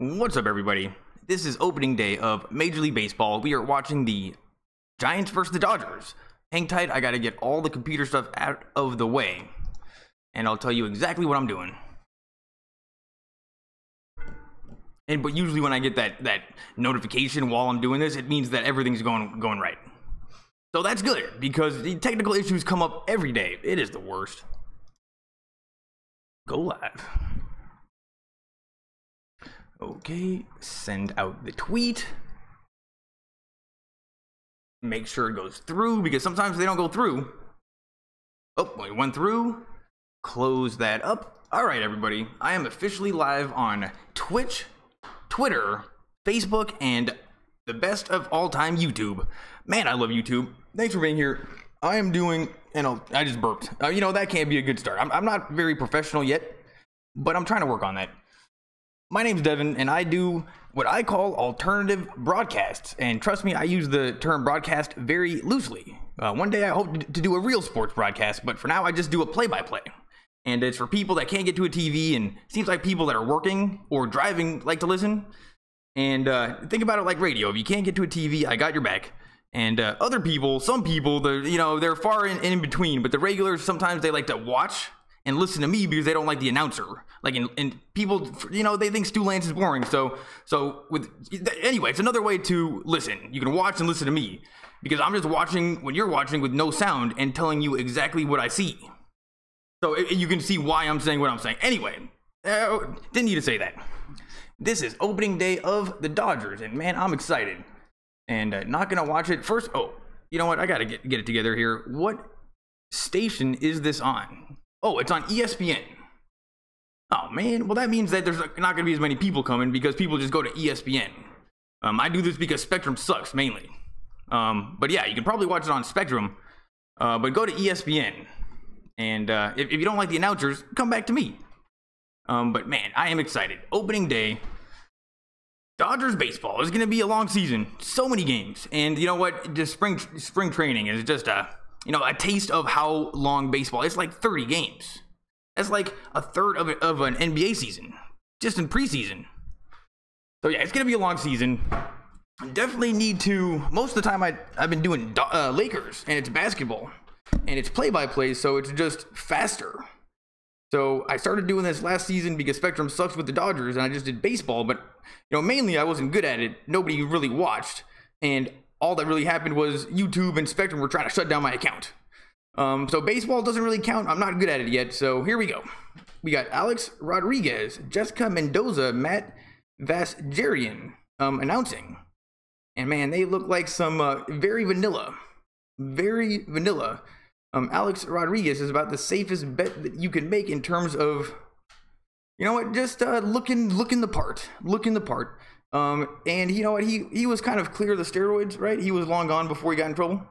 What's up, everybody? This is opening day of Major League Baseball. We are watching the Giants versus the Dodgers. Hang tight, I gotta get all the computer stuff out of the way, and I'll tell you exactly what I'm doing. But usually when I get that notification while I'm doing this, it means that everything's going right. So that's good, because the technical issues come up every day. It is the worst. Go live. Okay, send out the tweet. Make sure it goes through, because sometimes they don't go through. Oh, it went through. Close that up. All right, everybody. I am officially live on Twitch, Twitter, Facebook, and the best of all time, YouTube. Man, I love YouTube. Thanks for being here. I am doing, I just burped. That can't be a good start. I'm not very professional yet, but I'm trying to work on that. My name's Devin, and I do what I call alternative broadcasts. And trust me, I use the term broadcast very loosely. One day I hope to do a real sports broadcast, but for now I just do a play-by-play. And it's for people that can't get to a TV, and it seems like people that are working or driving like to listen. And think about it like radio. If you can't get to a TV, I got your back. And other people, some people, they're far in between, but the regulars, sometimes they like to watch and listen to me because they don't like the announcer. And people, they think Stu Lance is boring. Anyway, it's another way to listen. You can watch and listen to me, because I'm just watching when you're watching with no sound and telling you exactly what I see. So you can see why I'm saying what I'm saying. Anyway, didn't need to say that. This is opening day of the Dodgers, and man, I'm excited. And not gonna watch it first. Oh, you know what? I gotta get it together here. What station is this on? Oh, it's on ESPN. Oh man, well that means that there's not gonna be as many people coming, because people just go to ESPN. I do this because Spectrum sucks mainly. But yeah, you can probably watch it on Spectrum. But go to ESPN. And if you don't like the announcers, come back to me. But man, I am excited. Opening day. Dodgers baseball is going to be a long season. So many games. And you know what? Just spring training is just a taste of how long baseball is. It's like 30 games. That's like a third of an NBA season, just in preseason. So yeah, it's going to be a long season. I definitely need to, most of the time I've been doing Lakers, and it's basketball, and it's play-by-play, so it's just faster. So I started doing this last season because Spectrum sucks with the Dodgers, and I just did baseball, but mainly I wasn't good at it. Nobody really watched, and all that really happened was YouTube and Spectrum were trying to shut down my account. So baseball doesn't really count. I'm not good at it yet, so here we go. We got Alex Rodriguez, Jessica Mendoza, Matt Vasgerian announcing. And man, they look like some very vanilla. Very vanilla. Alex Rodriguez is about the safest bet that you can make in terms of, just looking the part. Looking the part. And you know what? He was kind of clear of the steroids, right? He was long gone before he got in trouble.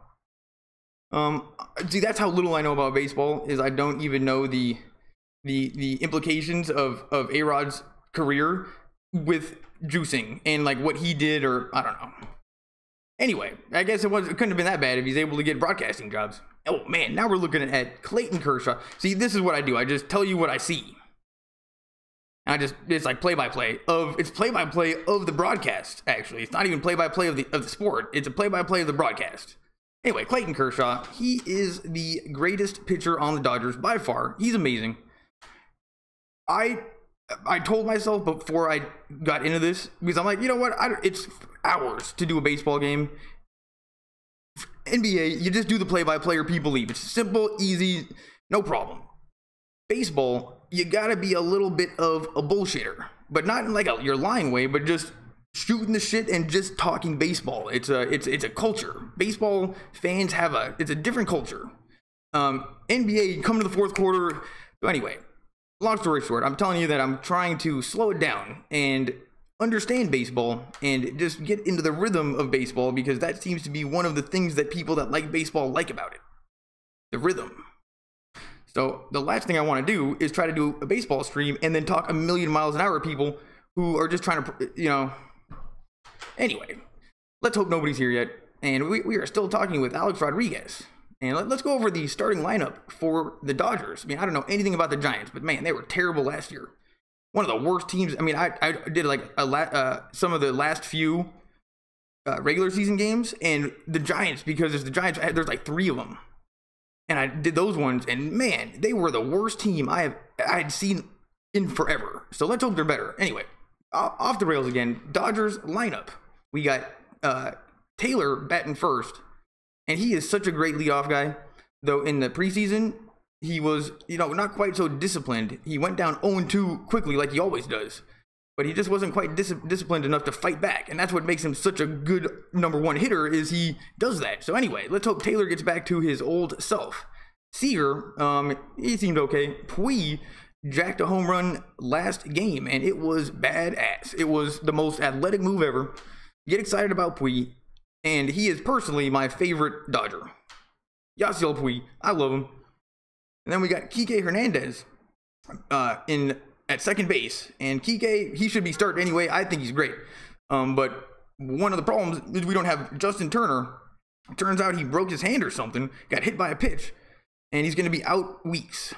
See, that's how little I know about baseball, is I don't even know the implications of A-Rod's career with juicing and like what he did, or I don't know. Anyway, I guess it couldn't have been that bad if he's able to get broadcasting jobs. Oh man, now we're looking at Clayton Kershaw. See, this is what I do. I just tell you what I see. It's like play-by-play of the broadcast. Actually, it's not even play-by-play of the sport. It's a play-by-play of the broadcast. Anyway, Clayton Kershaw, he is the greatest pitcher on the Dodgers by far. He's amazing. I told myself before I got into this, because I'm like, you know what? It's hours to do a baseball game. NBA, you just do the play-by-play or people leave. It's simple, easy, no problem. Baseball, you gotta be a little bit of a bullshitter, but not in like your lying way, but just shooting the shit and just talking baseball. It's a culture. Baseball fans it's a different culture. NBA, come to the fourth quarter. Anyway, long story short, I'm telling you that I'm trying to slow it down and understand baseball and just get into the rhythm of baseball, because that seems to be one of the things that people that like baseball like about it. The rhythm. So the last thing I want to do is try to do a baseball stream and then talk a million miles an hour at people who are just trying to, Anyway, let's hope nobody's here yet. And we are still talking with Alex Rodriguez. And let's go over the starting lineup for the Dodgers. I mean, I don't know anything about the Giants, but man, they were terrible last year. one of the worst teams. I mean, I did like some of the last few regular season games, and the Giants, because there's like 3 of them, and I did those ones, and man, they were the worst team I had seen in forever. So let's hope they're better. Anyway, off the rails again. Dodgers lineup. We got Taylor batting first, and he is such a great leadoff guy. Though in the preseason, he was, not quite so disciplined. He went down 0-2 quickly like he always does. But he just wasn't quite disciplined enough to fight back. And that's what makes him such a good #1 hitter, is he does that. So anyway, let's hope Taylor gets back to his old self. Seager, he seemed okay. Puig jacked a home run last game, and it was badass. It was the most athletic move ever. Get excited about Puig. And he is personally my favorite Dodger. Yasiel Puig, I love him. And then we got Kike Hernandez at second base. And Kike, he should be starting anyway. I think he's great. But one of the problems is we don't have Justin Turner. It turns out he broke his hand or something, got hit by a pitch, and he's going to be out weeks.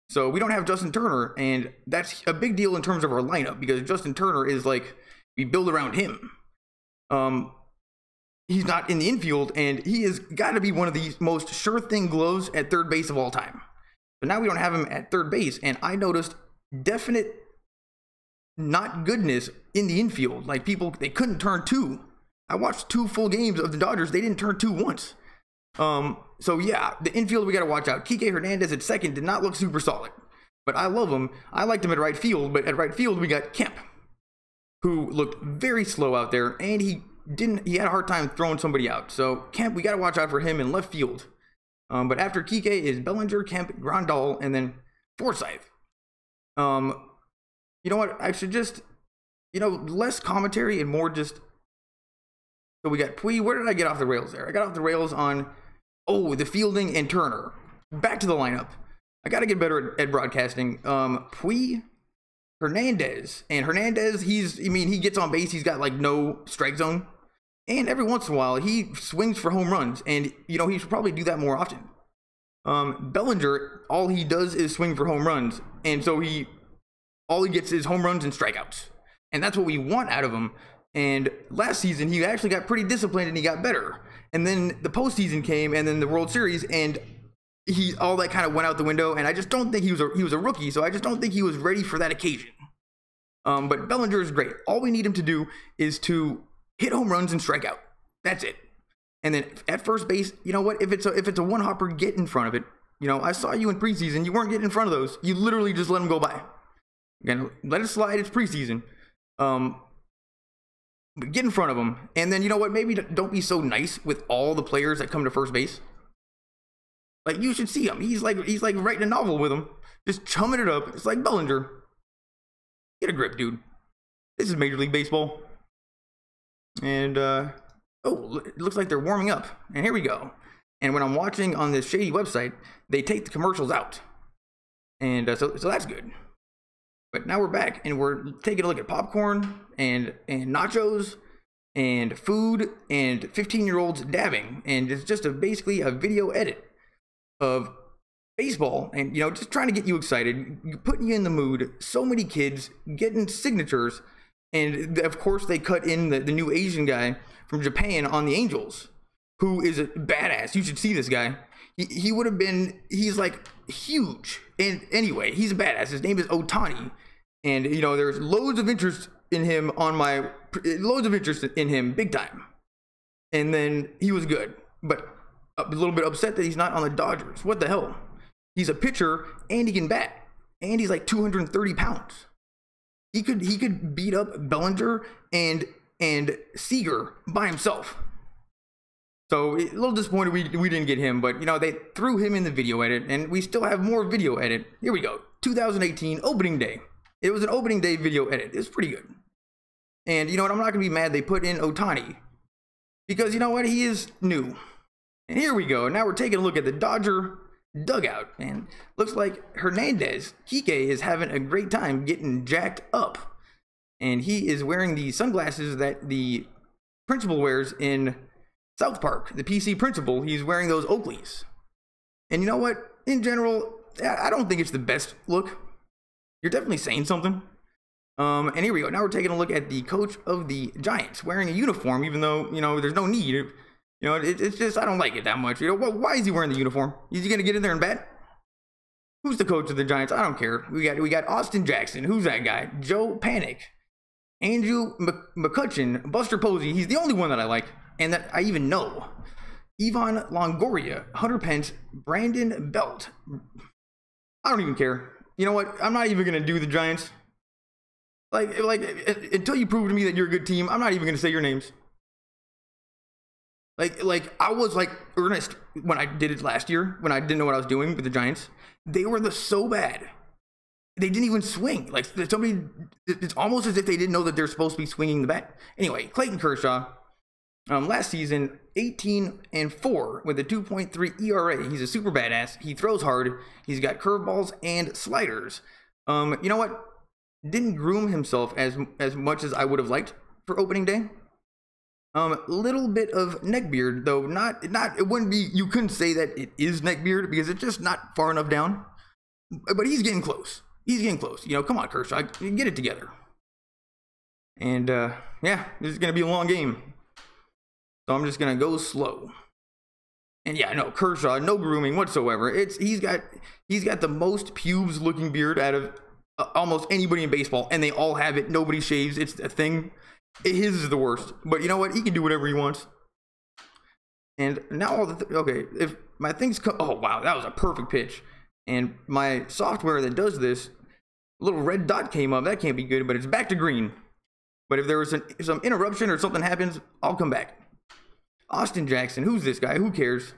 So we don't have Justin Turner, and that's a big deal in terms of our lineup, because Justin Turner is like, we build around him. He's not in the infield, and he has got to be one of the most sure thing gloves at third base of all time. But now we don't have him at third base, and I noticed definite not goodness in the infield. Like, people, they couldn't turn 2. I watched 2 full games of the Dodgers. They didn't turn 2 once. So yeah, the infield we got to watch out. Kike Hernandez at second did not look super solid, but I love him. I liked him at right field, but at right field we got Kemp, who looked very slow out there, and he had a hard time throwing somebody out. So Kemp, we got to watch out for him in left field. But after Kike is Bellinger, Kemp, Grandal, and then Forsythe. You know what? I should just, less commentary and more just. So we got Puig. Where did I get off the rails there? I got off the rails on, the fielding and Turner. Back to the lineup. I got to get better at broadcasting. Puig, Hernandez. And Hernandez, he gets on base. He's got like no strike zone. And every once in a while, he swings for home runs. And, he should probably do that more often. Bellinger, all he does is swing for home runs. And so all he gets is home runs and strikeouts. And that's what we want out of him. And last season, he actually got pretty disciplined and he got better. And then the postseason came, and then the World Series, and all that kind of went out the window. And I just don't think he was a rookie, so I just don't think he was ready for that occasion. But Bellinger is great. All we need him to do is to hit home runs and strike out. That's it. And then at first base, you know what? If it's a one hopper, get in front of it. I saw you in preseason. You weren't getting in front of those. You literally just let them go by. Again, let it slide. It's preseason. But get in front of them. And then, you know what? Maybe don't be so nice with all the players that come to first base. Like, you should see him. He's like writing a novel with them. Just chumming it up. It's like Bellinger. Get a grip, dude. This is Major League Baseball. And, it looks like they're warming up. And here we go. And when I'm watching on this shady website, they take the commercials out. And so that's good. But now we're back, and we're taking a look at popcorn and nachos and food and 15-year-olds dabbing. And it's just basically a video edit of baseball, and just trying to get you excited, putting you in the mood. So many kids getting signatures, and of course they cut in the new Asian guy from Japan on the Angels, who is a badass. You should see this guy. He's like huge. And anyway, he's a badass. His name is Otani. And, there's loads of interest in him big time. And then he was good, but a little bit upset that he's not on the Dodgers. What the hell? He's a pitcher, and he can bat, and he's like 230 pounds. He could beat up Bellinger and Seager by himself. So a little disappointed we didn't get him, but they threw him in the video edit, and we still have more video edit. Here we go. 2018 opening day. It was an opening day video edit. It's pretty good. And you know what? I'm not gonna be mad they put in Otani, because you know what? He is new. And here we go. Now we're taking a look at the Dodger dugout, and looks like Hernandez, Kike, is having a great time getting jacked up. And he is wearing the sunglasses that the principal wears in South Park, the PC principal. He's wearing those Oakleys. And you know what? In general, I don't think it's the best look. You're definitely saying something. And here we go. Now we're taking a look at the coach of the Giants wearing a uniform, even though, there's no need. It's just, I don't like it that much. Why is he wearing the uniform? Is he going to get in there and bat? Who's the coach of the Giants? I don't care. We got Austin Jackson. Who's that guy? Joe Panic. Andrew McCutcheon. Buster Posey. He's the only one that I like and that I even know. Ivan Longoria. Hunter Pence. Brandon Belt. I don't even care. You know what? I'm not even going to do the Giants. Like, until you prove to me that you're a good team, I'm not even going to say your names. Like, I was, earnest when I did it last year, when I didn't know what I was doing with the Giants. They were so bad. They didn't even swing. Like, it's almost as if they didn't know that they're supposed to be swinging the bat. Anyway, Clayton Kershaw, last season, 18-4 with a 2.3 ERA. He's a super badass. He throws hard. He's got curveballs and sliders. You know what? Didn't groom himself as much as I would have liked for opening day. Little bit of neck beard, though it wouldn't be, you couldn't say that it is neck beard because it's just not far enough down. But he's getting close. He's getting close. Come on, Kershaw, get it together. And yeah, this is gonna be a long game, so I'm just gonna go slow. And yeah, no, Kershaw, no grooming whatsoever. He's got the most pubes looking beard out of almost anybody in baseball, and they all have it. Nobody shaves. It's a thing. His is the worst, but you know what? He can do whatever he wants. And now okay, if my things come, oh wow, that was a perfect pitch. And my software that does this, a little red dot came up. That can't be good, but it's back to green. But if there was some interruption or something happens, I'll come back. Austin Jackson, who's this guy? Who cares?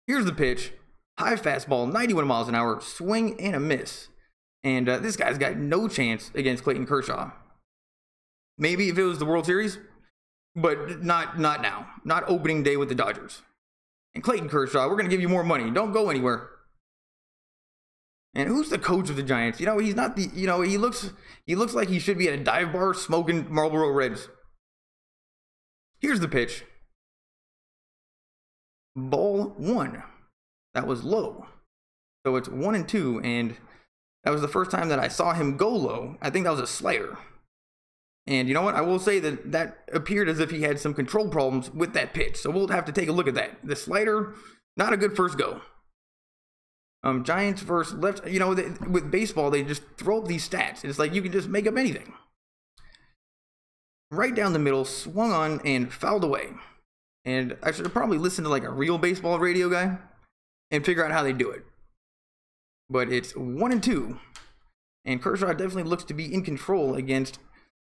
Here's the pitch. High fastball, 91 miles an hour, swing and a miss. And this guy's got no chance against Clayton Kershaw. Maybe if it was the World Series, but not now. Not opening day with the Dodgers. And Clayton Kershaw, we're going to give you more money. Don't go anywhere. And who's the coach of the Giants? He's not the, he looks like he should be at a dive bar smoking Marlboro Reds. Here's the pitch. Ball 1. That was low. So it's 1-2, and that was the first time that I saw him go low. I think that was a slider. And you know what? I will say that appeared as if he had some control problems with that pitch. So we'll have to take a look at that. The slider, not a good first go. Giants versus left. With baseball, they just throw up these stats. It's like you can just make up anything. Right down the middle, swung on and fouled away. And I should have probably listened to like a real baseball radio guy and figure out how they do it. But it's 1-2. And Kershaw definitely looks to be in control against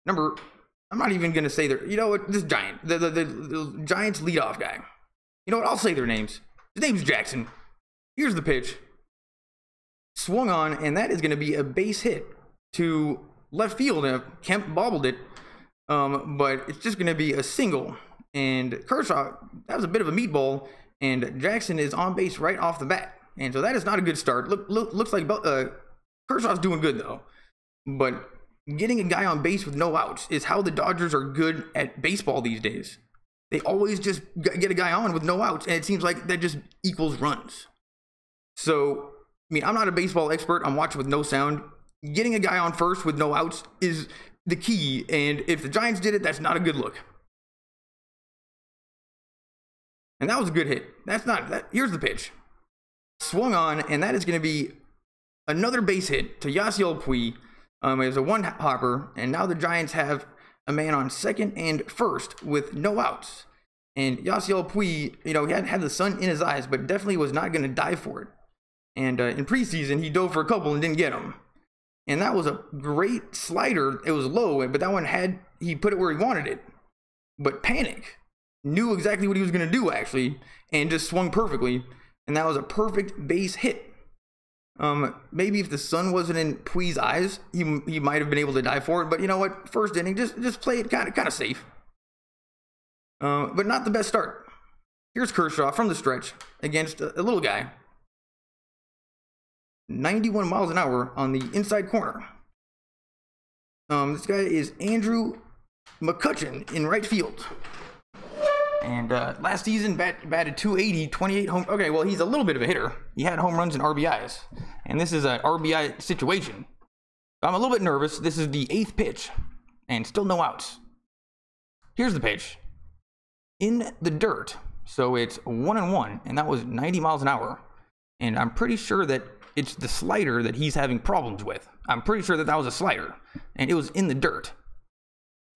I'm not even going to say their, this Giant, the Giants leadoff guy. You know what? I'll say their names. His name's Jackson. Here's the pitch. Swung on, and that is going to be a base hit to left field. Kemp bobbled it, but it's just going to be a single. And Kershaw, that was a bit of a meatball, and Jackson is on base right off the bat. And so that is not a good start. Looks like Kershaw's doing good, though. But getting a guy on base with no outs is how the Dodgers are good at baseball these days. They always just get a guy on with no outs, and it seems like that just equals runs. So, I'm not a baseball expert. I'm watching with no sound. Getting a guy on first with no outs is the key, and if the Giants did it, that's not a good look. And that was a good hit. Here's the pitch. Swung on, and that is going to be another base hit to Yasiel Puig. It was a one-hopper, and now the Giants have a man on second and first with no outs. And Yasiel Puig, he hadn't had the sun in his eyes, but definitely was not going to dive for it. And in preseason, he dove for a couple and didn't get them. And that was a great slider. It was low, but that one he put it where he wanted it. But Panic knew exactly what he was going to do, actually, and just swung perfectly. And that was a perfect base hit. Maybe if the sun wasn't in Puig's eyes, he might have been able to dive for it. But you know what? First inning, just play it kind of safe. But not the best start. Here's Kershaw from the stretch against a little guy. 91 miles an hour on the inside corner. This guy is Andrew McCutcheon in right field. And last season, batted 280, 28 home. Okay, well, he's a little bit of a hitter. He had home runs and RBIs. And this is an RBI situation. I'm a little bit nervous. This is the 8th pitch, and still no outs. Here's the pitch. In the dirt. So it's 1-1, and that was 90 miles an hour. And I'm pretty sure that it's the slider that he's having problems with. I'm pretty sure that that was a slider, and it was in the dirt.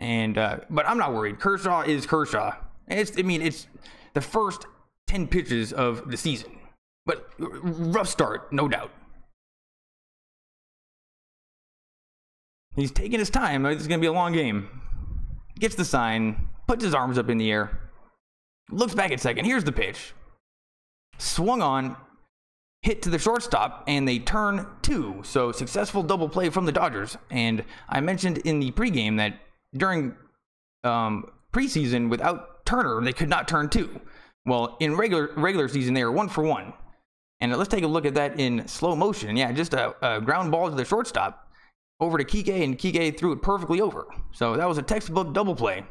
And but I'm not worried. Kershaw is Kershaw. It's the first 10 pitches of the season, but rough start, no doubt. He's taking his time. It's gonna be a long game. Gets the sign, puts his arms up in the air, looks back at second. Here's the pitch. Swung on, hit to the shortstop, and they turn 2. So successful double play from the Dodgers. And I mentioned in the pregame that during preseason, without Turner, they could not turn 2. Well, in regular season, they are 1 for 1. And let's take a look at that in slow motion. Yeah, just a ground ball to the shortstop over to Kike, and Kike threw it perfectly over. So that was a textbook double play,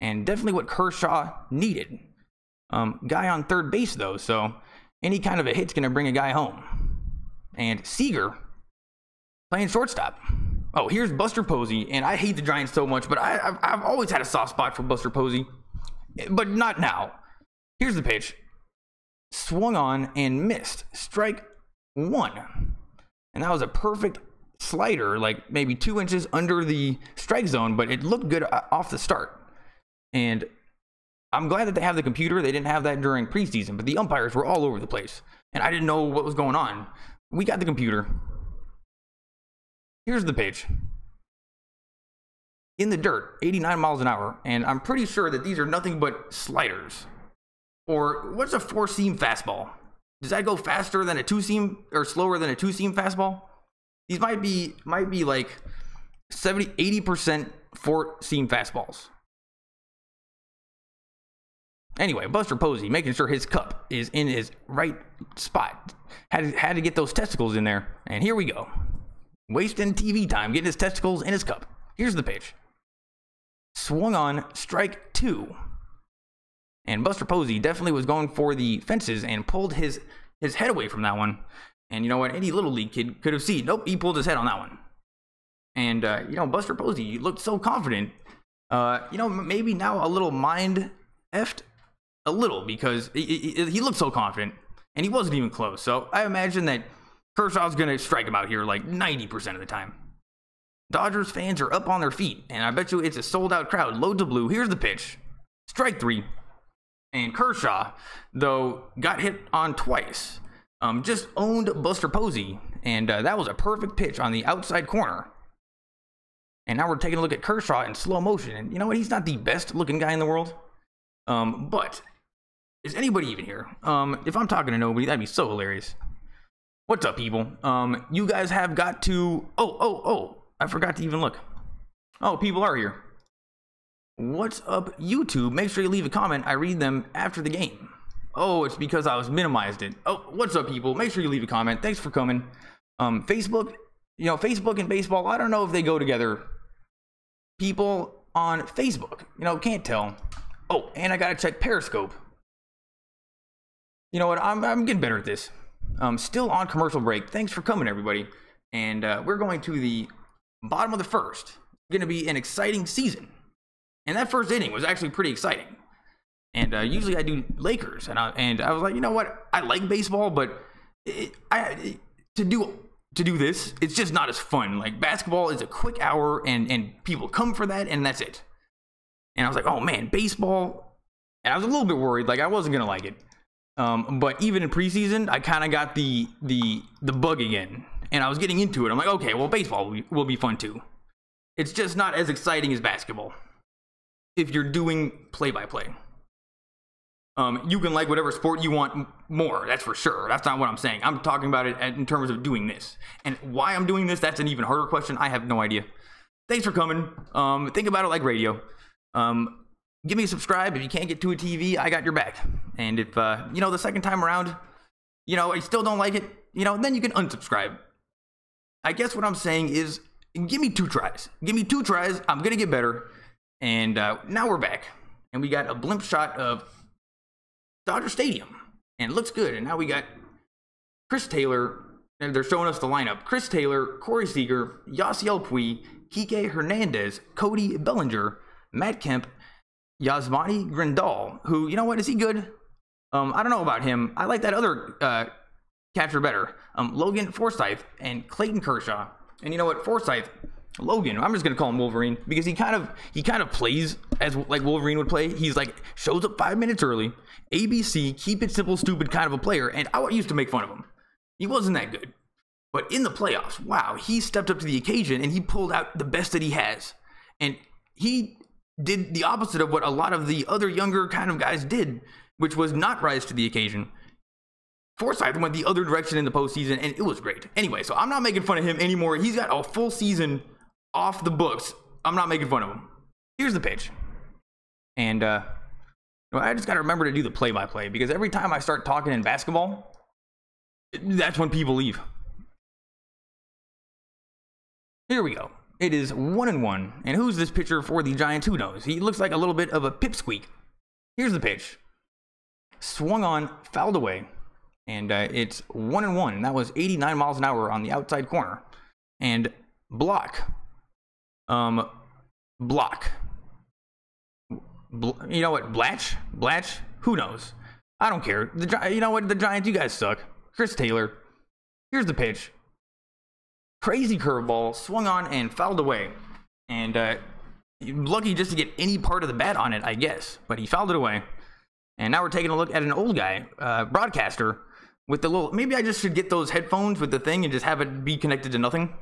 and definitely what Kershaw needed. Guy on third base though, so any kind of a hit's gonna bring a guy home. And Seager playing shortstop. Oh, here's Buster Posey, and I hate the Giants so much, but I've always had a soft spot for Buster Posey, but not now. Here's the pitch. Swung on and missed. Strike 1. And that was a perfect slider, like maybe 2 inches under the strike zone, but it looked good off the start. And I'm glad that they have the computer. They didn't have that during preseason, but the umpires were all over the place, and I didn't know what was going on. We got the computer. Here's the pitch. In the dirt, 89 miles an hour, and I'm pretty sure that these are nothing but sliders. Or what's a 4-seam fastball? Does that go faster than a 2-seam or slower than a 2-seam fastball? These might be like 80% 4-seam fastballs. Anyway, Buster Posey making sure his cup is in his right spot. Had to get those testicles in there, and here we go. Wasting TV time, getting his testicles in his cup. Here's the pitch. Swung on, strike 2. And Buster Posey definitely was going for the fences and pulled his head away from that one. And you know what? Any little league kid could have seen. Nope, he pulled his head on that one. And, Buster Posey looked so confident. Maybe now a little mind-effed. A little, because he looked so confident. And he wasn't even close. So I imagine that Kershaw's going to strike him out here like 90% of the time. Dodgers fans are up on their feet. And I bet you it's a sold-out crowd. Loads of blue. Here's the pitch. Strike 3. And Kershaw, though, got hit on twice. Just owned Buster Posey, and that was a perfect pitch on the outside corner. And now we're taking a look at Kershaw in slow motion, and you know what? He's not the best looking guy in the world. But is anybody even here? If I'm talking to nobody, that'd be so hilarious. What's up, people? You guys have got to... Oh, I forgot to even look. Oh, people are here. What's up, YouTube? Make sure you leave a comment. I read them after the game. Oh, it's because I was minimized it. Oh, what's up, people? Make sure you leave a comment. Thanks for coming. Facebook, Facebook and baseball, I don't know if they go together. People on Facebook, can't tell. Oh, and I gotta check Periscope. You know what? I'm getting better at this. Still on commercial break. Thanks for coming, everybody. And we're going to the bottom of the first. It's going to be an exciting season. And that first inning was actually pretty exciting. And usually I do Lakers, and I was like, you know what? I like baseball, but to do this, it's just not as fun. Like basketball is a quick hour, and people come for that, and that's it. And I was like, oh man, baseball. And I was a little bit worried, like I wasn't gonna like it. But even in preseason, I kind of got the bug again, and I was getting into it. I'm like, okay, well, baseball will be fun too. It's just not as exciting as basketball if you're doing play-by-play. You can like whatever sport you want more, that's for sure. That's not what I'm saying. I'm talking about it in terms of doing this. And why I'm doing this, that's an even harder question. I have no idea. Thanks for coming. Think about it like radio. Give me a subscribe. If you can't get to a TV, I got your back. And if, the second time around, I still don't like it, then you can unsubscribe. I guess what I'm saying is, give me 2 tries. Give me 2 tries. I'm going to get better. And now we're back. And we got a blimp shot of Dodger Stadium. And it looks good. And now we got Chris Taylor and they're showing us the lineup: Chris Taylor, Corey Seager, Yasiel Puig, Kike Hernandez, Cody Bellinger, Matt Kemp, Yasmani Grandal, who, you know what, is he good? I don't know about him. I like that other catcher better. Logan Forsythe and Clayton Kershaw. And you know what, Forsythe, Logan, I'm just gonna call him Wolverine because he kind of plays as like Wolverine would play. He's like shows up 5 minutes early, ABC, keep it simple, stupid kind of a player, and I used to make fun of him. He wasn't that good. But in the playoffs, wow, he stepped up to the occasion and he pulled out the best that he has. And he did the opposite of what a lot of the other younger kind of guys did, which was not rise to the occasion. Forsythe went the other direction in the postseason, and it was great. Anyway, so I'm not making fun of him anymore. He's got a full season off the books. I'm not making fun of him. Here's the pitch. And I just got to remember to do the play-by-play because every time I start talking in basketball, that's when people leave. Here we go. It is 1-1. And who's this pitcher for the Giants? Who knows? He looks like a little bit of a pipsqueak. Here's the pitch. Swung on, fouled away. And it's 1-1. That was 89 miles an hour on the outside corner. And block. Block. You know what? Blatch? Who knows? I don't care. You know what? The Giants, you guys suck. Chris Taylor. Here's the pitch. Crazy curveball, swung on and fouled away. And lucky just to get any part of the bat on it, I guess. But he fouled it away. And now we're taking a look at an old guy, broadcaster, with the little... Maybe I just should get those headphones with the thing and just have it be connected to nothing.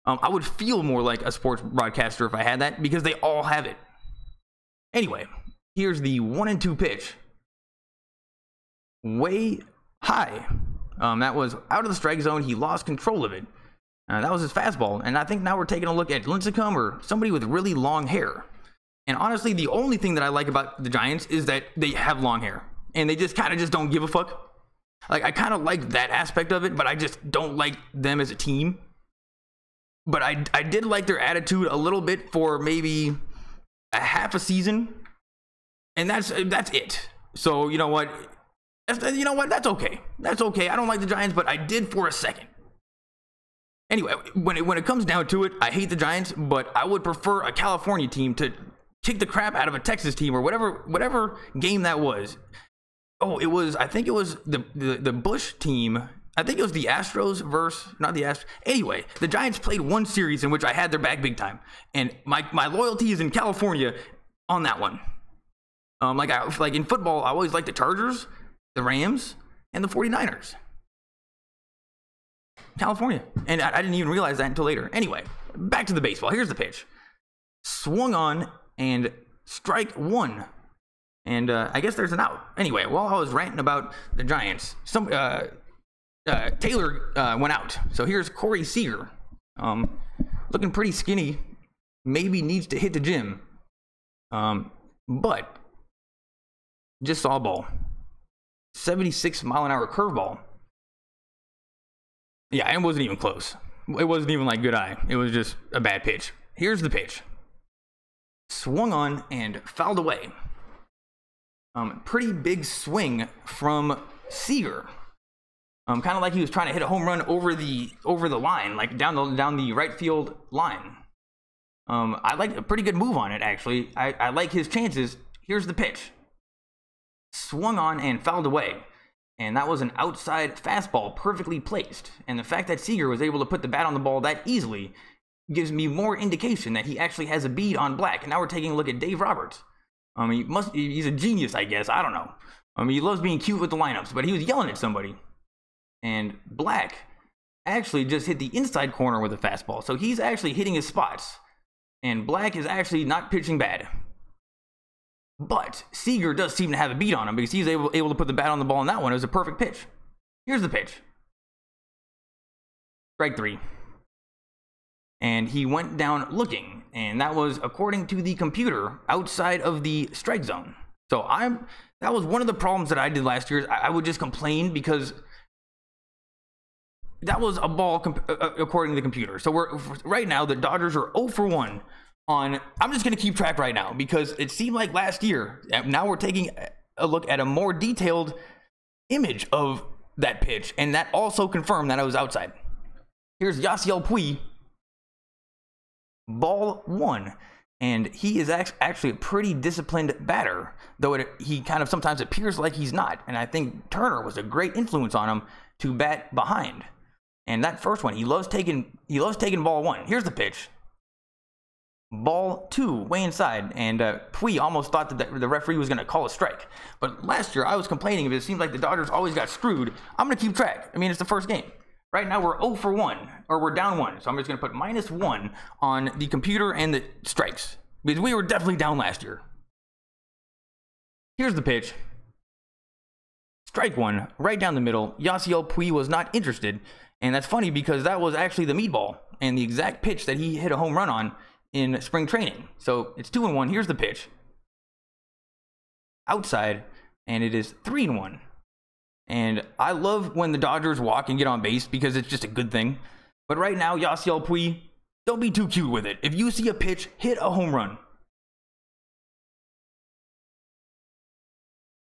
I would feel more like a sports broadcaster if I had that, because they all have it. Anyway, here's the 1-2 pitch. Way high. That was out of the strike zone. He lost control of it. That was his fastball. And I think now we're taking a look at Lincecum or somebody with really long hair. And honestly, the only thing that I like about the Giants is that they have long hair. And they just kind of just don't give a fuck. Like, I kind of like that aspect of it, but I just don't like them as a team. But I did like their attitude a little bit for maybe a half a season. And that's it. So, you know what? That's okay. That's okay. I don't like the Giants, but I did for a second. Anyway, when it comes down to it, I hate the Giants, but I would prefer a California team to kick the crap out of a Texas team or whatever game that was. Oh, I think it was the Bush team. I think it was the Astros versus, not the Astros. Anyway, the Giants played one series in which I had their back big time. And my loyalty is in California on that one. Like in football, I always like the Chargers, the Rams, and the 49ers. California. And I didn't even realize that until later. Anyway, back to the baseball. Here's the pitch. Swung on and strike one. And I guess there's an out. Anyway, while I was ranting about the Giants, Taylor went out. So here's Corey Seager. Looking pretty skinny. Maybe needs to hit the gym. But just saw a ball. 76 mile an hour curveball. Yeah, it wasn't even close. It wasn't even like good eye. It was just a bad pitch. Here's the pitch. Swung on and fouled away. Pretty big swing from Seager. Kind of like he was trying to hit a home run over the line, like down the right field line. I like a pretty good move on it, actually. I like his chances. Here's the pitch. Swung on and fouled away. And that was an outside fastball, perfectly placed. And the fact that Seager was able to put the bat on the ball that easily gives me more indication that he actually has a bead on Black. And now we're taking a look at Dave Roberts. He's a genius, I guess. I don't know. He loves being cute with the lineups, but he was yelling at somebody. And Black actually just hit the inside corner with a fastball. So he's actually hitting his spots. And Black is actually not pitching bad. But Seager does seem to have a beat on him because he's able to put the bat on the ball in that one. It was a perfect pitch. Here's the pitch. Strike three. And he went down looking. And that was, according to the computer, outside of the strike zone. So that was one of the problems that I did last year. I would just complain because that was a ball according to the computer. So right now, the Dodgers are 0 for 1. I'm just going to keep track right now because it seemed like last year. Now we're taking a look at a more detailed image of that pitch, and that also confirmed that I was outside. Here's Yasiel Puig, ball 1. And he is actually a pretty disciplined batter, though he kind of sometimes appears like he's not. And I think Turner was a great influence on him to bat behind. And that first one, he loves taking ball 1. Here's the pitch. Ball 2, way inside. And Puig almost thought that the referee was going to call a strike. But last year, I was complaining if it seemed like the Dodgers always got screwed. I'm going to keep track. I mean, it's the first game. Right now, we're 0 for 1, or we're down 1. So I'm just going to put -1 on the computer and the strikes, because we were definitely down last year. Here's the pitch. Strike 1, right down the middle. Yasiel Puig was not interested. And that's funny because that was actually the meatball and the exact pitch that he hit a home run on in spring training. So it's 2-1. Here's the pitch. Outside, and it is 3-1. And I love when the Dodgers walk and get on base because it's just a good thing. But right now, Yasiel Puig, don't be too cute with it. If you see a pitch, hit a home run.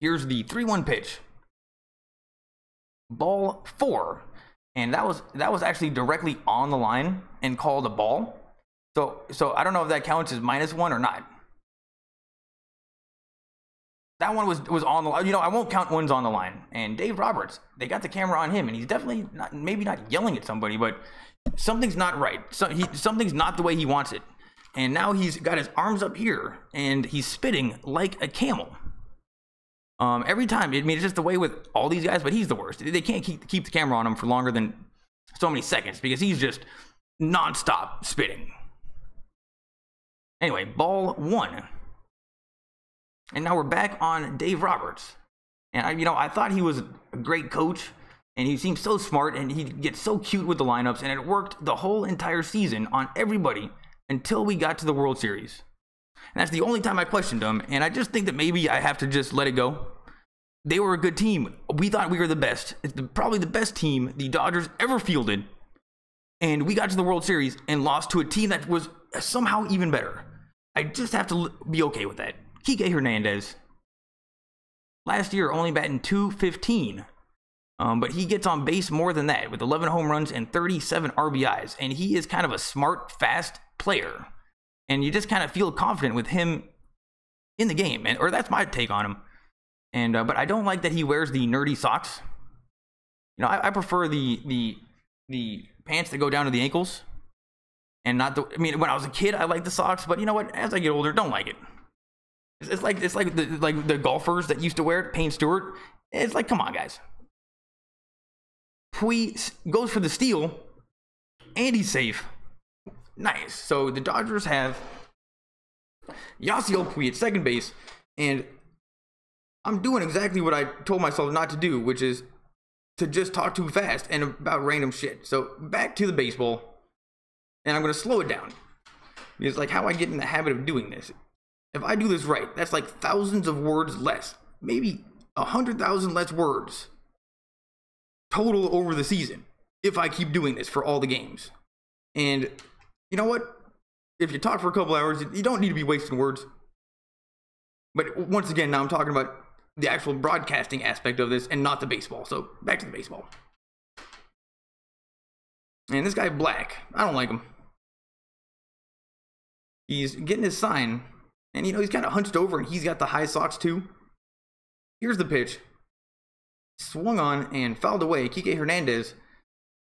Here's the 3-1 pitch. Ball 4. And that was actually directly on the line and called a ball. So I don't know if that counts as -1 or not. That one was on the line. You know, I won't count ones on the line. And Dave Roberts, they got the camera on him, and he's definitely maybe not yelling at somebody, but something's not right. Something's not the way he wants it. And now he's got his arms up here, and he's spitting like a camel. Every time. I mean, it's just the way with all these guys, but he's the worst. They can't keep the camera on him for longer than so many seconds because he's just nonstop spitting. Anyway, ball 1. And now we're back on Dave Roberts. And I thought he was a great coach, and he seemed so smart, and he gets so cute with the lineups, and it worked the whole entire season on everybody until we got to the World Series. And that's the only time I questioned him, and I just think that maybe I have to just let it go. They were a good team. We thought we were the best. It's probably the best team the Dodgers ever fielded, and we got to the World Series and lost to a team that was somehow even better. I just have to be okay with that. Kike Hernandez, last year only batting .215, but he gets on base more than that with 11 home runs and 37 RBIs, and he is kind of a smart, fast player, and you just kind of feel confident with him in the game, or that's my take on him. And but I don't like that he wears the nerdy socks. You know, I prefer the pants that go down to the ankles, and not the. I mean, when I was a kid, I liked the socks, but you know what? As I get older, don't like it. It's like the golfers that used to wear it, Payne Stewart. It's like, come on, guys. Puig goes for the steal, and he's safe. Nice. So the Dodgers have Yasiel Puig at second base, and I'm doing exactly what I told myself not to do, which is to just talk too fast and about random shit. So back to the baseball, and I'm going to slow it down. It's like how I get in the habit of doing this. If I do this right, that's like thousands of words less, maybe 100,000 less words total over the season if I keep doing this for all the games. And you know what? If you talk for a couple hours, you don't need to be wasting words. But once again, now I'm talking about the actual broadcasting aspect of this and not the baseball. So back to the baseball. And this guy Black, I don't like him. He's getting his sign. And, you know, he's kind of hunched over, and he's got the high socks, too. Here's the pitch. Swung on and fouled away. Kike Hernandez,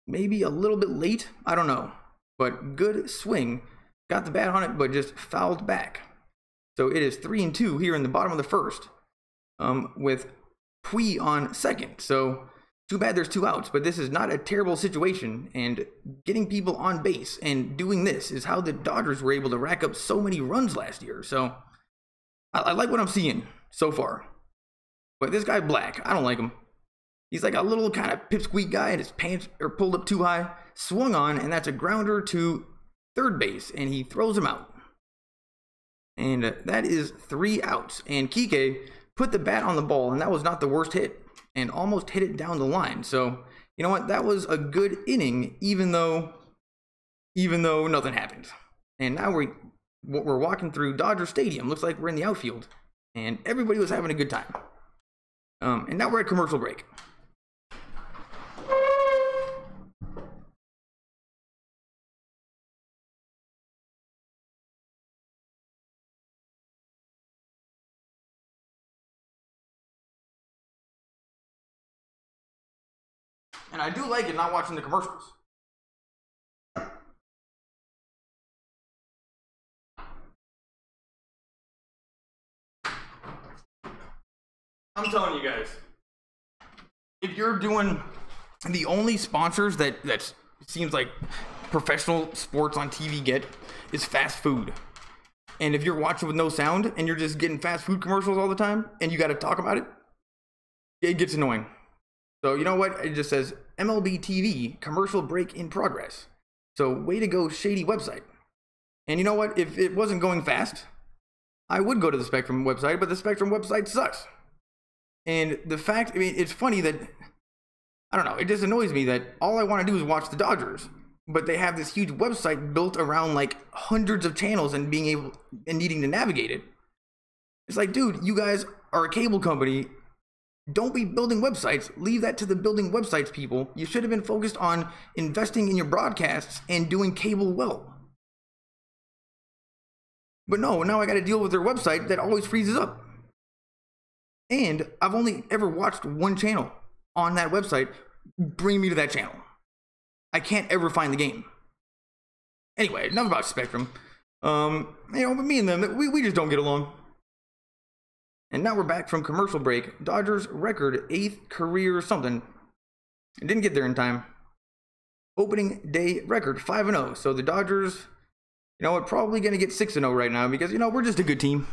maybe a little bit late. I don't know. But good swing. Got the bat on it, but just fouled back. So it is 3-2 here in the bottom of the first. With Puig on second. So too bad there's 2 outs. But this is not a terrible situation. And getting people on base and doing this is how the Dodgers were able to rack up so many runs last year. So I like what I'm seeing so far. But this guy Black, I don't like him. He's like a little kind of pipsqueak guy, and his pants are pulled up too high. Swung on, and that's a grounder to third base. And he throws him out. And that is 3 outs. And Kike put the bat on the ball, and that was not the worst hit. And almost hit it down the line. So, you know what? That was a good inning, even though nothing happened. And now we're walking through Dodger Stadium. Looks like we're in the outfield. And everybody was having a good time. And now we're at commercial break. And I do like it not watching the commercials. I'm telling you guys, if you're doing the only sponsors that seems like professional sports on TV get is fast food. And if you're watching with no sound and you're just getting fast food commercials all the time and you got to talk about it, it gets annoying. So you know what? It just says MLB TV commercial break in progress. So way to go, shady website. And you know what? If it wasn't going fast, I would go to the Spectrum website, but the Spectrum website sucks. And the fact, I mean, it's funny that, I don't know, it just annoys me that all I want to do is watch the Dodgers, but they have this huge website built around like hundreds of channels and being able and needing to navigate it. It's like, dude, you guys are a cable company. Don't be building websites. Leave that to the building websites people. You should have been focused on investing in your broadcasts and doing cable well. But no, now I got to deal with their website that always freezes up. And I've only ever watched one channel on that website. Bring me to that channel. I can't ever find the game. Anyway, enough about Spectrum. You know, but me and them, we just don't get along. And now we're back from commercial break. Dodgers record 8th career something. It didn't get there in time. Opening day record 5-0. So the Dodgers, you know, are probably going to get 6-0 right now because, you know, we're just a good team.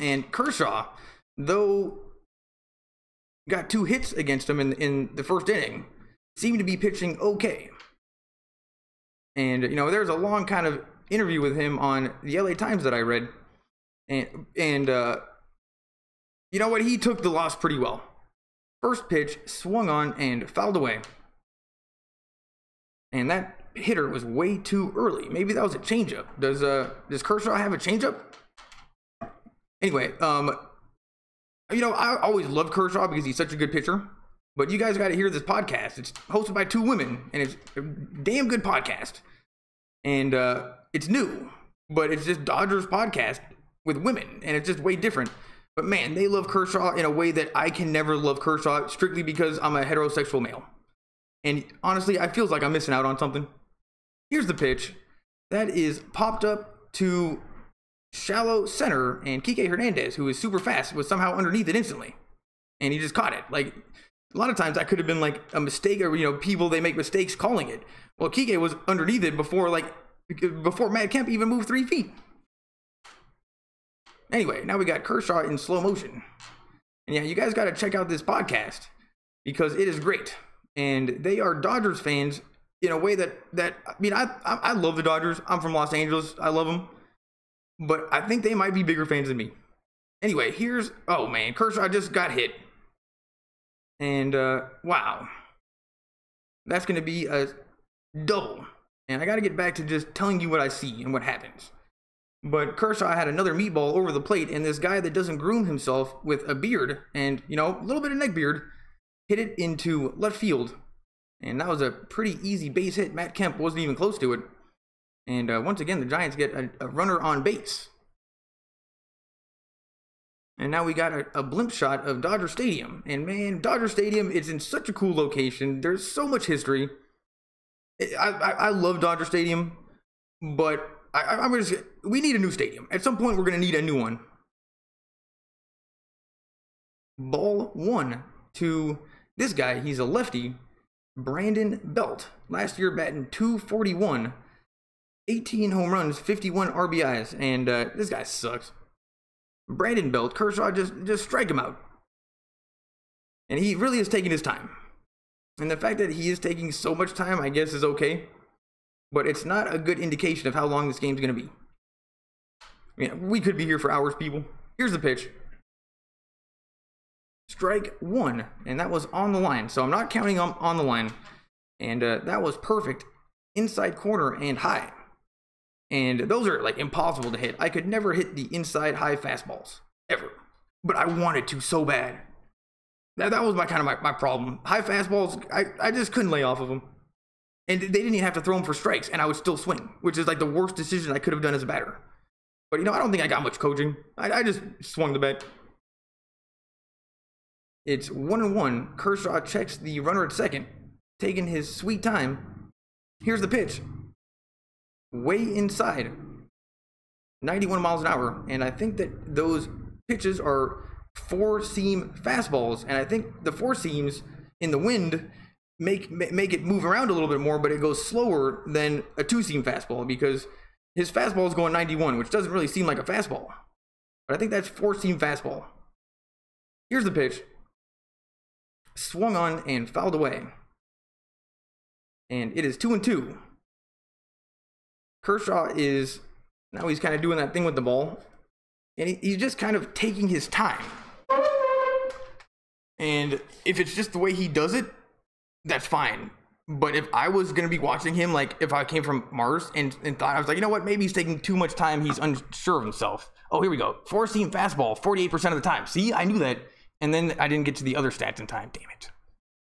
And Kershaw, though got 2 hits against him in the first inning, seemed to be pitching okay. And, you know, there's a long kind of interview with him on the LA Times that I read. And you know what? He took the loss pretty well. First pitch swung on and fouled away. And that hitter was way too early. Maybe that was a changeup. Does Kershaw have a changeup? Anyway, you know, I always loved Kershaw because he's such a good pitcher. But you guys got to hear this podcast. It's hosted by 2 women, and it's a damn good podcast. And it's new, but it's just Dodgers podcast with women, and it's just way different. But man, they love Kershaw in a way that I can never love Kershaw strictly because I'm a heterosexual male. And honestly, I feels like I'm missing out on something. Here's the pitch. That is popped up to shallow center, and Kike Hernandez, who is super fast, was somehow underneath it instantly. And he just caught it. Like, a lot of times that could have been like a mistake, or, you know, people, they make mistakes calling it. Well, Kike was underneath it before Matt Kemp even moved 3 feet. Anyway, now we got Kershaw in slow motion. And yeah, you guys got to check out this podcast because it is great. And they are Dodgers fans in a way that I mean, I love the Dodgers. I'm from Los Angeles. I love them. But I think they might be bigger fans than me. Anyway, oh man, Kershaw just got hit. And wow. That's going to be a double. And I got to get back to just telling you what I see and what happens. But Kershaw had another meatball over the plate, and this guy that doesn't groom himself with a beard and, you know, a little bit of neck beard, hit it into left field. And that was a pretty easy base hit. Matt Kemp wasn't even close to it. And once again, the Giants get a runner on base. And now we got a blimp shot of Dodger Stadium. And man, Dodger Stadium is in such a cool location. There's so much history. I love Dodger Stadium, but we need a new stadium. At some point, we're going to need a new one. Ball 1 to this guy. He's a lefty, Brandon Belt. Last year batting .241, 18 home runs, 51 RBIs, and this guy sucks. Brandon Belt, Kershaw just strike him out. And he really is taking his time. And the fact that he is taking so much time, I guess, is okay. But it's not a good indication of how long this game's going to be. I mean, we could be here for hours, people. Here's the pitch. Strike 1. And that was on the line. So I'm not counting on the line. And that was perfect. Inside corner and high. And those are like impossible to hit. I could never hit the inside high fastballs. Ever. But I wanted to so bad. That was my problem. High fastballs, I just couldn't lay off of them. And they didn't even have to throw them for strikes, and I would still swing, which is like the worst decision I could have done as a batter. But, you know, I don't think I got much coaching. I just swung the bat. It's 1-1. Kershaw checks the runner at second, taking his sweet time. Here's the pitch. Way inside. 91 miles an hour. And I think that those pitches are four-seam fastballs. And I think the four seams in the wind make it move around a little bit more, but it goes slower than a two-seam fastball because his fastball is going 91, which doesn't really seem like a fastball. But I think that's four-seam fastball. Here's the pitch. Swung on and fouled away. And it is 2-2. Kershaw is, now he's kind of doing that thing with the ball. And he's just kind of taking his time. And if it's just the way he does it, that's fine. But if I was going to be watching him, like if I came from Mars and thought, I was like, you know what, maybe he's taking too much time, he's unsure of himself. Oh, here we go. Four-seam fastball, 48% of the time. See, I knew that. And then I didn't get to the other stats in time. Damn it.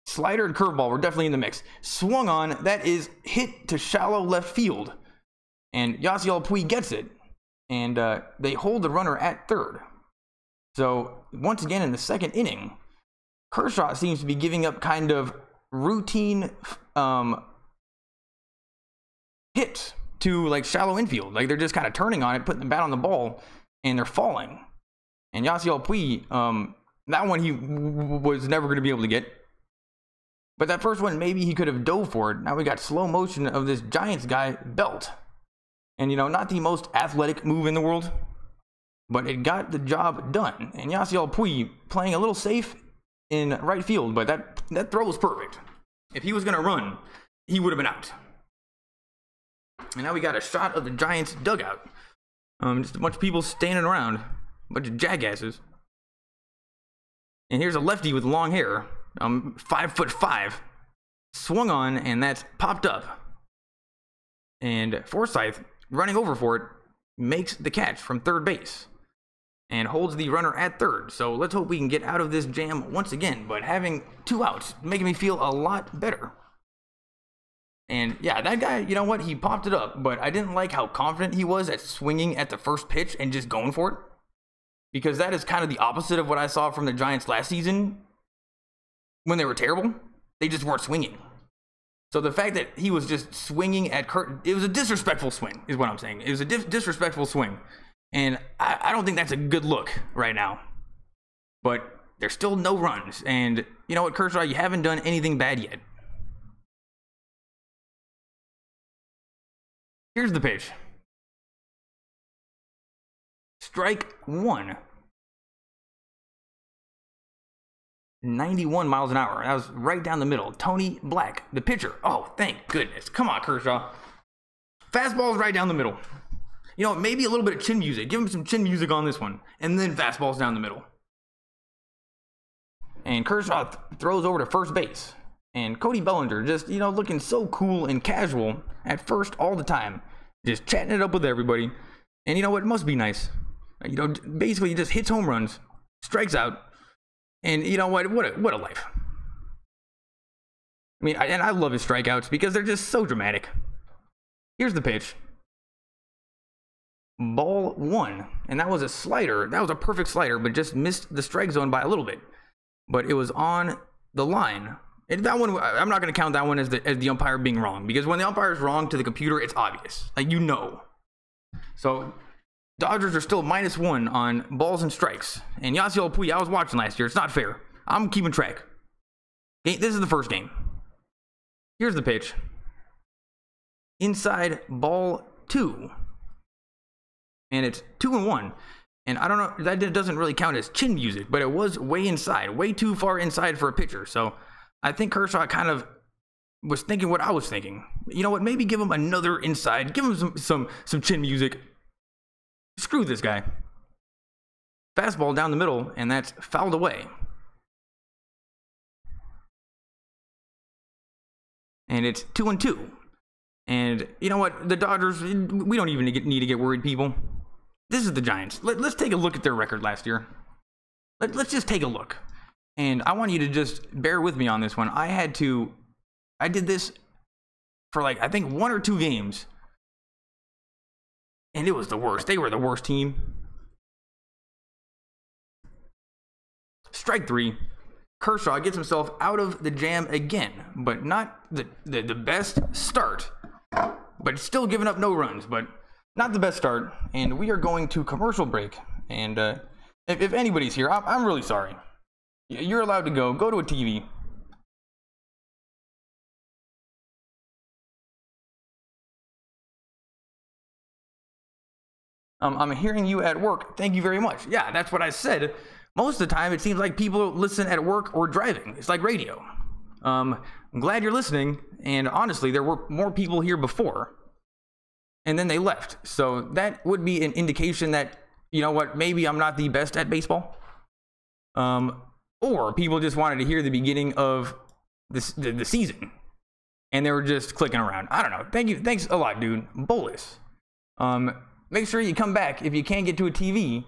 Slider and curveball were definitely in the mix. Swung on. That is hit to shallow left field. And Yasiel Puig gets it. And they hold the runner at third. So, once again in the second inning, Kershaw seems to be giving up kind of routine hits to like shallow infield. Like they're just kind of turning on it, putting the bat on the ball, and they're falling. And Yasiel Puig, that one he was never going to be able to get. But that first one, maybe he could have dove for it. Now we got slow motion of this Giants guy, Belt. And, you know, not the most athletic move in the world, but it got the job done. And Yasiel Puig playing a little safe in right field, but that throw was perfect. If he was going to run, he would have been out. And now we got a shot of the Giants dugout. Just a bunch of people standing around. A bunch of jackasses. And here's a lefty with long hair. 5'5". Swung on, and that's popped up. And Forsythe, running over for it, makes the catch from third base. And holds the runner at third. So let's hope we can get out of this jam once again. But having 2 outs, making me feel a lot better. And yeah, that guy, you know what? He popped it up. But I didn't like how confident he was at swinging at the first pitch and just going for it. Because that is kind of the opposite of what I saw from the Giants last season. When they were terrible, they just weren't swinging. So the fact that he was just swinging at it was a disrespectful swing, is what I'm saying. It was a disrespectful swing. And I don't think that's a good look right now. But there's still no runs. And you know what, Kershaw, you haven't done anything bad yet. Here's the pitch. Strike one. 91 miles an hour. That was right down the middle. Tony Black, the pitcher. Oh, thank goodness. Come on, Kershaw. Fastball's right down the middle. You know, maybe a little bit of chin music. Give him some chin music on this one. And then fastball's down the middle. And Kershaw throws over to first base. And Cody Bellinger just, you know, looking so cool and casual at first all the time. Just chatting it up with everybody. And you know what? It must be nice. You know, basically he just hits home runs, strikes out. And you know what? What a life. I mean, and I love his strikeouts because they're just so dramatic. Here's the pitch. Ball one. And that was a slider. That was a perfect slider, but just missed the strike zone by a little bit. But it was on the line. And that one, I'm not going to count that one as the umpire being wrong. Because when the umpire is wrong to the computer, it's obvious. Like, you know. So Dodgers are still -1 on balls and strikes. And Yasiel Puig, I was watching last year. It's not fair. I'm keeping track. This is the first game. Here's the pitch. Inside ball 2. And it's 2-1. And I don't know, that doesn't really count as chin music, but it was way inside. Way too far inside for a pitcher. So I think Kershaw kind of was thinking what I was thinking. You know what? Maybe give him another inside. Give him some chin music. Screw this guy. Fastball down the middle, and that's fouled away. And it's 2-2. And you know what? The Dodgers, we don't even need to get worried, people. This is the Giants. Let's take a look at their record last year. Let's just take a look. And I want you to just bear with me on this one. I did this for like, I think 1 or 2 games. And it was the worst. They were the worst team. Strike 3. Kershaw gets himself out of the jam again, but not the best start. But still giving up no runs, but not the best start. And we are going to commercial break. And if anybody's here, I'm really sorry. You're allowed to go to a TV. I'm hearing you at work. Thank you very much. Yeah, that's what I said. Most of the time, it seems like people listen at work or driving. It's like radio. I'm glad you're listening. And honestly, there were more people here before. And then they left. So that would be an indication that, you know what, maybe I'm not the best at baseball. Or people just wanted to hear the beginning of the season. And they were just clicking around. I don't know. Thank you. Thanks a lot, dude. Bolus. Make sure you come back if you can't get to a TV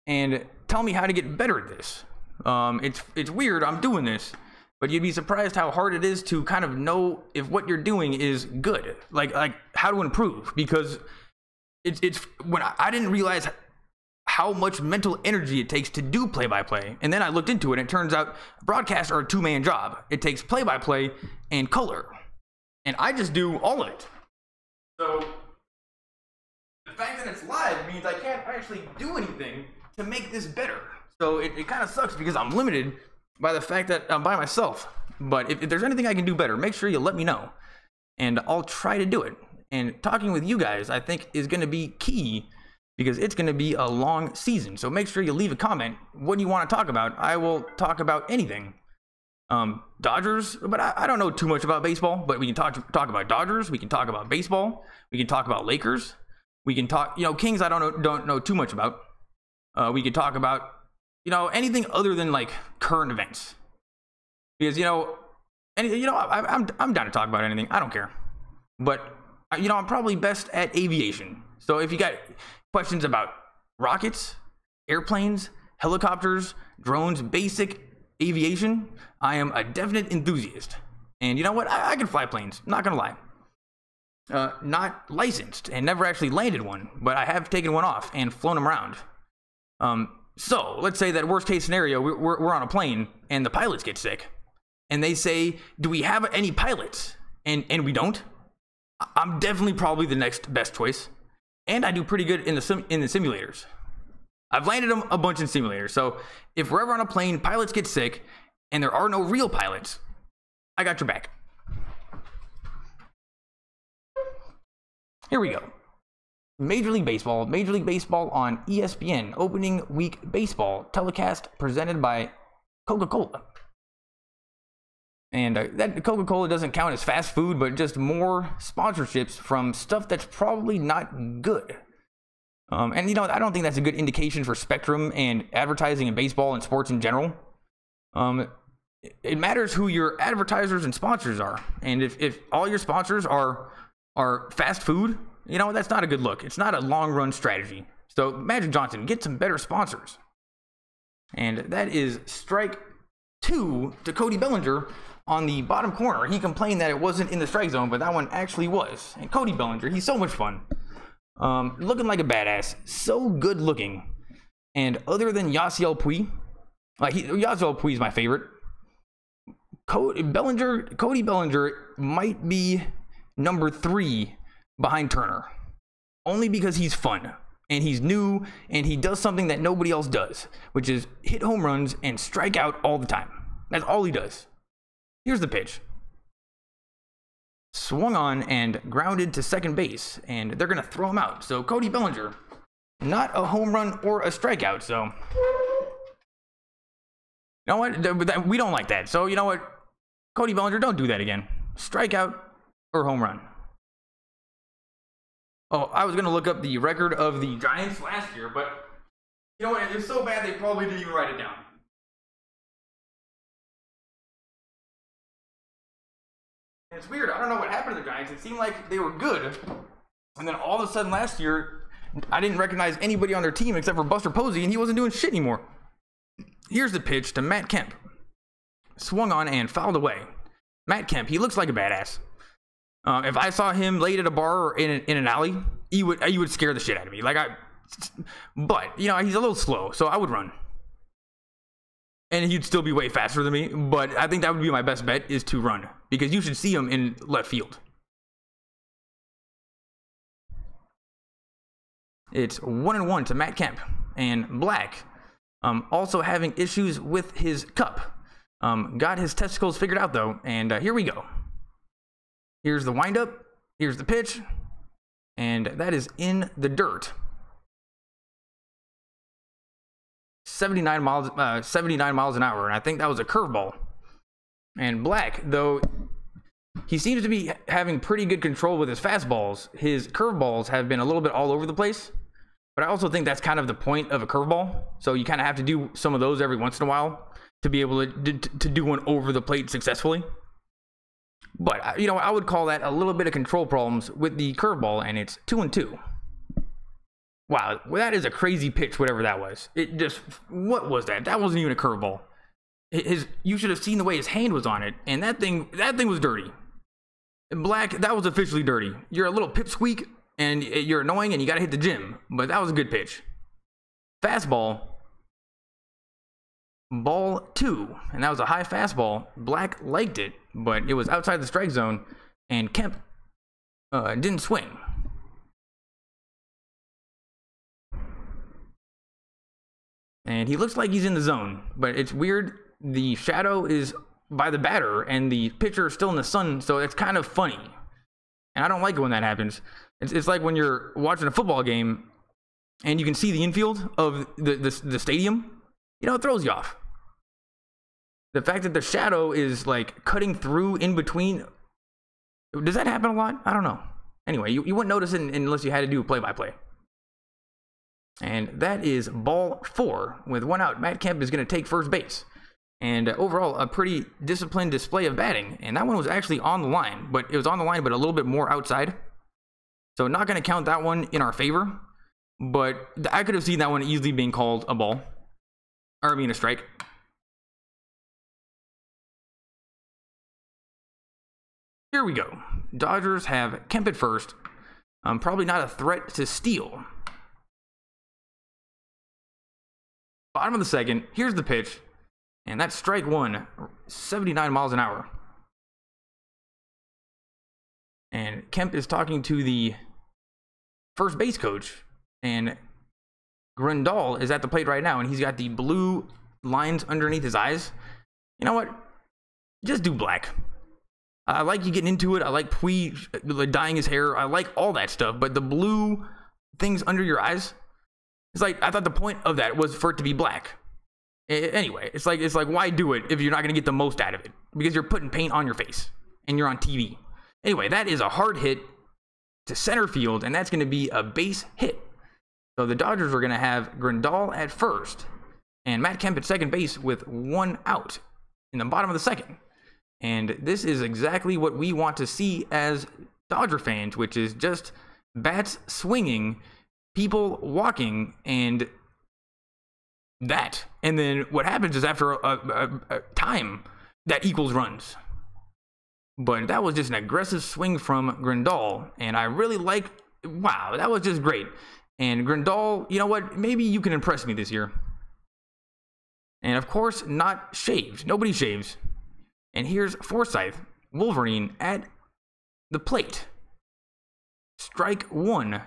and tell me how to get better at this. It's weird I'm doing this, but you'd be surprised how hard it is to kind of know if what you're doing is good, like how to improve, because it's when I didn't realize how much mental energy it takes to do play-by-play, and then I looked into it, and it turns out broadcasts are a two-man job. It takes play-by-play and color, and I just do all of it. So the fact that it's live means I can't actually do anything to make this better. So it kind of sucks because I'm limited by the fact that I'm by myself. But if there's anything I can do better, make sure you let me know. And I'll try to do it. And talking with you guys, I think, is going to be key because it's going to be a long season. So make sure you leave a comment. What do you want to talk about? I will talk about anything. Dodgers, but I don't know too much about baseball. But we can talk about Dodgers. We can talk about baseball. We can talk about Lakers. We can talk, Kings I don't know too much about. We could talk about, anything other than like current events. Because, I'm down to talk about anything. I don't care. But, I'm probably best at aviation. So if you got questions about rockets, airplanes, helicopters, drones, basic aviation, I am a definite enthusiast. And you know what? I can fly planes. Not going to lie. Not licensed and never actually landed one, but I have taken one off and flown them around. So let's say that worst case scenario, we're on a plane and the pilots get sick and they say, do we have any pilots? And we don't. I'm definitely probably the next best choice. And I do pretty good in the simulators. I've landed them a bunch in simulators. So if we're ever on a plane, pilots get sick and there are no real pilots, I got your back. Here we go. Major League Baseball on ESPN, opening week baseball telecast presented by Coca-Cola. And that Coca-Cola doesn't count as fast food, but just more sponsorships from stuff that's probably not good. And I don't think that's a good indication for spectrum and advertising in baseball and sports in general. It matters who your advertisers and sponsors are. And if all your sponsors are fast food, that's not a good look. It's not a long run strategy. So Magic Johnson, get some better sponsors. And that is strike 2 to Cody Bellinger on the bottom corner. He complained that it wasn't in the strike zone, but that one actually was. And Cody Bellinger, he's so much fun. Looking like a badass. So good looking. And other than Yasiel Puig, Yasiel Puig is my favorite. Cody Bellinger might be number 3 behind Turner, only because he's fun and he's new and he does something that nobody else does, which is hit home runs and strike out all the time. That's all he does. Here's the pitch. Swung on and grounded to second base, and they're going to throw him out. So Cody Bellinger, not a home run or a strikeout. So you know what? We don't like that. So you know what? Cody Bellinger, don't do that again. Strikeout or home run. Oh, I was going to look up the record of the Giants last year, but you know what? It's so bad they probably didn't even write it down. And it's weird. I don't know what happened to the Giants. It seemed like they were good, and then all of a sudden last year, I didn't recognize anybody on their team except for Buster Posey, and he wasn't doing shit anymore. Here's the pitch to Matt Kemp. Swung on and fouled away. Matt Kemp, he looks like a badass. If I saw him laid at a bar or in an alley, he would scare the shit out of me. But he's a little slow, so I would run. and he'd still be way faster than me. But I think that would be my best bet, is to run, because you should see him in left field. It's 1-1 to Matt Kemp, and Black, also having issues with his cup. Got his testicles figured out though, and here we go. Here's the windup. Here's the pitch, and that is in the dirt. 79 miles an hour, and I think that was a curveball. And Black, though he seems to be having pretty good control with his fastballs, his curveballs have been a little bit all over the place. But I also think that's kind of the point of a curveball. So you kind of have to do some of those every once in a while to be able to do one over the plate successfully. But, you know, I would call that a little bit of control problems with the curveball, and it's 2-2. Wow, well, that is a crazy pitch, whatever that was. It just, what was that? That wasn't even a curveball. You should have seen the way his hand was on it, and that thing was dirty. Black, that was officially dirty. You're a little pipsqueak, and you're annoying, and you got to hit the gym. But that was a good pitch. Fastball. Ball 2, and that was a high fastball. Black liked it, but it was outside the strike zone, and Kemp didn't swing. And he looks like he's in the zone, but it's weird. The shadow is by the batter, and the pitcher is still in the sun, so it's kind of funny. And I don't like it when that happens. It's like when you're watching a football game, and you can see the infield of the stadium. You know, it throws you off. The fact that the shadow is like cutting through in between. Does that happen a lot? I don't know. Anyway, you wouldn't notice it unless you had to do a play-by-play. And that is ball 4 with 1 out. Matt Kemp is going to take first base. And overall, a pretty disciplined display of batting. And that one was actually on the line, but it was on the line, but a little bit more outside. So not going to count that one in our favor. But I could have seen that one easily being called a ball. Or I mean a strike. Here we go. Dodgers have Kemp at first. Probably not a threat to steal. Bottom of the second. Here's the pitch. And that's strike 1. 79 miles an hour. And Kemp is talking to the first base coach. And Grandal is at the plate right now. And he's got the blue lines underneath his eyes. You know what? Just do black. I like you getting into it. I like Pui dyeing his hair. I like all that stuff. But the blue things under your eyes, it's like, I thought the point of that was for it to be black. Anyway, it's like why do it if you're not going to get the most out of it? Because you're putting paint on your face and you're on TV. Anyway, that is a hard hit to center field, and that's going to be a base hit. So the Dodgers are going to have Grandal at first and Matt Kemp at second base with 1 out in the bottom of the second. And this is exactly what we want to see as Dodger fans, which is just bats swinging, people walking, and that. And then what happens is after a time, that equals runs. But that was just an aggressive swing from Grandal, and I really like, wow, that was just great. And Grandal, you know what, maybe you can impress me this year. And of course, not shaved. Nobody shaves. And here's Forsythe, Wolverine, at the plate. Strike 1.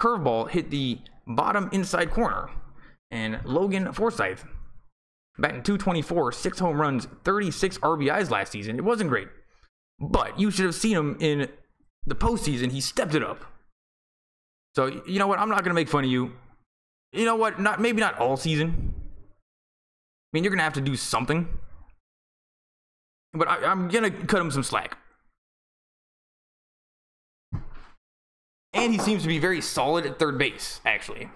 Curveball hit the bottom inside corner. And Logan Forsythe, batting .224, 6 home runs, 36 RBIs last season. It wasn't great. But you should have seen him in the postseason. He stepped it up. So, you know what? I'm not going to make fun of you. You know what? Maybe not all season. I mean, you're going to have to do something. But I'm going to cut him some slack. And he seems to be very solid at third base, actually.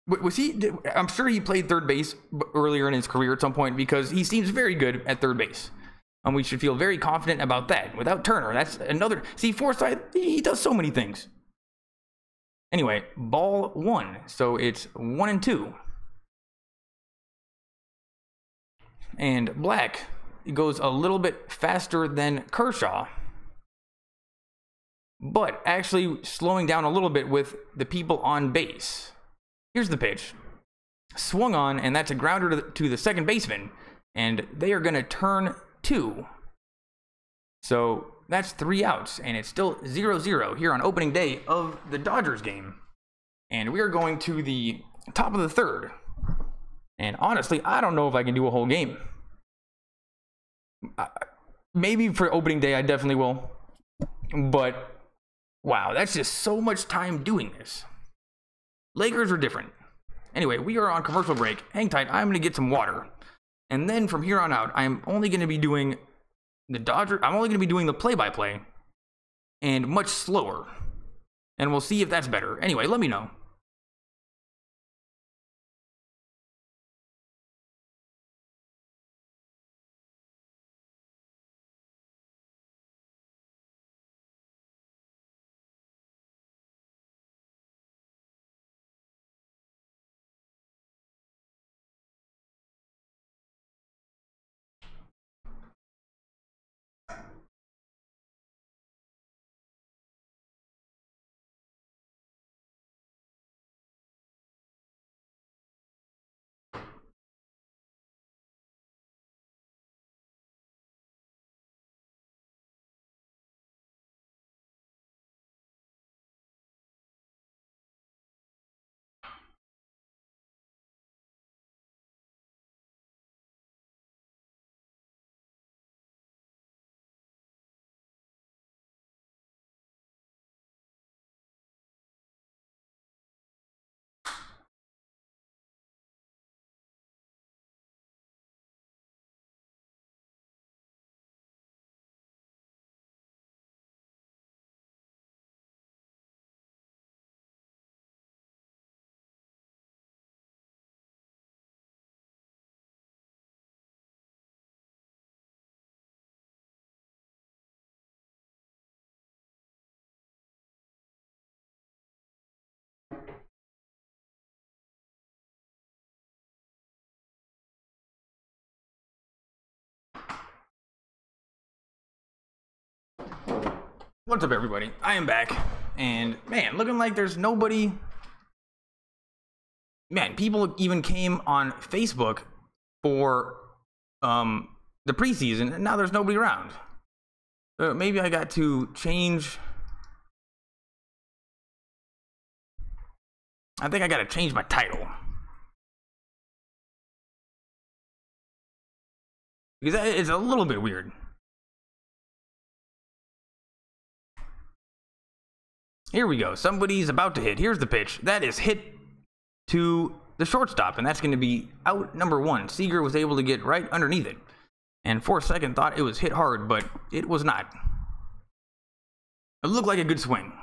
Was he? I'm sure he played third base earlier in his career at some point, because he seems very good at third base. And we should feel very confident about that. Without Turner, that's another. See, Forsythe, he does so many things. Anyway, ball 1. So it's 1-2. And Black goes a little bit faster than Kershaw, but actually slowing down a little bit with the people on base. Here's the pitch. Swung on, and that's a grounder to the second baseman. and they are going to turn 2. So that's 3 outs, and it's still 0-0 here on opening day of the Dodgers game. And we are going to the top of the 3rd. And honestly, I don't know if I can do a whole game. Maybe for opening day, I definitely will. But, wow, that's just so much time doing this. Lakers are different. Anyway, we are on commercial break. Hang tight, I'm going to get some water. And then from here on out, I'm only going to be doing I'm only going to be doing the play-by-play. And much slower. And we'll see if that's better. Anyway, let me know. What's up, everybody? I am back, and man, looking like there's nobody. Man, people even came on Facebook for the preseason, and now there's nobody around. Maybe I got to change. I think I got to change my title, because it's a little bit weird. Here we go. Somebody's about to hit. Here's the pitch. That is hit to the shortstop, and that's going to be out number 1. Seager was able to get right underneath it, and for a second thought it was hit hard, but it was not. It looked like a good swing.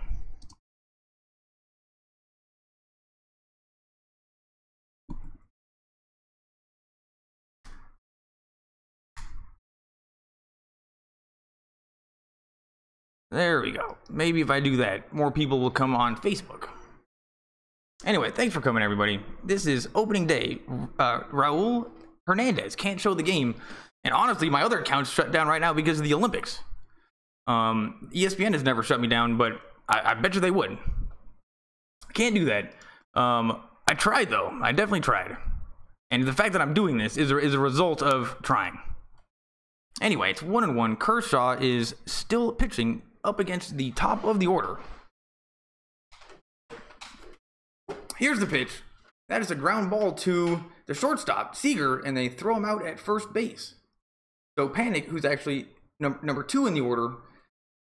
There we go. Maybe if I do that, more people will come on Facebook. Anyway, thanks for coming, everybody. This is opening day. Raul Hernandez can't show the game. And honestly, my other account's shut down right now because of the Olympics. ESPN has never shut me down, but I bet you they would. Can't do that. I tried, though. I definitely tried. And the fact that I'm doing this is a result of trying. Anyway, it's 1-1. Kershaw is still pitching up against the top of the order. Here's the pitch. That is a ground ball to the shortstop, Seager, and they throw him out at first base. So Panic, who's actually number 2 in the order,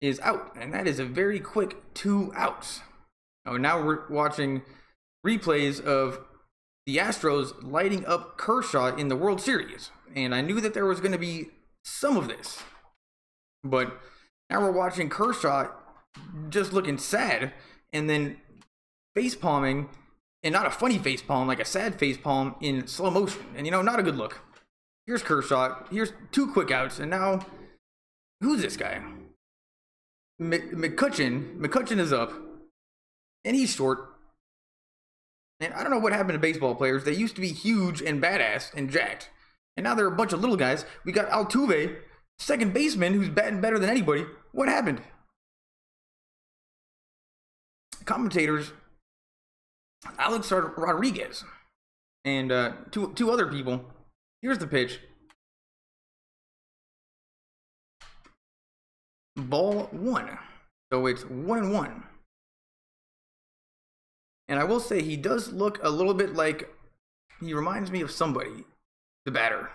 is out, and that is a very quick 2 outs. Now we're watching replays of the Astros lighting up Kershaw in the World Series, and I knew that there was going to be some of this, but now we're watching Kershaw just looking sad, and then face palming, and not a funny face palm, like a sad face palm in slow motion, and not a good look. Here's Kershaw. Here's 2 quick outs, and now who's this guy? McCutchen is up, and he's short. And I don't know what happened to baseball players. They used to be huge and badass and jacked, and now they're a bunch of little guys. We got Altuve, second baseman, who's batting better than anybody. What happened? Commentators, Alex Rodriguez, and two other people. Here's the pitch. ball 1. So it's 1-1. And I will say he does look a little bit like, he reminds me of somebody, the batter.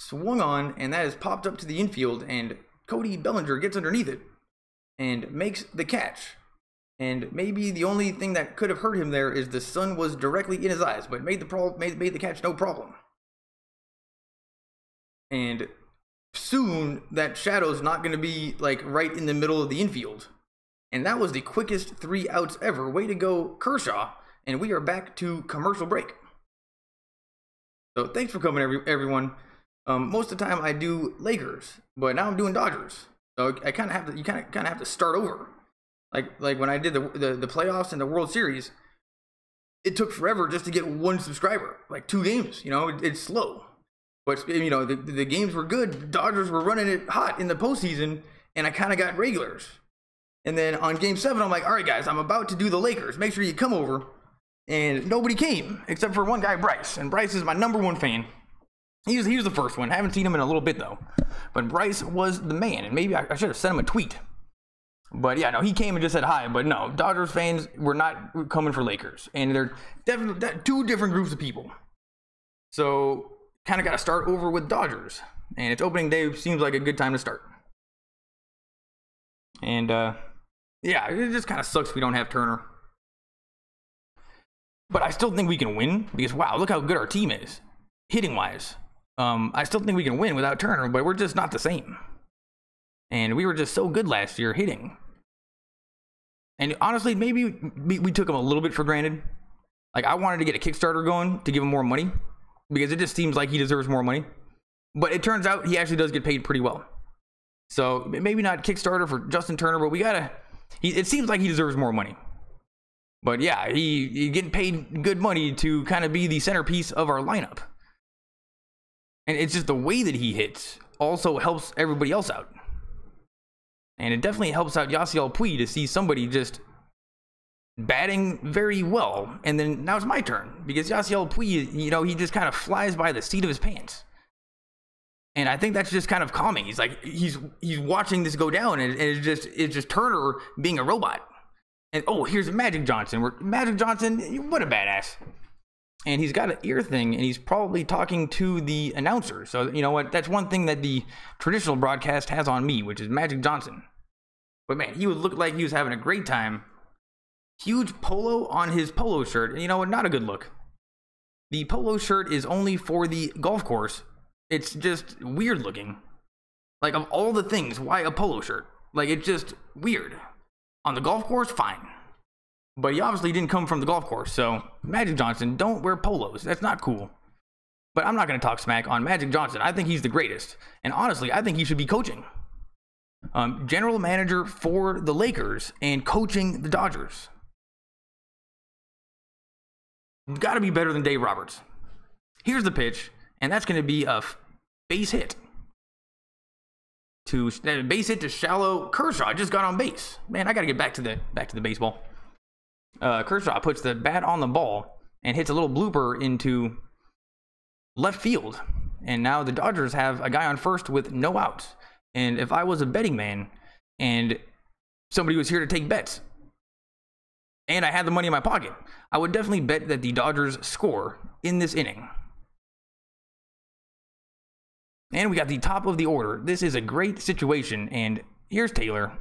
Swung on, and that is popped up to the infield, and Cody Bellinger gets underneath it and makes the catch. And maybe the only thing that could have hurt him there is the sun was directly in his eyes, but made the catch no problem. And soon that shadow's not going to be like right in the middle of the infield. And that was the quickest 3 outs ever. Way to go, Kershaw. And we are back to commercial break. So thanks for coming, everyone. Most of the time I do Lakers, but now I'm doing Dodgers. So I kind of have to. You kind of have to start over. Like when I did the playoffs and the World Series, it took forever just to get 1 subscriber. Like 2 games. You know, it's slow. But you know, the games were good. The Dodgers were running it hot in the postseason, and I kind of got regulars. And then on Game 7, I'm like, all right, guys, I'm about to do the Lakers. Make sure you come over. And nobody came except for one guy, Bryce. And Bryce is my #1 fan. He was the first one. I haven't seen him in a little bit, though. But Bryce was the man. And maybe I should have sent him a tweet. But yeah, no, he came and just said hi. But no, Dodgers fans were not coming for Lakers. And they're definitely 2 different groups of people. So kind of got to start over with Dodgers. And it's opening day. Seems like a good time to start. And yeah, it just kind of sucks we don't have Turner. But I still think we can win because, wow, look how good our team is, hitting-wise. I still think we can win without Turner, but we're just not the same. And we were just so good last year hitting. And honestly, maybe we took him a little bit for granted. Like, I wanted to get a Kickstarter going to give him more money because it just seems like he deserves more money. But it turns out he actually does get paid pretty well. So maybe not Kickstarter for Justin Turner, but we gotta. It seems like he deserves more money. But yeah, he getting paid good money to kind of be the centerpiece of our lineup. And it's just the way that he hits also helps everybody else out. And it definitely helps out Yasiel Puig to see somebody just batting very well. And then now it's my turn because Yasiel Puig, you know, he just kind of flies by the seat of his pants. And I think that's just kind of calming. He's like, he's watching this go down, and it's just Turner being a robot. And oh, here's Magic Johnson. Magic Johnson, what a badass. And he's got an ear thing, and he's probably talking to the announcer. So you know what? That's one thing that the traditional broadcast has on me, which is Magic Johnson. But man, he would look like he was having a great time. Huge polo on his polo shirt. And you know what? Not a good look. The polo shirt is only for the golf course. It's just weird looking. Like, of all the things, why a polo shirt? Like, it's just weird. On the golf course, fine. But he obviously didn't come from the golf course, so Magic Johnson, don't wear polos. That's not cool. But I'm not going to talk smack on Magic Johnson. I think he's the greatest. And honestly, I think he should be coaching. General manager for the Lakers and coaching the Dodgers. Got to be better than Dave Roberts. Here's the pitch. And that's going to be a base hit. Base hit to shallow. Kershaw just got on base. Man, I got to get back to the baseball. Kershaw puts the bat on the ball and hits a little blooper into left field. And now the Dodgers have a guy on first with no outs. And if I was a betting man and somebody was here to take bets and I had the money in my pocket, I would definitely bet that the Dodgers score in this inning. And we got the top of the order. This is a great situation. And here's Taylor.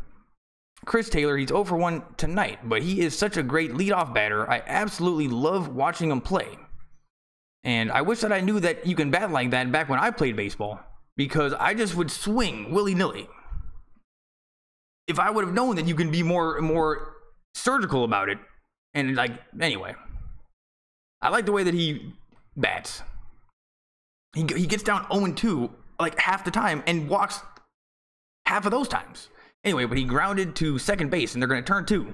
Chris Taylor, he's 0 for 1 tonight, but he is such a great leadoff batter. I absolutely love watching him play. And I wish that I knew that you can bat like that back when I played baseball, because I just would swing willy-nilly. If I would have known that you can be more surgical about it. And like, anyway. I like the way that he bats. He gets down 0-2 like half the time and walks half of those times. Anyway, but he grounded to second base and they're going to turn 2.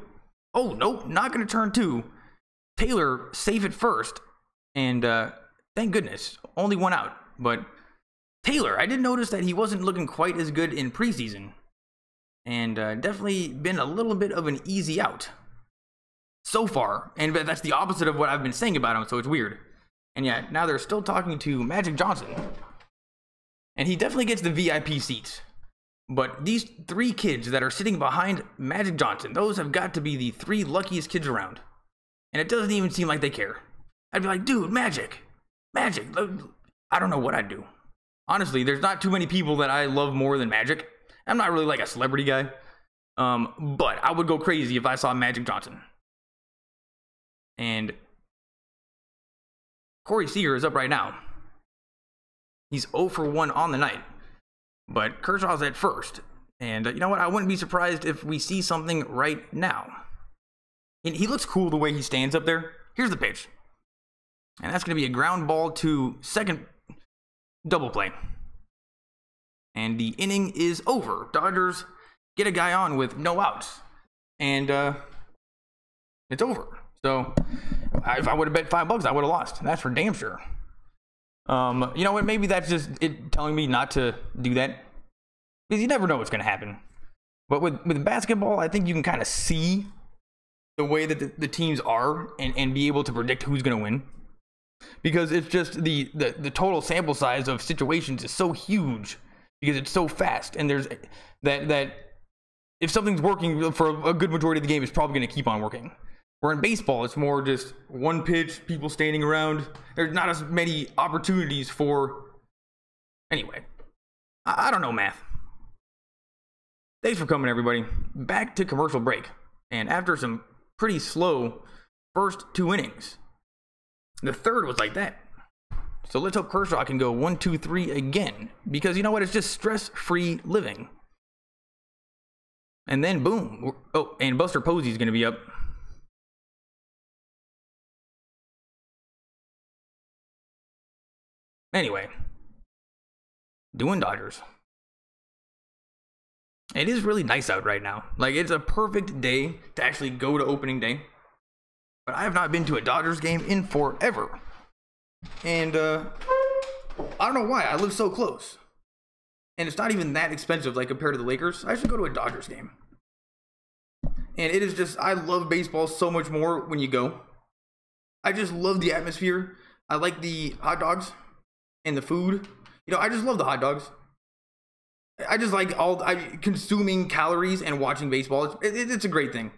Oh, nope, not going to turn 2. Taylor safe at first. And thank goodness, only 1 out. But Taylor, I did notice that he wasn't looking quite as good in preseason. And definitely been a little bit of an easy out so far. And that's the opposite of what I've been saying about him, so it's weird. And yeah, now they're still talking to Magic Johnson. And he definitely gets the VIP seats. But these 3 kids that are sitting behind Magic Johnson, those have got to be the 3 luckiest kids around. And it doesn't even seem like they care. I'd be like, dude, Magic. I don't know what I'd do. Honestly, there's not too many people that I love more than Magic. I'm not really like a celebrity guy. But I would go crazy if I saw Magic Johnson. And Corey Seager is up right now. He's 0 for 1 on the night. But Kershaw's at first. And you know what? I wouldn't be surprised if we see something right now. And he looks cool the way he stands up there. Here's the pitch. And that's going to be a ground ball to second, double play. And the inning is over. Dodgers get a guy on with no outs. And it's over. So if I would have bet $5, I would have lost. That's for damn sure. You know what? Maybe that's just it telling me not to do that. Because you never know what's going to happen. But with basketball, I think you can kind of see the way that the teams are and be able to predict who's going to win. Because it's just the total sample size of situations is so huge because it's so fast. And there's that if something's working for a good majority of the game, it's probably going to keep on working. Where in baseball, it's more just one pitch, people standing around. There's not as many opportunities for... Anyway, I don't know math. Thanks for coming, everybody. Back to commercial break. And after some pretty slow first 2 innings, the third was like that. So let's hope Kershaw can go 1, 2, 3 again. Because you know what? It's just stress-free living. And then boom. Oh, and Buster Posey's going to be up. Anyway, doing Dodgers. It is really nice out right now. Like, it's a perfect day to actually go to opening day. But I have not been to a Dodgers game in forever. And I don't know why. I live so close. And it's not even that expensive, like, compared to the Lakers. I should go to a Dodgers game. And it is just, I love baseball so much more when you go. I just love the atmosphere. I like the hot dogs. And the food, you know, I just love the hot dogs. I just like consuming calories and watching baseball. It's a great thing.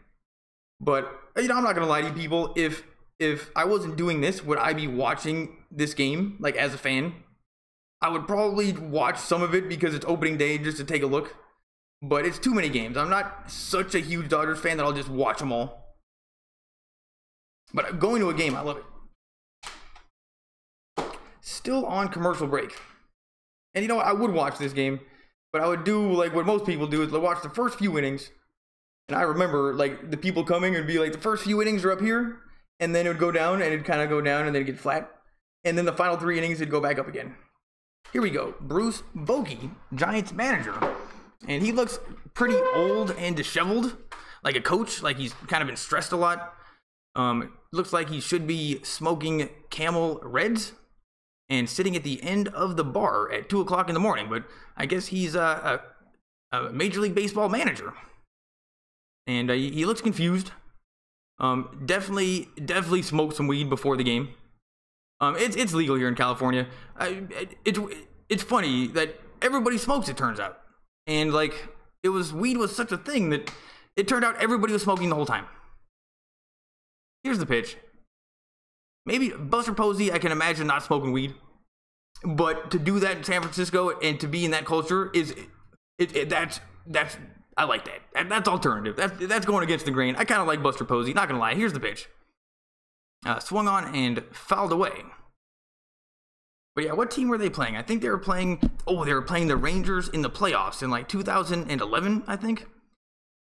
But you know, I'm not gonna lie to you people. If I wasn't doing this, would I be watching this game like as a fan? I would probably watch some of it because it's opening day just to take a look. But it's too many games. I'm not such a huge Dodgers fan that I'll just watch them all. But going to a game, I love it. Still on commercial break. And you know what? I would watch this game, but I would do like what most people do is watch the first few innings. And I remember like the people coming and be like, the first few innings are up here, and then it would go down and it'd kind of go down and then it'd get flat. And then the final 3 innings it'd go back up again. Here we go. Bruce Bochy, Giants manager. And he looks pretty old and disheveled, like a coach, like he's kind of been stressed a lot. Looks like he should be smoking Camel Reds and sitting at the end of the bar at 2 o'clock in the morning. But I guess he's a Major League Baseball manager. And he looks confused. Definitely smoked some weed before the game. It's legal here in California. It's funny that everybody smokes, it turns out. And like, weed was such a thing that it turned out everybody was smoking the whole time. Here's the pitch. Maybe Buster Posey, I can imagine not smoking weed. But to do that in San Francisco and to be in that culture that's I like that. That's alternative. That's going against the grain. I kind of like Buster Posey, not gonna lie. Here's the pitch. Swung on and fouled away. But yeah, what team were they playing? I think they were playing the Rangers in the playoffs in like 2011, I think.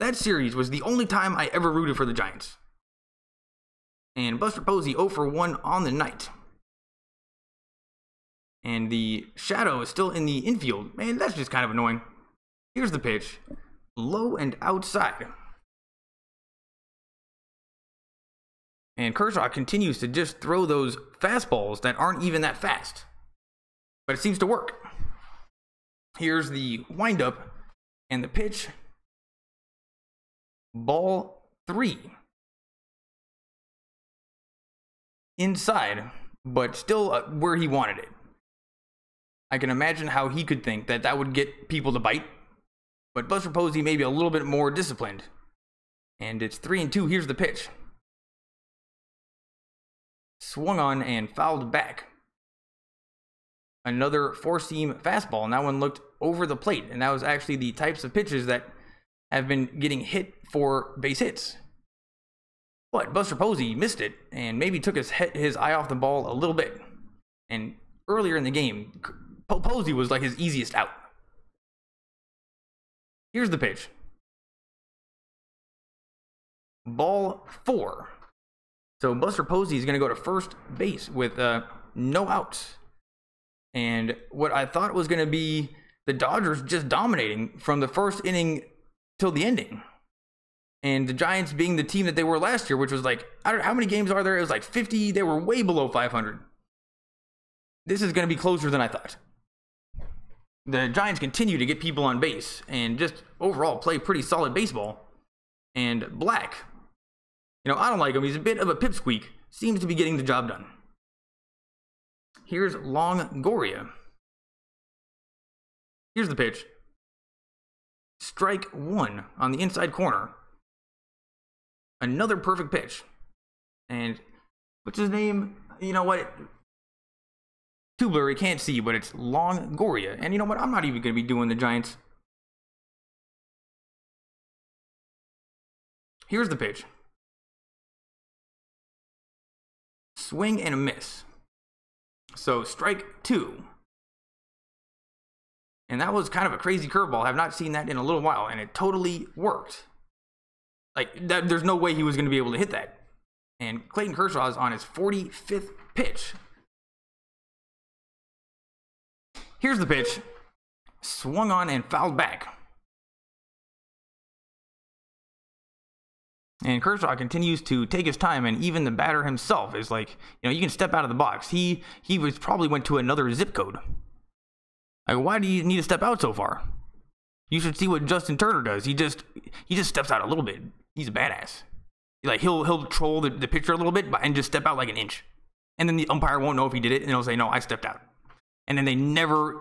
That series was the only time I ever rooted for the Giants. And Buster Posey 0 for 1 on the night. And the shadow is still in the infield. Man, that's just kind of annoying. Here's the pitch. Low and outside. And Kershaw continues to just throw those fastballs that aren't even that fast. But it seems to work. Here's the windup and the pitch. Ball 3. Inside, but still where he wanted it. I can imagine how he could think that would get people to bite. But Buster Posey maybe a little bit more disciplined. And it's 3-2. Here's the pitch. Swung on and fouled back. Another four-seam fastball, and that one looked over the plate. And that was actually the types of pitches that have been getting hit for base hits. But Buster Posey missed it and maybe took his eye off the ball a little bit. And earlier in the game, Posey was like his easiest out. Here's the pitch. Ball 4. So Buster Posey is going to go to first base with no outs. And what I thought was going to be the Dodgers just dominating from the first inning till the ending. And the Giants being the team that they were last year, which was like, I don't know, how many games are there? It was like 50. They were way below 500. This is going to be closer than I thought. The Giants continue to get people on base and just overall play pretty solid baseball. And Black, I don't like him. He's a bit of a pipsqueak. Seems to be getting the job done. Here's Longoria. Here's the pitch. Strike 1 on the inside corner. Another perfect pitch. And what's his name? You know what? Too blurry, can't see, but it's Longoria. And you know what? I'm not even going to be doing the Giants. Here's the pitch. Swing and a miss. So strike 2. And that was kind of a crazy curveball. I have not seen that in a little while, and it totally worked. Like, there's no way he was going to be able to hit that. And Clayton Kershaw is on his 45th pitch. Here's the pitch. Swung on and fouled back. And Kershaw continues to take his time, and even the batter himself is like, you can step out of the box. He probably went to another zip code. Like, why do you need to step out so far? You should see what Justin Turner does. He just steps out a little bit. He's a badass. Like, he'll troll the pitcher a little bit and just step out like an inch. And then the umpire won't know if he did it, and he'll say, no, I stepped out. And then they never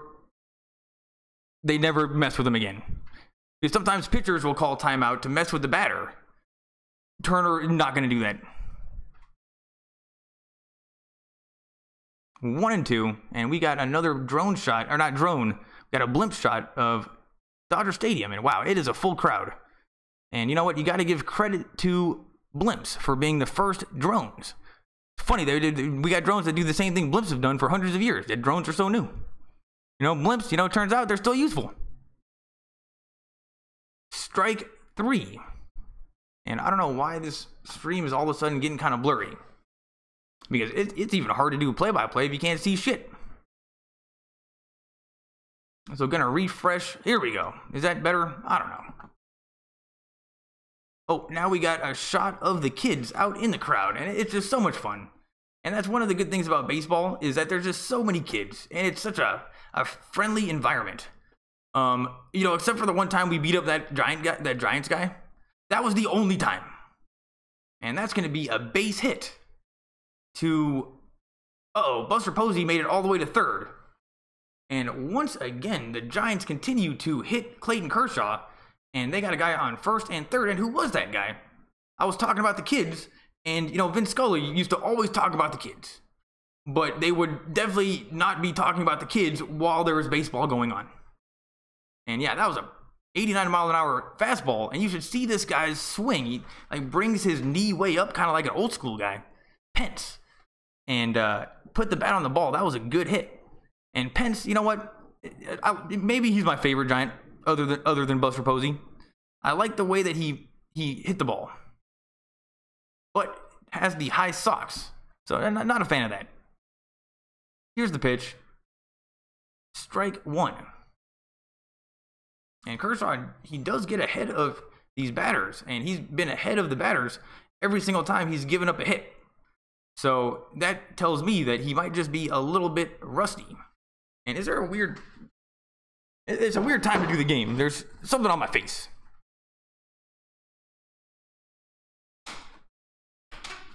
mess with him again. Because sometimes pitchers will call timeout to mess with the batter. Turner not going to do that. 1-2, and we got another drone shot, or not drone, we got a blimp shot of Dodger Stadium, and wow, it is a full crowd. And you know what? You got to give credit to blimps for being the first drones. It's funny, we got drones that do the same thing blimps have done for hundreds of years. That drones are so new. Blimps, it turns out they're still useful. Strike 3. And I don't know why this stream is all of a sudden getting kind of blurry. Because it's even hard to do play-by-play if you can't see shit. So gonna refresh. Here we go. Is that better? I don't know. Oh, now we got a shot of the kids out in the crowd. And it's just so much fun. And that's one of the good things about baseball, is that there's just so many kids. And it's such a friendly environment. Except for the one time we beat up that Giants guy. That was the only time. And that's going to be a base hit to... Buster Posey made it all the way to third. And once again, the Giants continue to hit Clayton Kershaw. And they got a guy on first and third. And who was that guy? I was talking about the kids. And, Vince Scully used to always talk about the kids. But they would definitely not be talking about the kids while there was baseball going on. And yeah, that was a 89-mile-an-hour fastball, and you should see this guy's swing. He brings his knee way up, kind of like an old school guy, Pence, and put the bat on the ball. That was a good hit. And Pence, you know what? Maybe he's my favorite Giant, other than Buster Posey. I like the way that he hit the ball, but has the high socks. So I'm not a fan of that. Here's the pitch. Strike 1. And Kershaw, he does get ahead of these batters, and he's been ahead of the batters every single time he's given up a hit. So that tells me that he might just be a little bit rusty. And it's a weird time to do the game. There's something on my face.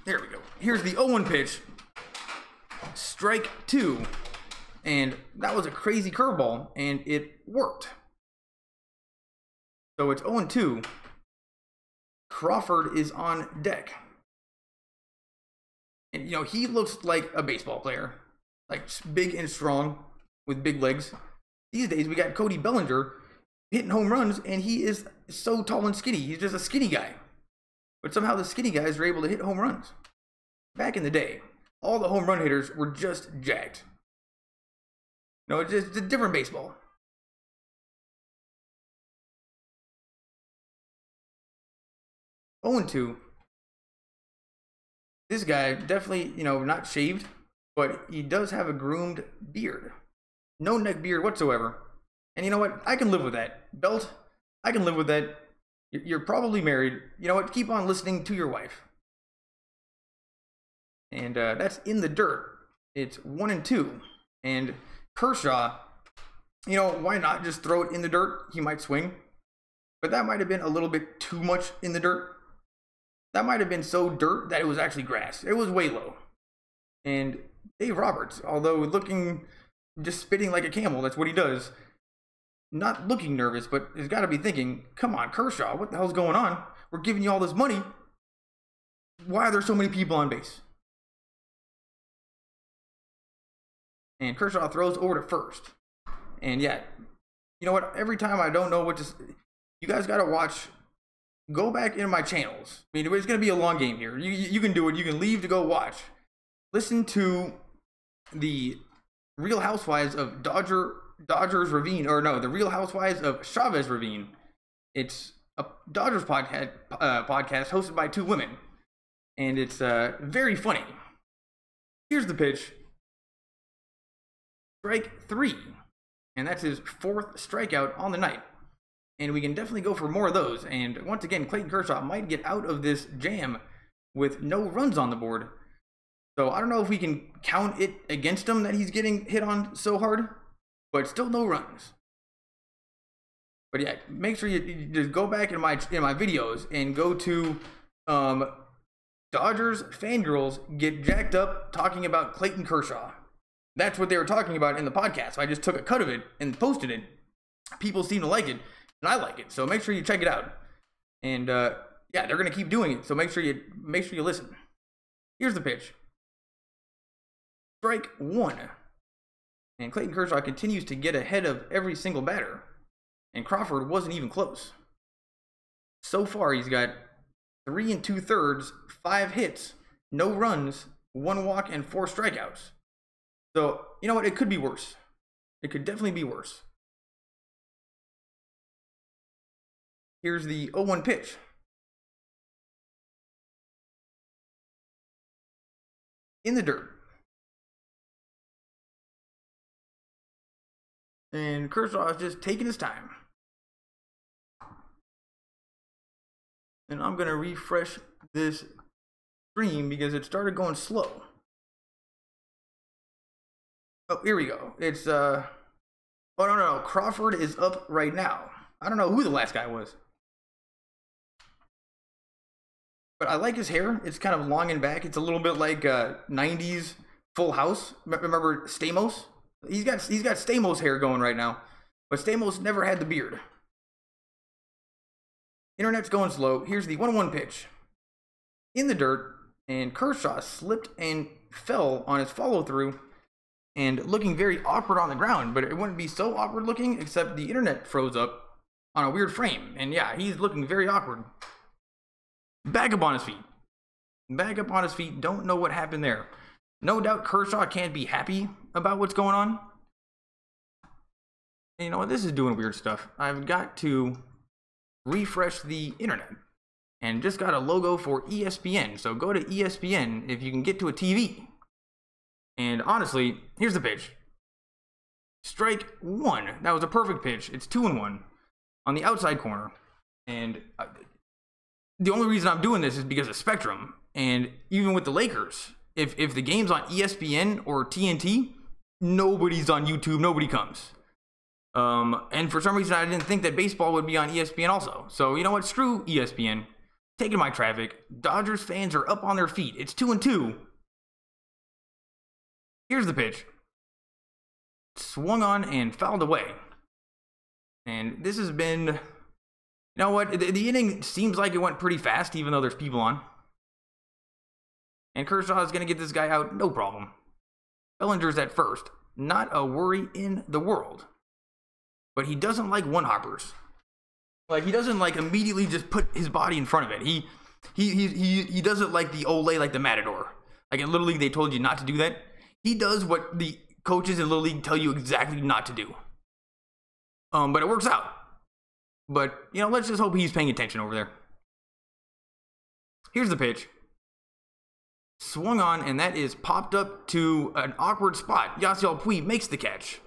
There we go. Here's the 0-1 pitch. Strike 2. And that was a crazy curveball, and it worked. So it's 0-2. Crawford is on deck. And, you know, he looks like a baseball player. Like, big and strong with big legs. These days, we got Cody Bellinger hitting home runs, and he is so tall and skinny. He's just a skinny guy. But somehow the skinny guys are able to hit home runs. Back in the day, all the home run hitters were just jacked. No, it's just a different baseball. Oh, and 2. This guy definitely, you know, not shaved, but he does have a groomed beard. No neck beard whatsoever. And you know what? I can live with that. Belt, I can live with that. You're probably married. You know what? Keep on listening to your wife. And that's in the dirt. It's 1-2. And Kershaw, you know, why not just throw it in the dirt? He might swing. But that might have been a little bit too much in the dirt. That might have been so dirt that it was actually grass. It was way low. And Dave Roberts, although looking, just spitting like a camel, that's what he does. Not looking nervous, but has got to be thinking, come on, Kershaw, what the hell's going on? We're giving you all this money. Why are there so many people on base? And Kershaw throws over to first. And yeah, you know what? Every time I don't know what to... You guys got to watch... Go back into my channels. I mean, it's going to be a long game here. You can do it. You can leave to go watch. Listen to the Real Housewives of Dodgers Ravine, or no, the Real Housewives of Chavez Ravine. It's a Dodgers podcast hosted by 2 women, and it's very funny. Here's the pitch. Strike 3, and that's his 4th strikeout on the night. And we can definitely go for more of those. And once again, Clayton Kershaw might get out of this jam with no runs on the board. So I don't know if we can count it against him that he's getting hit on so hard, but still no runs. But yeah, make sure you just go back in my videos and go to Dodgers fangirls get jacked up talking about Clayton Kershaw. That's what they were talking about in the podcast. So I just took a cut of it and posted it. People seem to like it. And I like it, so make sure you check it out. And yeah, they're gonna keep doing it, so make sure you listen. Here's the pitch. Strike 1. And Clayton Kershaw continues to get ahead of every single batter. And Crawford wasn't even close. So far, he's got 3 2/3, 5 hits, no runs, 1 walk, and 4 strikeouts. So, you know what? It could be worse. It could definitely be worse. Here's the 0-1 pitch. In the dirt. And Kershaw is just taking his time. And I'm going to refresh this stream because it started going slow. Oh, here we go. It's, oh, no. Crawford is up right now. I don't know who the last guy was. But I like his hair. It's kind of long and back. It's a little bit like 90s Full House. Remember Stamos? He's got Stamos hair going right now. But Stamos never had the beard. Internet's going slow. Here's the 1-1 pitch. In the dirt. And Kershaw slipped and fell on his follow-through. And looking very awkward on the ground. But it wouldn't be so awkward looking except the internet froze up on a weird frame. And yeah, he's looking very awkward. Back up on his feet. Back up on his feet. Don't know what happened there. No doubt Kershaw can't be happy about what's going on. And you know what? This is doing weird stuff. I've got to refresh the internet. And just got a logo for ESPN. So go to ESPN if you can get to a TV. And honestly, here's the pitch. Strike 1. That was a perfect pitch. It's 2-1 on the outside corner. And the only reason I'm doing this is because of Spectrum. And even with the Lakers, if the game's on ESPN or TNT, nobody's on YouTube, nobody comes. And for some reason, I didn't think that baseball would be on ESPN also. So, you know what? Screw ESPN. Taking my traffic. Dodgers fans are up on their feet. It's 2-2. Here's the pitch. Swung on and fouled away. And this has been You know what? The inning seems like it went pretty fast, even though there's people on. And Kershaw is going to get this guy out, no problem. Bellinger's at first. Not a worry in the world. But he doesn't like one-hoppers. Like, he doesn't, like, immediately just put his body in front of it. He doesn't like the Olay, like the Matador. Like, in Little League, they told you not to do that. He does what the coaches in Little League tell you exactly not to do. But it works out. But, you know, let's just hope he's paying attention over there. Here's the pitch. Swung on, and that is popped up to an awkward spot. Yasiel Puig makes the catch.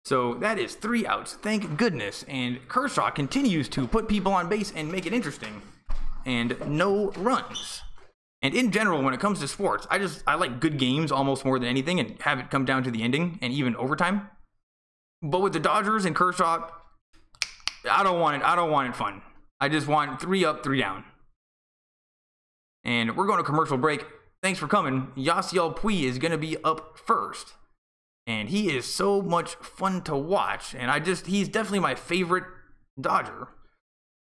So that is 3 outs, thank goodness. And Kershaw continues to put people on base and make it interesting. And no runs. And in general, when it comes to sports, I like good games almost more than anything and have it come down to the ending and even overtime. But with the Dodgers and Kershaw, I don't want it fun. I just want 3 up, 3 down. And we're going to commercial break. Thanks for coming. Yasiel Puig is going to be up first. And he is so much fun to watch. And he's definitely my favorite Dodger.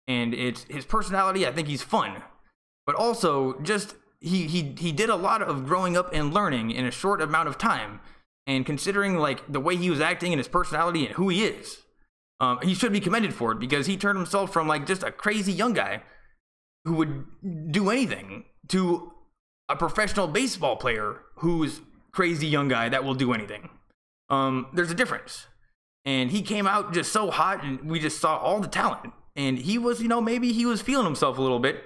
And it's his personality, I think he's fun. But also, just, he did a lot of growing up and learning in a short amount of time. And considering, like, the way he was acting and his personality and who he is, he should be commended for it, because he turned himself from, like, just a crazy young guy who would do anything to a professional baseball player who's crazy young guy that will do anything. There's a difference. And he came out just so hot, and we just saw all the talent. And he was, you know, maybe he was feeling himself a little bit.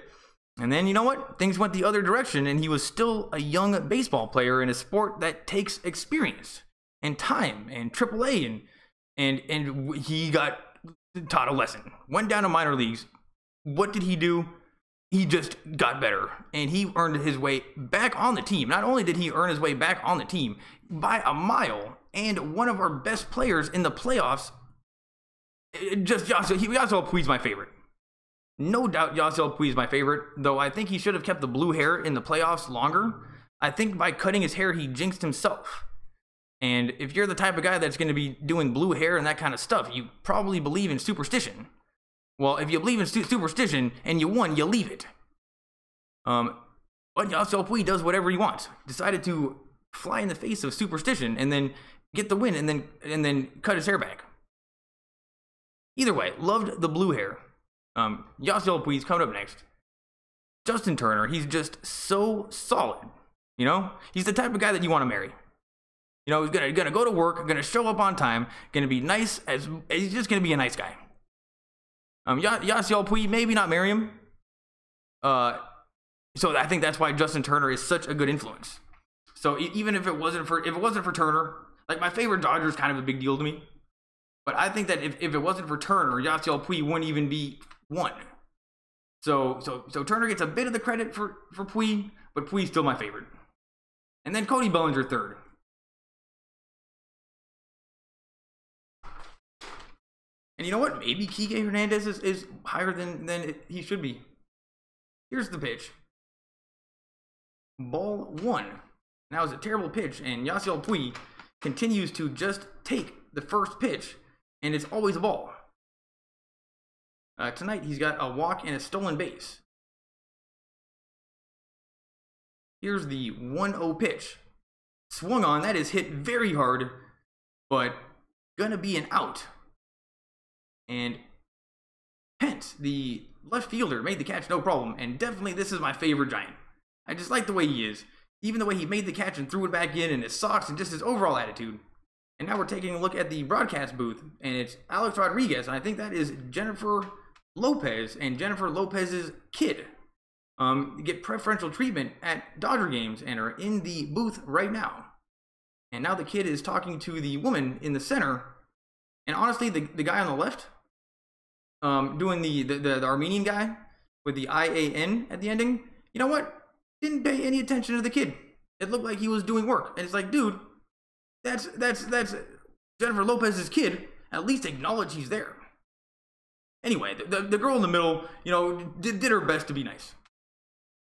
And then, you know what? Things went the other direction, and he was still a young baseball player in a sport that takes experience and time and AAA, and he got taught a lesson. Went down to minor leagues. What did he do? He just got better, and he earned his way back on the team. Not only did he earn his way back on the team by a mile, and one of our best players in the playoffs, Yasiel Puig's my favorite. No doubt Yasiel Puig is my favorite, though I think he should have kept the blue hair in the playoffs longer. I think by cutting his hair, he jinxed himself. And if you're the type of guy that's going to be doing blue hair and that kind of stuff, you probably believe in superstition. Well, if you believe in superstition and you won, you leave it. But Yasiel Puig does whatever he wants. Decided to fly in the face of superstition and then get the win and then cut his hair back. Either way, loved the blue hair. Yasiel Puig's coming up next. Justin Turner, he's just so solid. You know, he's the type of guy that you want to marry. You know, he's gonna go to work, gonna show up on time, gonna be nice, he's just gonna be a nice guy. Yasiel Puig, maybe not marry him. So I think that's why Justin Turner is such a good influence. So even if it wasn't for Turner, like, my favorite Dodger is kind of a big deal to me. But I think that if it wasn't for Turner, Yasiel Puig wouldn't even be one. So Turner gets a bit of the credit for Puig, but Puig's still my favorite. And then Cody Bellinger third. And you know what? Maybe Kike Hernandez is higher than he should be. Here's the pitch. Ball 1. Now it's a terrible pitch, and Yasiel Puig continues to just take the first pitch, and it's always a ball. Tonight he's got a walk and a stolen base. Here's the 1-0 pitch. Swung on. That is hit very hard, but gonna be an out. And Pence, the left fielder, made the catch no problem. And definitely this is my favorite Giant. I just like the way he is. Even the way he made the catch and threw it back in, and his socks, and just his overall attitude. And now we're taking a look at the broadcast booth, and it's Alex Rodriguez, and I think that is Jennifer Lopez and Jennifer Lopez's kid. Get preferential treatment at Dodger games and are in the booth right now. And now the kid is talking to the woman in the center. And honestly, the guy on the left, doing the Armenian guy with the IAN at the ending, you know what? Didn't pay any attention to the kid. It looked like he was doing work. And it's like, dude, that's Jennifer Lopez's kid. At least acknowledge he's there. Anyway, the girl in the middle, you know, did her best to be nice.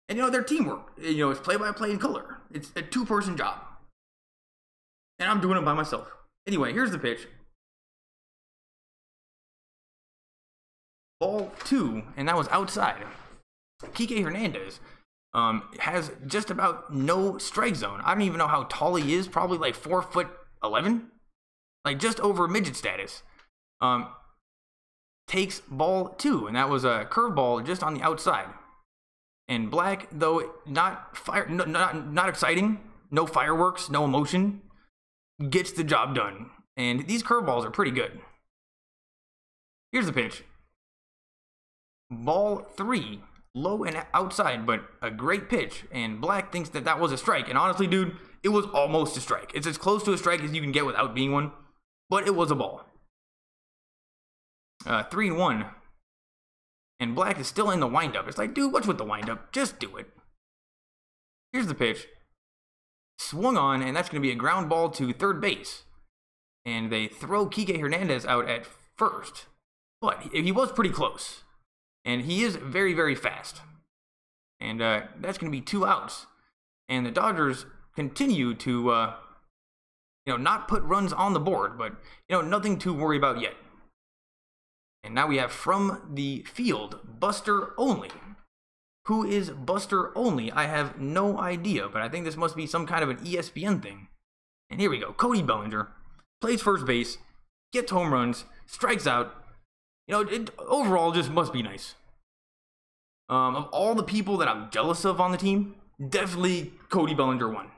And, you know, their teamwork, you know, it's play-by-play in color. It's a 2-person job. And I'm doing it by myself. Anyway, here's the pitch. ball 2, and that was outside. Kike Hernandez has just about no strike zone. I don't even know how tall he is, probably like 4'11", like just over midget status. Takes ball 2, and that was a curveball just on the outside. And Black, though not exciting, no fireworks, no emotion, gets the job done. And these curveballs are pretty good. Here's the pitch. Ball 3, low and outside, but a great pitch. And Black thinks that that was a strike. And honestly, dude, it was almost a strike. It's as close to a strike as you can get without being one, but it was a ball. 3-1. And Black is still in the windup. It's like, dude, what's with the windup? Just do it. Here's the pitch. Swung on, and that's going to be a ground ball to third base. And they throw Kike Hernandez out at first. But he was pretty close. And he is very, very fast. And that's going to be 2 outs. And the Dodgers continue to, not put runs on the board. But, nothing to worry about yet. And now we have from the field, Buster Only. Who is Buster Only? I have no idea, but I think this must be some kind of an ESPN thing. And here we go. Cody Bellinger plays first base, gets home runs, strikes out. It overall just must be nice. Of all the people that I'm jealous of on the team, definitely Cody Bellinger won.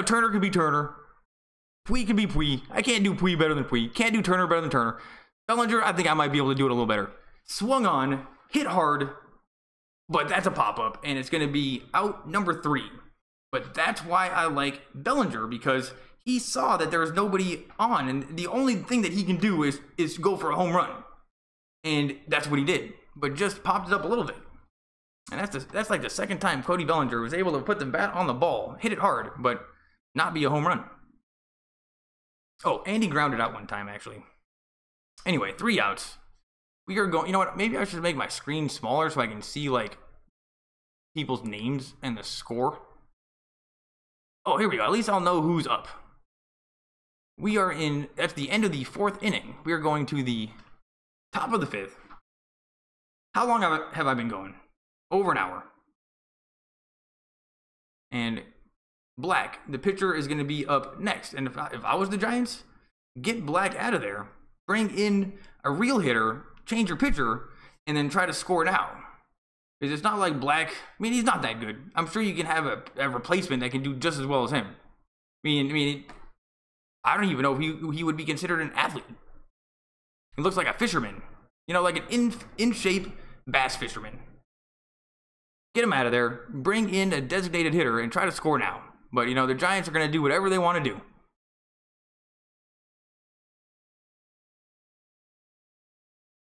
Turner could be Turner. Pui could be Pui. I can't do Pui better than Pui. Can't do Turner better than Turner. Bellinger, I think I might be able to do it a little better. Swung on, hit hard, but that's a pop-up, and it's going to be out number 3. But that's why I like Bellinger, because he saw that there was nobody on, and the only thing that he can do is go for a home run. And that's what he did, but just popped it up a little bit. And that's like the second time Cody Bellinger was able to put the bat on the ball, hit it hard, but not be a home run. Oh, and he grounded out one time, actually. Anyway, 3 outs. We are going, you know what, maybe I should make my screen smaller so I can see, like, people's names and the score. Oh, here we go. At least I'll know who's up. We are that's the end of the 4th inning. We are going to the top of the 5th. How long have I been going? Over an hour. And Black, the pitcher, is going to be up next. And if I was the Giants, get Black out of there. Bring in a real hitter, change your pitcher, and then try to score now. Because it's not like Black, he's not that good. I'm sure you can have a replacement that can do just as well as him. I don't even know if he would be considered an athlete. He looks like a fisherman. Like an in-shape bass fisherman. Get him out of there, bring in a designated hitter, and try to score now. But, the Giants are going to do whatever they want to do.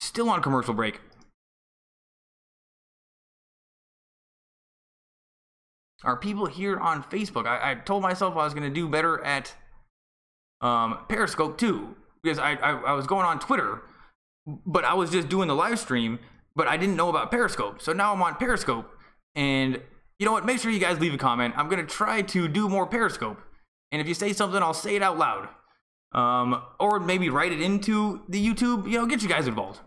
Still on commercial break. Are people here on Facebook? I told myself I was going to do better at Periscope too, because I was going on Twitter, but I was just doing the live stream, but I didn't know about Periscope. So now I'm on Periscope, and you know what? Make sure you guys leave a comment. I'm going to try to do more Periscope, and if you say something, I'll say it out loud. Or maybe write it into the YouTube, get you guys involved.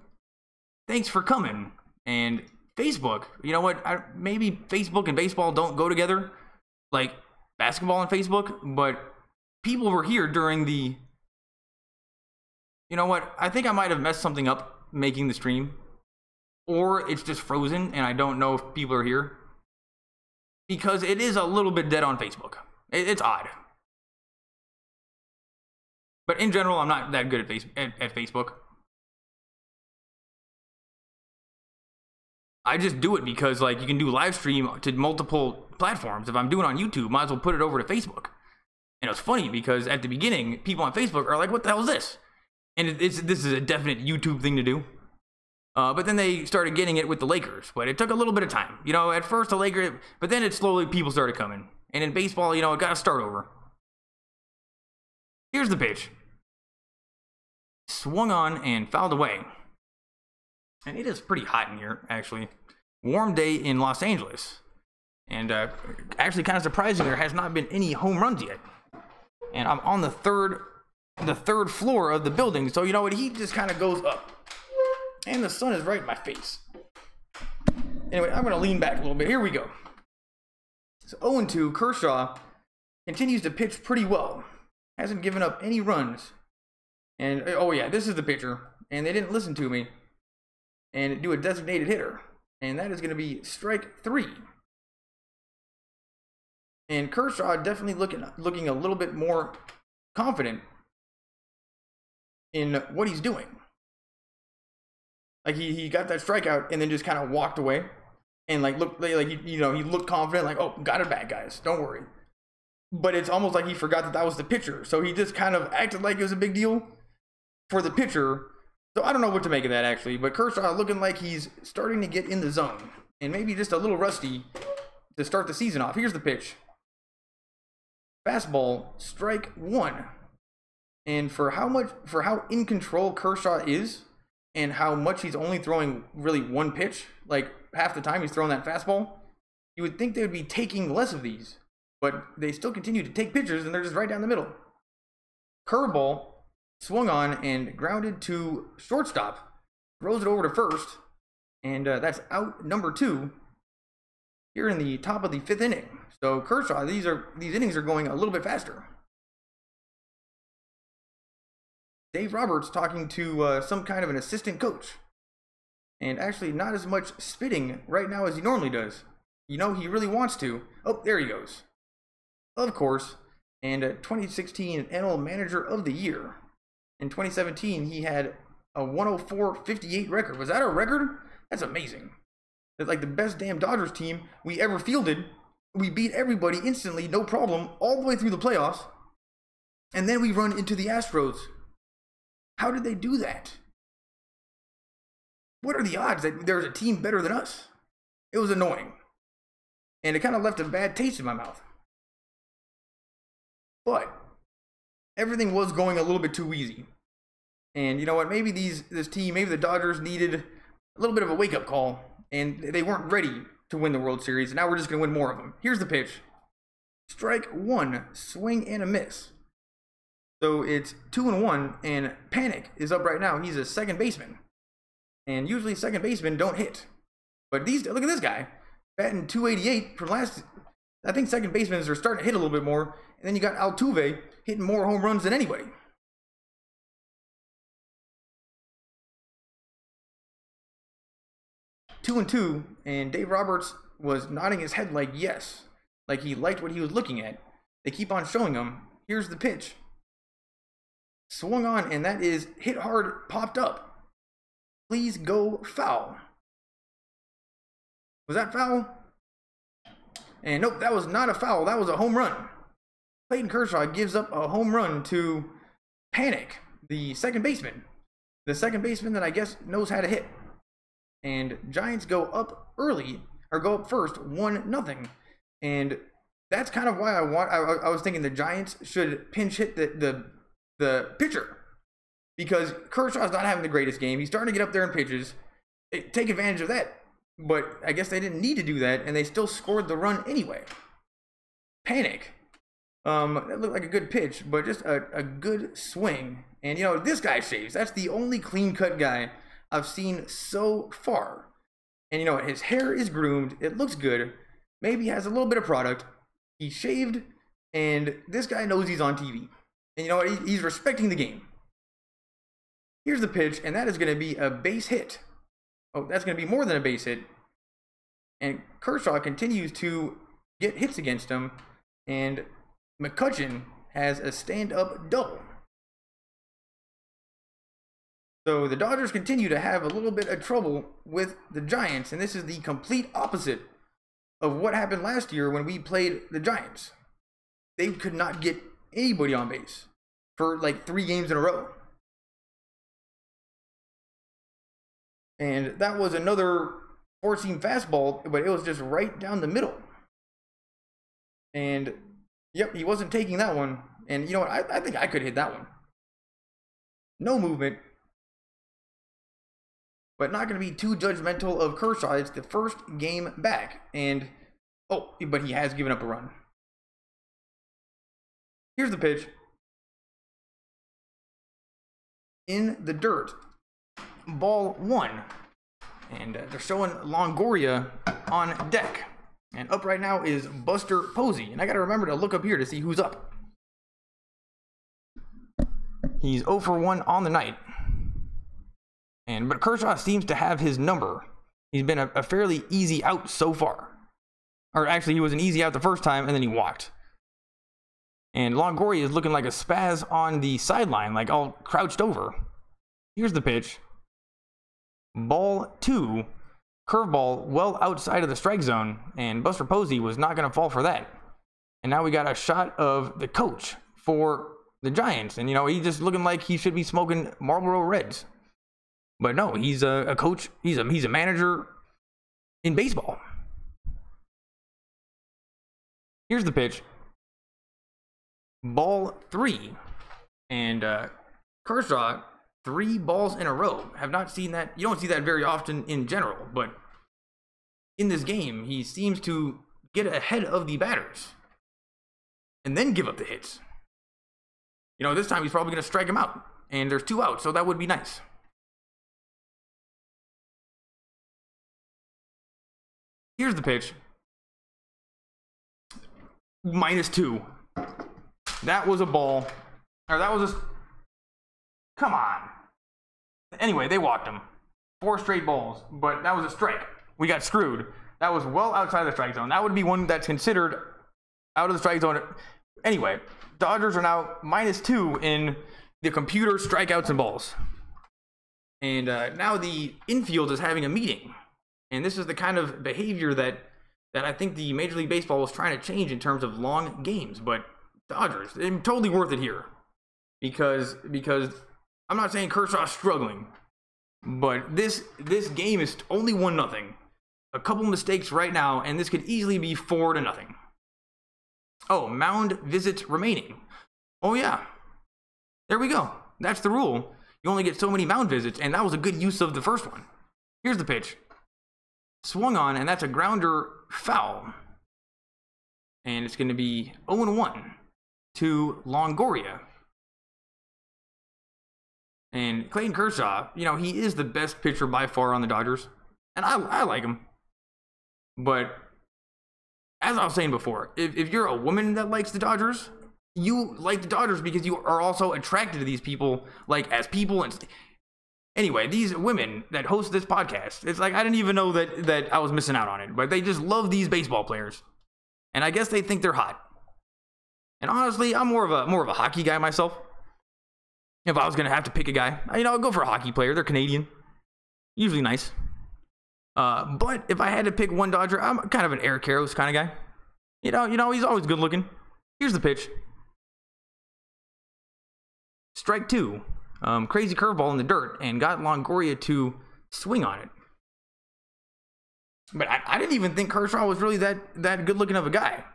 Thanks for coming. And Facebook, you know what? Maybe Facebook and baseball don't go together, like basketball and Facebook, but people were here during the... You know what? I think I might have messed something up making the stream. Or it's just frozen and I don't know if people are here. Because it is a little bit dead on Facebook. It's odd. But in general, I'm not that good at Facebook. I just do it because, like, you can do live stream to multiple platforms. If I'm doing it on YouTube, might as well put it over to Facebook. And it's funny because at the beginning, people on Facebook are like, what the hell is this? And this is a definite YouTube thing to do. But then they started getting it with the Lakers. But it took a little bit of time. At first the Lakers, but then it slowly, people started coming. And in baseball, it got to start over. Here's the pitch. Swung on and fouled away. And it is pretty hot in here, actually. Warm day in Los Angeles. And actually kind of surprising, there has not been any home runs yet. And I'm on the third floor of the building. So you know what, he just kind of goes up. And the sun is right in my face. Anyway, I'm going to lean back a little bit. Here we go. So 0-2, Kershaw continues to pitch pretty well. Hasn't given up any runs. And, oh yeah, this is the pitcher. And they didn't listen to me and do a designated hitter. And that is going to be strike 3. And Kershaw definitely looking a little bit more confident in what he's doing. Like he got that strikeout and then just kind of walked away and like looked like he looked confident, like, oh, got it back, guys, don't worry. But it's almost like he forgot that was the pitcher, so he just kind of acted like it was a big deal for the pitcher. So I don't know what to make of that actually, but Kershaw looking like he's starting to get in the zone and maybe just a little rusty to start the season off. Here's the pitch. Fastball, strike 1. And for how in control Kershaw is and how much he's only throwing really one pitch, like half the time he's throwing that fastball, you would think they would be taking less of these, but they still continue to take pitches and they're just right down the middle. Curveball, swung on and grounded to shortstop, throws it over to first, and that's out number 2 here in the top of the 5th inning. So Kershaw, these innings are going a little bit faster. Dave Roberts talking to some kind of an assistant coach, and actually not as much spitting right now as he normally does. You know, he really wants to. Oh, there he goes. Of course, and 2016 NL Manager of the Year. In 2017, he had a 104-58 record. Was that a record? That's amazing. It's like the best damn Dodgers team we ever fielded. We beat everybody instantly, no problem, all the way through the playoffs. And then we run into the Astros. How did they do that? What are the odds that there's a team better than us? It was annoying. And it kind of left a bad taste in my mouth. But everything was going a little bit too easy. And you know what? Maybe this team, maybe the Dodgers needed a little bit of a wake-up call. And they weren't ready to win the World Series. And now we're just going to win more of them. Here's the pitch. Strike 1, swing and a miss. So it's 2-1, and Panic is up right now. He's a second baseman. And usually second basemen don't hit. But look at this guy. Batting 288 from last. I think second basemen are starting to hit a little bit more. And then you got Altuve hitting more home runs than anybody. Two and 2, and Dave Roberts was nodding his head like yes. Like he liked what he was looking at. They keep on showing him. Here's the pitch. Swung on, and that is hit hard, popped up. Please go foul. Was that foul? And nope, that was not a foul. That was a home run. Clayton Kershaw gives up a home run to Panic, the second baseman. The second baseman that I guess knows how to hit. And Giants go up early, or go up first, 1-0. And that's kind of why I was thinking the Giants should pinch hit the pitcher, because Kershaw's not having the greatest game. He's starting to get up there in pitches. Take advantage of that. But I guess they didn't need to do that, and they still scored the run anyway. Panic. That looked like a good pitch, but just a good swing. And, you know, this guy shaves. That's the only clean-cut guy I've seen so far. And, you know what? His hair is groomed. It looks good. Maybe he has a little bit of product. He's shaved, and this guy knows he's on TV. And, you know what? He's respecting the game. Here's the pitch, and that is going to be a base hit. Oh, that's going to be more than a base hit. And Kershaw continues to get hits against him. And McCutchen has a stand-up double. So the Dodgers continue to have a little bit of trouble with the Giants. And this is the complete opposite of what happened last year when we played the Giants. They could not get anybody on base for like 3 games in a row. And that was another 4-seam fastball, but it was just right down the middle. And, yep, he wasn't taking that one. And you know what? I think I could hit that one. No movement. But not going to be too judgmental of Kershaw. It's the first game back. And, oh, but he has given up a run. Here's the pitch. In the dirt. ball 1. And they're showing Longoria on deck. And up right now is Buster Posey. And I got to remember to look up here to see who's up. He's 0 for 1 on the night. But Kershaw seems to have his number. He's been a fairly easy out so far. Or actually, he was an easy out the first time, and then he walked. And Longoria is looking like a spaz on the sideline, like all crouched over. Here's the pitch. Ball 2. Curveball well outside of the strike zone, and Buster Posey was not going to fall for that. And now we got a shot of the coach for the Giants. And, he's just looking like he should be smoking Marlboro Reds. But no, he's a coach. He's a manager in baseball. Here's the pitch. Ball 3. And Kershaw, 3 balls in a row. Have not seen that. You don't see that very often in general. But in this game, he seems to get ahead of the batters. And then give up the hits. This time he's probably going to strike him out. And there's 2 outs, so that would be nice. Here's the pitch. -2. That was a ball. Or that was a... Come on. Anyway, they walked him. 4 straight balls. But that was a strike. We got screwed. That was well outside the strike zone. That would be one that's considered out of the strike zone. Anyway, Dodgers are now -2 in the computer strikeouts and balls. And now the infield is having a meeting. And this is the kind of behavior that I think the Major League Baseball was trying to change in terms of long games. But Dodgers, they're totally worth it here. Because I'm not saying Kershaw's struggling. But this game is only 1-0. A couple mistakes right now, and this could easily be 4-0. Oh, mound visits remaining. Oh, yeah. There we go. That's the rule. You only get so many mound visits, and that was a good use of the first one. Here's the pitch. Swung on, and that's a grounder foul. And it's going to be 0-1 to Longoria. And Clayton Kershaw, he is the best pitcher by far on the Dodgers. And I like him. But as I was saying before, if you're a woman that likes the Dodgers, you like the Dodgers because you are also attracted to these people, like as people. And anyway, these women that host this podcast, it's like I didn't even know that I was missing out on it. But they just love these baseball players. And I guess they think they're hot. And honestly, I'm more of a hockey guy myself. If I was going to have to pick a guy, I'd go for a hockey player. They're Canadian. Usually nice. But if I had to pick one Dodger, I'm kind of an Eric Karros kind of guy. He's always good looking. Here's the pitch. Strike 2. Crazy curveball in the dirt and got Longoria to swing on it. But I didn't even think Kershaw was really that good looking of a guy.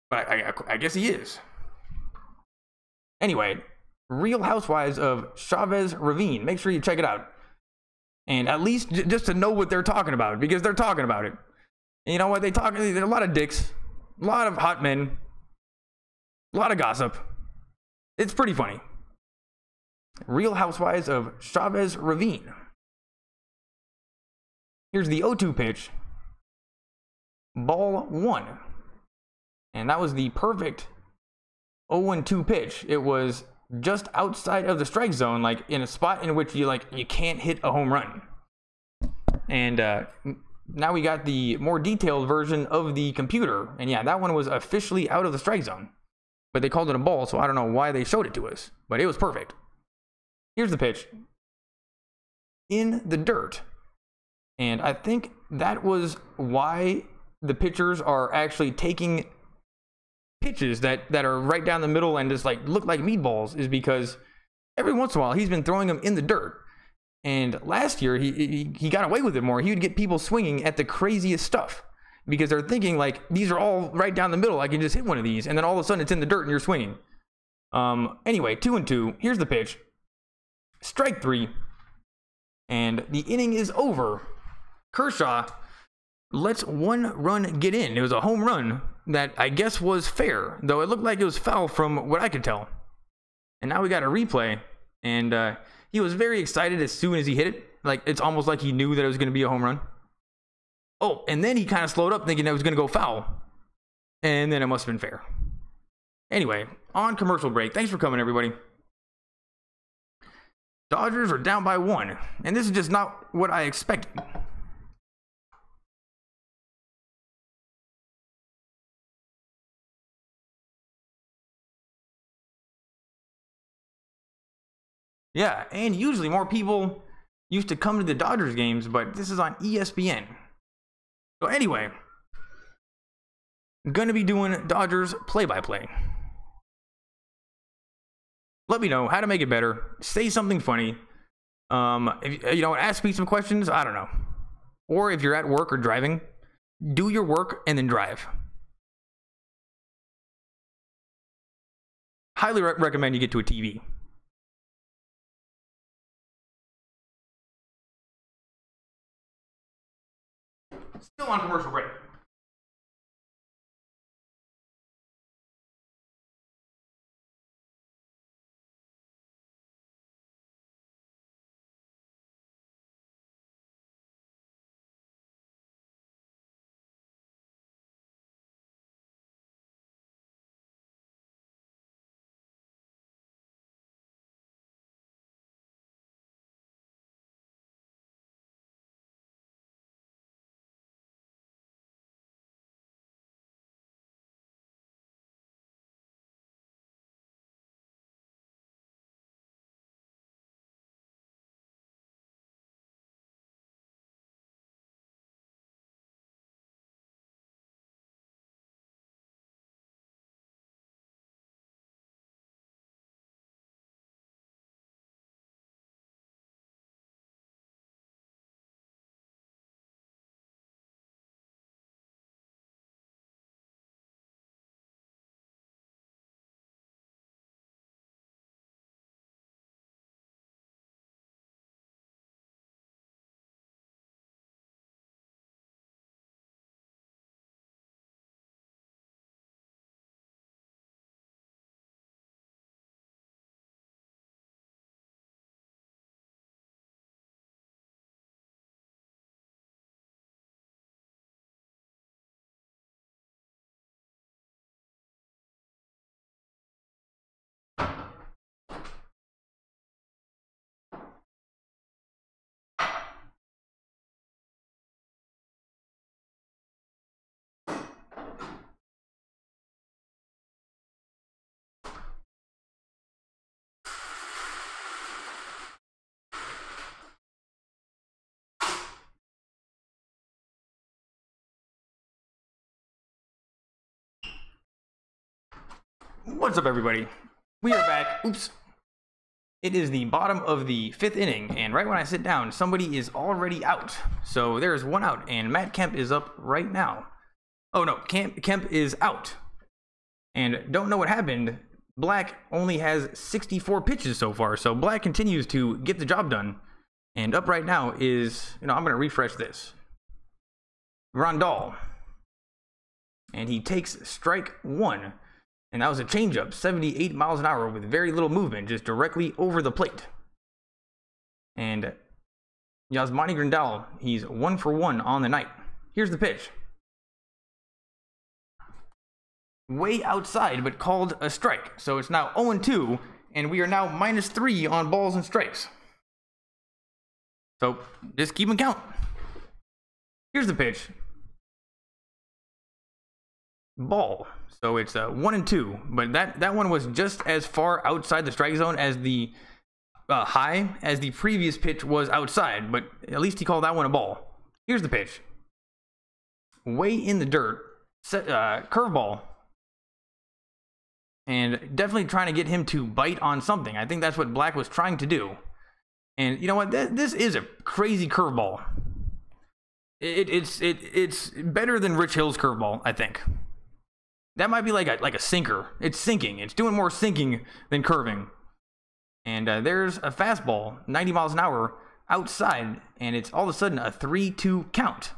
But I guess he is. Anyway, Real Housewives of Chavez Ravine. Make sure you check it out. And at least just to know what they're talking about, because they're talking about it. And you know what? There are a lot of dicks, a lot of hot men, a lot of gossip. It's pretty funny. Real Housewives of Chavez Ravine. Here's the 0-2 pitch. Ball 1. And that was the perfect 0-2 pitch. It was just outside of the strike zone, like in a spot in which you can't hit a home run. And now we got the more detailed version of the computer, and yeah, that one was officially out of the strike zone, but they called it a ball, so I don't know why they showed it to us, but it was perfect. Here's the pitch. In the dirt. And I think that was why the pitchers are actually taking pitches that are right down the middle and just look like meatballs, is because every once in a while he's been throwing them in the dirt. And last year he got away with it more. He would get people swinging at the craziest stuff because they're thinking these are all right down the middle. I can just hit one of these, and then all of a sudden it's in the dirt and you're swinging. Anyway, 2-2. Here's the pitch. Strike 3. And the inning is over. Kershaw lets 1 run get in. It was a home run that I guess was fair, though it looked like it was foul from what I could tell. And now we got a replay, and he was very excited as soon as he hit it. Like, it's almost like he knew that it was going to be a home run. Oh, and then he kind of slowed up thinking it was going to go foul. And then it must have been fair. Anyway, on commercial break. Thanks for coming, everybody. Dodgers are down by 1. And this is just not what I expected. Yeah, and usually more people used to come to the Dodgers games, but this is on ESPN. So anyway, I'm going to be doing Dodgers play-by-play. Let me know how to make it better. Say something funny. If, ask me some questions. I don't know. Or if you're at work or driving, do your work and then drive. Highly recommend you get to a TV. Still on commercial break. What's up, everybody? We are back. Oops. It is the bottom of the 5th inning, and right when I sit down, somebody is already out. So there is one out, and Matt Kemp is up right now. Oh no, Kemp is out. And don't know what happened. Black only has 64 pitches so far, so Black continues to get the job done. And up right now is, I'm going to refresh this. Grandal. And he takes strike 1. And that was a changeup, 78 miles an hour with very little movement, just directly over the plate. And Yasmani Grandal, he's 1 for 1 on the night. Here's the pitch. Way outside, but called a strike. So it's now 0-2, and we are now -3 on balls and strikes. So just keep them count. Here's the pitch. Ball. So it's 1-2, but that one was just as far outside the strike zone as the high as the previous pitch was outside, but at least he called that one a ball. Here's the pitch. Way in the dirt, curveball, and definitely trying to get him to bite on something. I think that's what Black was trying to do. And you know what? This is a crazy curveball. It's better than Rich Hill's curveball, I think. That might be like a sinker. It's sinking. It's doing more sinking than curving. And there's a fastball, 90 miles an hour, outside, and it's all of a sudden a 3-2 count.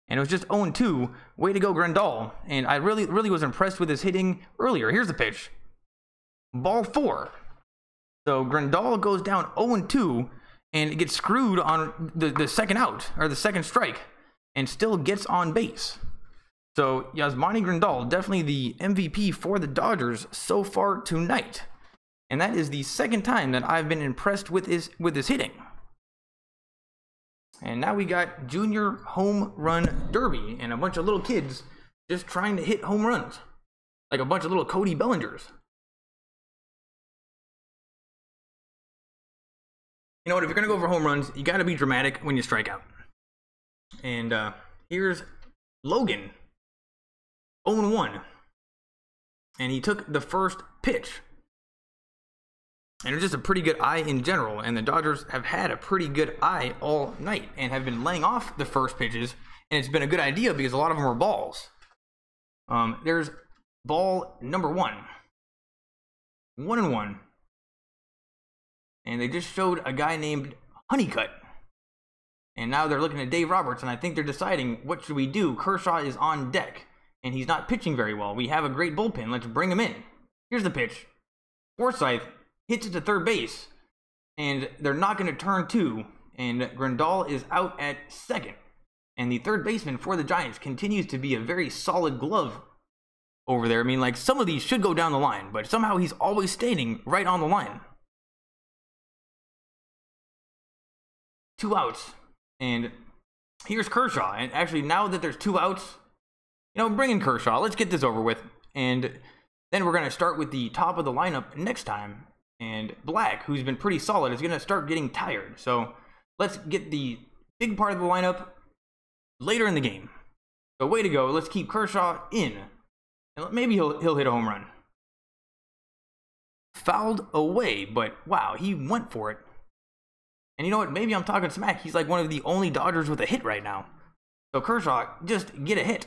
And it was just 0-2. Way to go, Grandal. And I really was impressed with his hitting earlier. Here's the pitch. Ball 4. So Grandal goes down 0-2, and it gets screwed on the second out, or the second strike, and still gets on base. So Yasmani Grandal, definitely the MVP for the Dodgers so far tonight. And that is the second time that I've been impressed with his hitting. And now we got Junior Home Run Derby and a bunch of little kids just trying to hit home runs. Like a bunch of little Cody Bellingers. You know what, if you're going to go for home runs, you got to be dramatic when you strike out. And here's Logan, 0-1. And he took the first pitch. And it was just a pretty good eye in general. And the Dodgers have had a pretty good eye all night and have been laying off the first pitches. And it's been a good idea because a lot of them are balls. There's ball number 1. 1-1. And they just showed a guy named Honeycutt. And now they're looking at Dave Roberts, and I think they're deciding, what should we do? Kershaw is on deck, and he's not pitching very well. We have a great bullpen. Let's bring him in. Here's the pitch. Forsythe hits it to third base, and they're not going to turn 2, and Grandal is out at second. And the third baseman for the Giants continues to be a very solid glove over there. I mean, like, some of these should go down the line, but somehow he's always standing right on the line. 2 outs. And here's Kershaw. And actually, now that there's 2 outs, you know, bring in Kershaw. Let's get this over with. And then we're going to start with the top of the lineup next time. And Black, who's been pretty solid, is going to start getting tired. So let's get the big part of the lineup later in the game. So way to go. Let's keep Kershaw in. And maybe he'll hit a home run. Fouled away, but wow, he went for it. And you know what? Maybe I'm talking smack. He's like one of the only Dodgers with a hit right now. So Kershaw, just get a hit.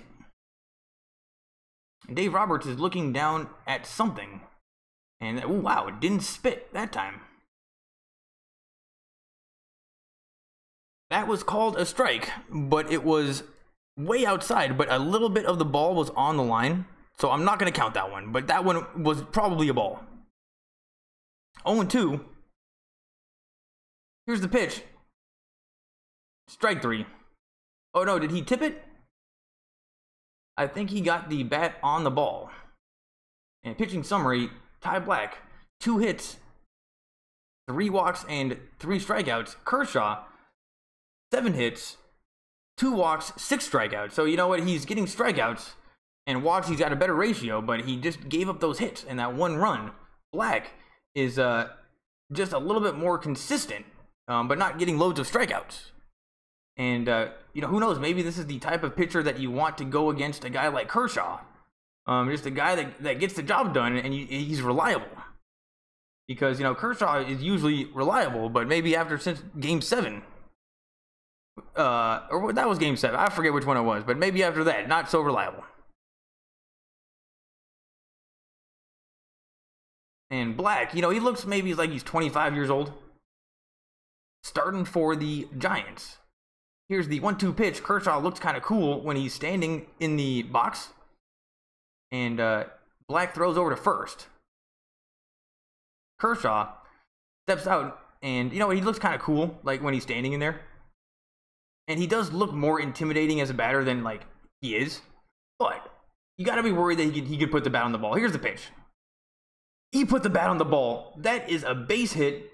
And Dave Roberts is looking down at something. And ooh, wow, it didn't spit that time. That was called a strike, but it was way outside. But a little bit of the ball was on the line. So I'm not going to count that one. But that one was probably a ball. 0-2. Here's the pitch. Strike 3. Oh no, did he tip it? I think he got the bat on the ball. And pitching summary, Ty Black, 2 hits, 3 walks, and 3 strikeouts. Kershaw, 7 hits, 2 walks, 6 strikeouts. So you know what? He's getting strikeouts and walks. He's got a better ratio, but he just gave up those hits and that 1 run. Black is just a little bit more consistent. But not getting loads of strikeouts. And, you know, who knows? Maybe this is the type of pitcher that you want to go against a guy like Kershaw. Just a guy that gets the job done and he's reliable. Because, you know, Kershaw is usually reliable, but maybe since Game 7. Or that was Game 7. I forget which one it was. But maybe after that, not so reliable. And Black, you know, he looks maybe like he's 25 years old. Starting for the Giants. Here's the 1-2 pitch. Kershaw looks kind of cool when he's standing in the box. And Black throws over to first. Kershaw steps out. And, you know, he looks kind of cool, like, when he's standing in there. And he does look more intimidating as a batter than, like, he is. But you got to be worried that he could put the bat on the ball. Here's the pitch. He put the bat on the ball. That is a base hit.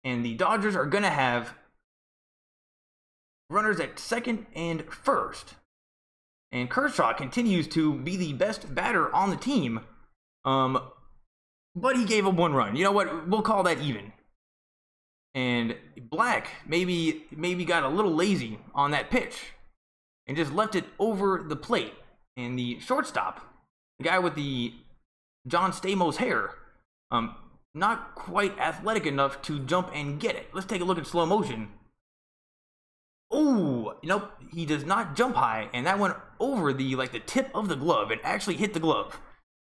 And the Dodgers are going to have runners at second and first. And Kershaw continues to be the best batter on the team. But he gave up 1 run. You know what? We'll call that even. And Black maybe got a little lazy on that pitch. And just left it over the plate. And the shortstop, the guy with the John Stamos hair, not quite athletic enough to jump and get it. Let's take a look at slow motion. Oh, nope, he does not jump high, and that went over the tip of the glove. It actually hit the glove.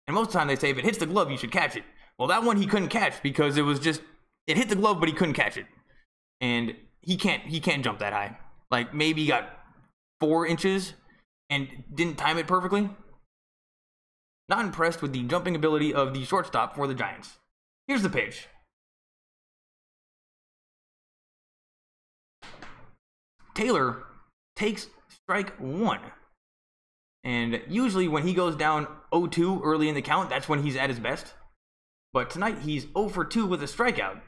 And most of the time they say if it hits the glove, you should catch it. Well, that one he couldn't catch because it hit the glove, but he couldn't catch it. And he can't jump that high. Like maybe he got 4 inches and didn't time it perfectly. Not impressed with the jumping ability of the shortstop for the Giants. Here's the pitch. Taylor takes strike 1. And usually when he goes down 0-2 early in the count, that's when he's at his best. But tonight he's 0 for 2 with a strikeout.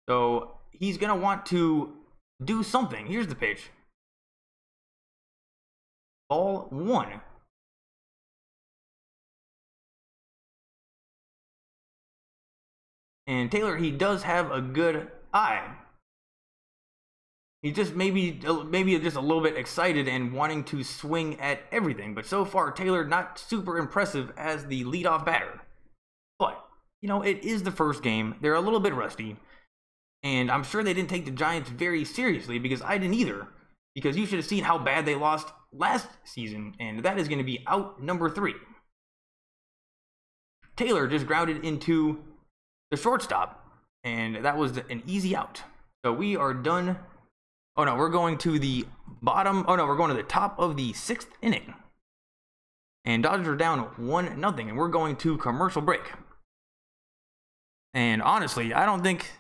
So he's going to want to do something. Here's the pitch. Ball 1. And Taylor, he does have a good eye. He just maybe just a little bit excited and wanting to swing at everything. But so far, Taylor not super impressive as the leadoff batter. But, you know, it is the first game. They're a little bit rusty. And I'm sure they didn't take the Giants very seriously, because I didn't either. Because you should have seen how bad they lost last season. And that is going to be out number 3. Taylor just grounded into the shortstop. And that was an easy out. So we are done. Oh no, we're going to the bottom. Oh no, we're going to the top of the 6th inning. And Dodgers are down 1-0. And we're going to commercial break. And honestly, I don't think...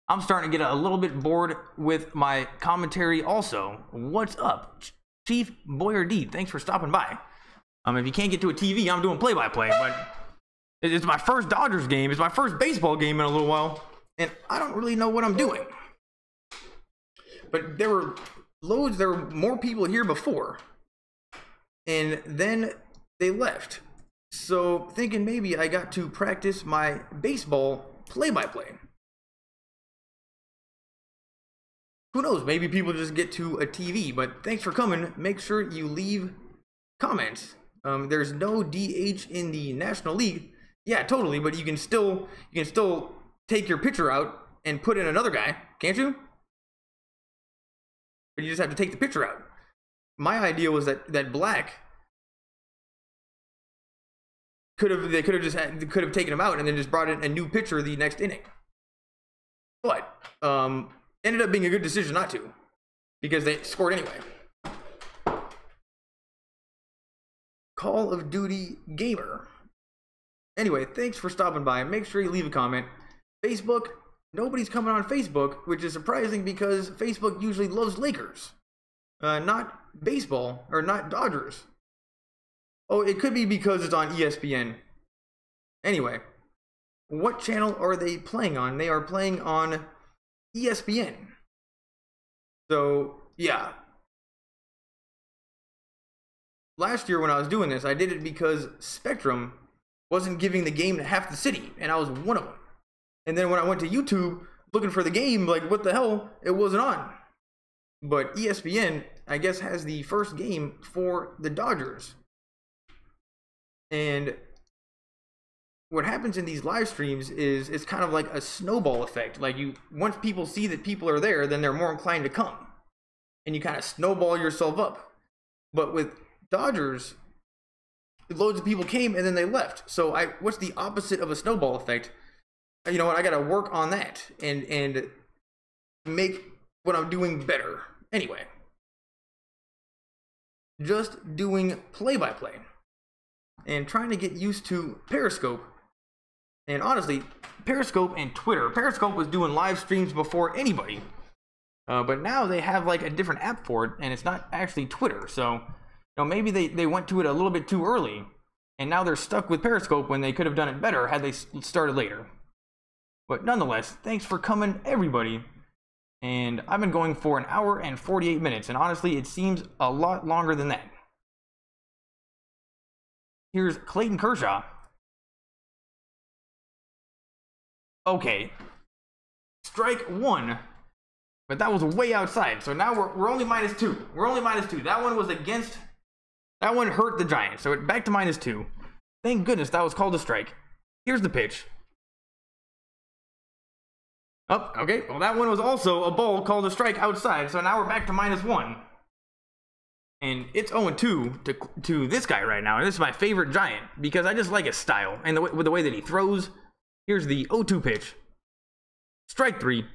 I'm starting to get a little bit bored with my commentary also. What's up? Chief Boyardee, thanks for stopping by. If you can't get to a TV, I'm doing play-by-play, but it's my first Dodgers game. It's my first baseball game in a little while, and I don't really know what I'm doing. But there were more people here before, and then they left. So thinking maybe I got to practice my baseball play-by-play. Who knows, maybe people just get to a TV, but thanks for coming. Make sure you leave comments. There's no DH in the National League. Yeah, totally, but you can still take your pitcher out and put in another guy, can't you? But you just have to take the pitcher out. My idea was that Black could have taken him out and then just brought in a new pitcher the next inning. But ended up being a good decision not to, because they scored anyway. Call of Duty Gamer. Anyway, thanks for stopping by. Make sure you leave a comment. Facebook, nobody's coming on Facebook, which is surprising because Facebook usually loves Lakers, not baseball, or not Dodgers. Oh, it could be because it's on ESPN. Anyway, what channel are they playing on? They are playing on ESPN. So, yeah. Last year when I was doing this, I did it because Spectrum wasn't giving the game to half the city, and I was one of them. And then when I went to YouTube looking for the game, like, what the hell? It wasn't on. But ESPN, I guess, has the first game for the Dodgers. And what happens in these live streams is it's kind of like a snowball effect. Like, once people see that people are there, then they're more inclined to come, and you kind of snowball yourself up. But with Dodgers, loads of people came and then they left. So what's the opposite of a snowball effect? You know what? I got to work on that and make what I'm doing better. Anyway, just doing play-by-play and trying to get used to Periscope. And honestly, Periscope and Twitter. Periscope was doing live streams before anybody. But now they have like a different app for it, and it's not actually Twitter. So, you know, maybe they went to it a little bit too early, and now they're stuck with Periscope when they could have done it better had they started later. But nonetheless, thanks for coming, everybody. And I've been going for 1 hour and 48 minutes, and honestly, it seems a lot longer than that. Here's Clayton Kershaw. Okay, strike 1, but that was way outside. So now we're only -2. We're only -2. That one was against. That one hurt the Giants. So back to -2. Thank goodness that was called a strike. Here's the pitch. Oh, okay. Well, that one was also a ball called a strike outside. So now we're back to -1. And it's 0-2 to this guy right now. And this is my favorite Giant because I just like his style and with the way that he throws. Here's the 0-2 pitch. Strike 3.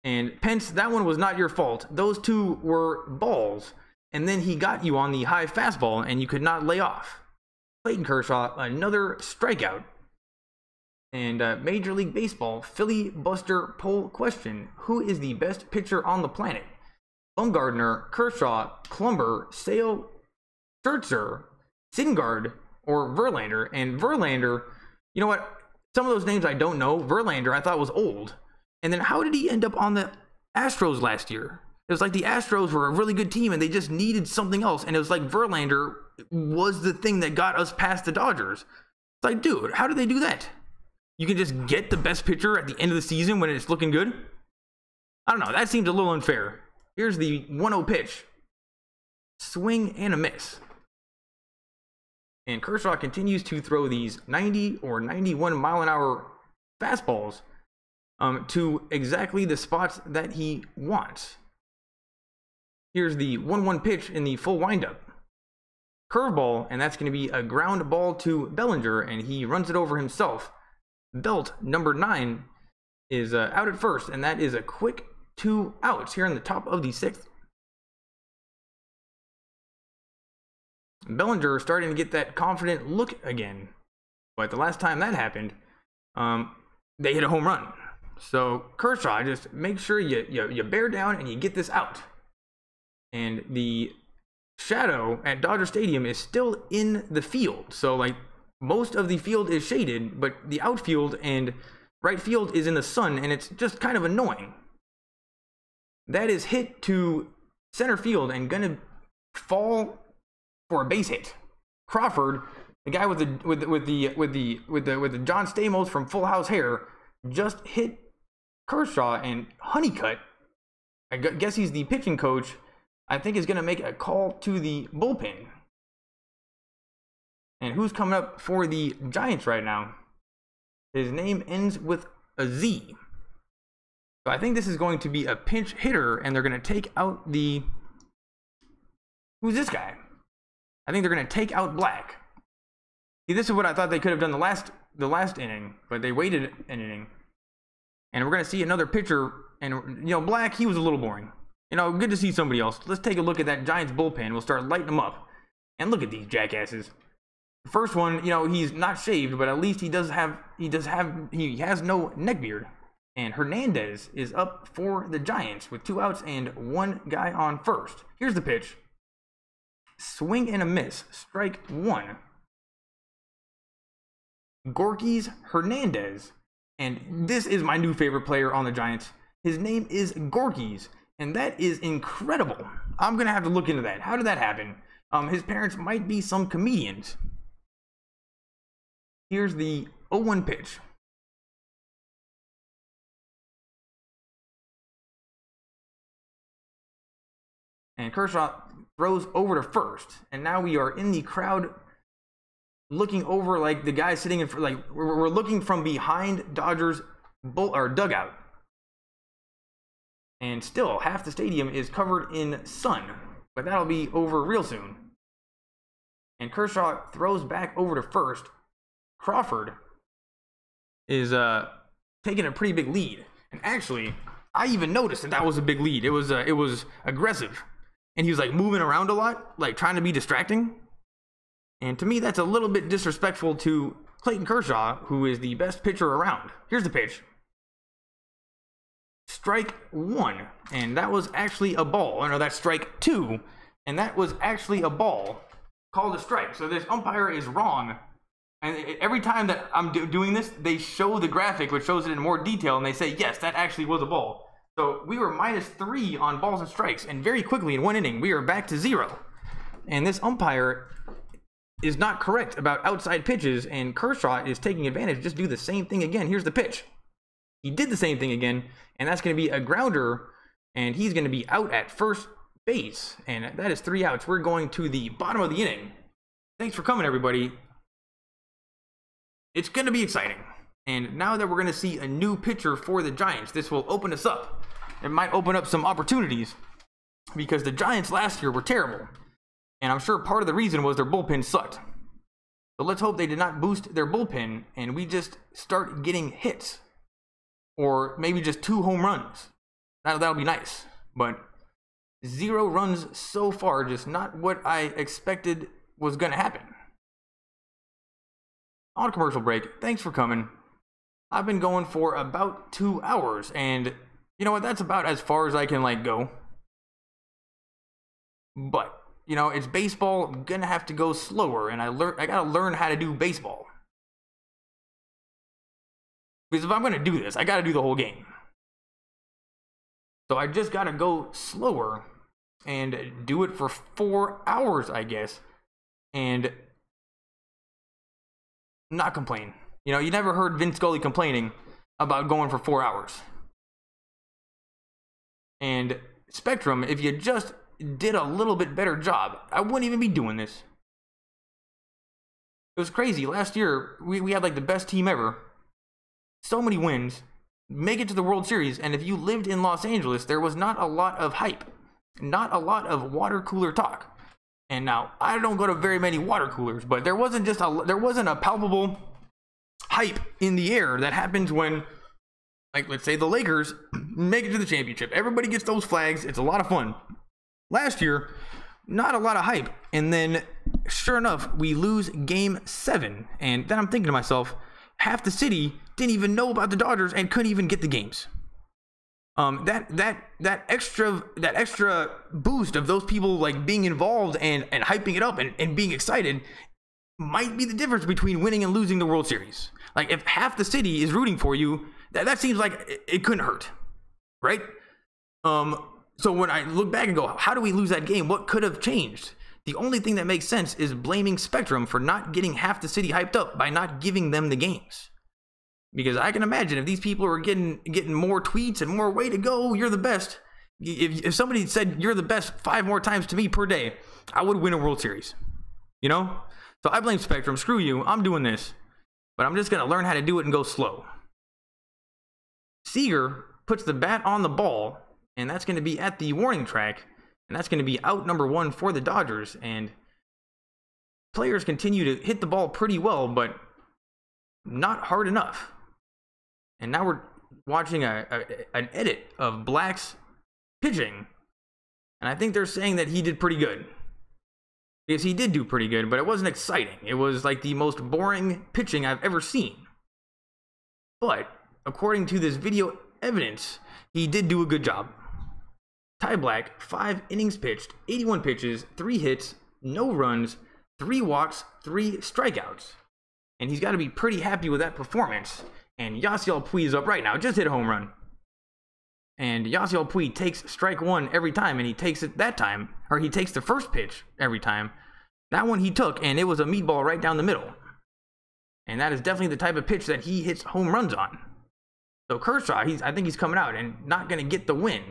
And Pence, that one was not your fault. Those two were balls. And then he got you on the high fastball and you could not lay off. Clayton Kershaw, another strikeout. And Major League Baseball, filibuster poll question. Who is the best pitcher on the planet? Bumgardner, Kershaw, Klumber, Sale, Scherzer, Singard, or Verlander. And Verlander, you know what? Some of those names I don't know. Verlander I thought was old. And then how did he end up on the Astros last year? It was like the Astros were a really good team and they just needed something else. And it was like Verlander was the thing that got us past the Dodgers. It's like, dude, how did they do that? You can just get the best pitcher at the end of the season when it's looking good? I don't know. That seems a little unfair. Here's the 1-0 pitch. Swing and a miss. And Kershaw continues to throw these 90 or 91 mile an hour fastballs to exactly the spots that he wants. Here's the 1-1 pitch in the full windup. Curveball, and that's going to be a ground ball to Bellinger, and he runs it over himself. Belt, number 9, is out at first, and that is a quick 2 outs here in the top of the 6th. Bellinger starting to get that confident look again, but the last time that happened, they hit a home run. So Kershaw, just make sure you bear down and you get this out. And the shadow at Dodger Stadium is still in the field, so like most of the field is shaded, but the outfield and right field is in the sun, and it's just kind of annoying. That is hit to center field and gonna fall for a base hit. Crawford, the guy with the John Stamos from Full House hair, just hit Kershaw, and Honeycutt, I guess he's the pitching coach, I think is gonna make a call to the bullpen. And who's coming up for the Giants right now? His name ends with a Z. So I think this is going to be a pinch hitter, and they're going to take out the... Who's this guy? I think they're going to take out Black. See, this is what I thought they could have done the last inning, but they waited an inning. And we're going to see another pitcher, and, you know, Black, he was a little boring. You know, good to see somebody else. Let's take a look at that Giants bullpen. We'll start lighting them up. And look at these jackasses. The first one, you know, he's not shaved, but at least he has no neck beard. And Hernandez is up for the Giants with 2 outs and 1 guy on first. Here's the pitch. Swing and a miss. Strike 1. Gorky's Hernandez. And this is my new favorite player on the Giants. His name is Gorky's. And that is incredible. I'm going to have to look into that. How did that happen? His parents might be some comedians. Here's the 0-1 pitch. And Kershaw throws over to first. And now we are in the crowd looking over, like the guy sitting in front, like we're looking from behind Dodgers dugout. And still, half the stadium is covered in sun. But that'll be over real soon. And Kershaw throws back over to first. Crawford is taking a pretty big lead. And actually, I even noticed that was a big lead. It was aggressive. And he was like moving around a lot, like trying to be distracting. And to me, that's a little bit disrespectful to Clayton Kershaw, who is the best pitcher around. Here's the pitch. Strike 1. And that was actually a ball. Or no, that's strike 2. And that was actually a ball called a strike. So this umpire is wrong. And every time that I'm doing this, they show the graphic, which shows it in more detail. And they say, yes, that actually was a ball. So we were -3 on balls and strikes, and very quickly in 1 inning, we are back to 0. And this umpire is not correct about outside pitches, and Kershaw is taking advantage. Just do the same thing again. Here's the pitch. He did the same thing again, and that's going to be a grounder, and he's going to be out at first base. And that is 3 outs. We're going to the bottom of the inning. Thanks for coming, everybody. It's going to be exciting. And now that we're going to see a new pitcher for the Giants, this will open us up. It might open up some opportunities because the Giants last year were terrible. And I'm sure part of the reason was their bullpen sucked. So let's hope they did not boost their bullpen and we just start getting hits. Or maybe just 2 home runs. That'll be nice. But 0 runs so far, just not what I expected was going to happen. On commercial break, thanks for coming. I've been going for about 2 hours, and you know what? That's about as far as I can go. But, you know, it's baseball. I'm gonna have to go slower, and I gotta learn how to do baseball. Because if I'm gonna do this, I gotta do the whole game. So I just gotta go slower and do it for 4 hours, I guess, and not complain. You know, you never heard Vince Scully complaining about going for 4 hours. And Spectrum, if you just did a little bit better job, I wouldn't even be doing this. It was crazy. Last year, we had like the best team ever. So many wins. Make it to the World Series, and if you lived in Los Angeles, there was not a lot of hype. Not a lot of water cooler talk. And now, I don't go to very many water coolers, but there wasn't a palpable hype in the air that happens when, like, let's say the Lakers make it to the championship. Everybody gets those flags. It's a lot of fun. Last year, not a lot of hype. And then, sure enough, we lose Game 7. And then I'm thinking to myself, half the city didn't even know about the Dodgers and couldn't even get the games. That extra boost of those people like being involved and hyping it up and being excited might be the difference between winning and losing the World Series. Like, if half the city is rooting for you, that seems like it couldn't hurt, right? So when I look back and go, how do we lose that game? What could have changed? The only thing that makes sense is blaming Spectrum for not getting half the city hyped up by not giving them the games. Because I can imagine if these people are getting more tweets and more way to go, you're the best. If somebody said you're the best 5 more times to me per day, I would win a World Series. You know? So I blame Spectrum. Screw you. I'm doing this. But I'm just going to learn how to do it and go slow. Seager puts the bat on the ball, and that's going to be at the warning track. And that's going to be out number 1 for the Dodgers. And players continue to hit the ball pretty well, but not hard enough. And now we're watching an edit of Black's pitching. And I think they're saying that he did pretty good. Because he did do pretty good, but it wasn't exciting. It was like the most boring pitching I've ever seen. But according to this video evidence, he did do a good job. Ty Black, 5 innings pitched, 81 pitches, 3 hits, no runs, 3 walks, 3 strikeouts. And he's got to be pretty happy with that performance. And Yasiel Puig is up right now, just hit a home run. And Yasiel Puig takes strike 1 every time, and he takes it that time, or he takes the first pitch every time. That one he took, and it was a meatball right down the middle. And that is definitely the type of pitch that he hits home runs on. So Kershaw, I think he's coming out and not going to get the win.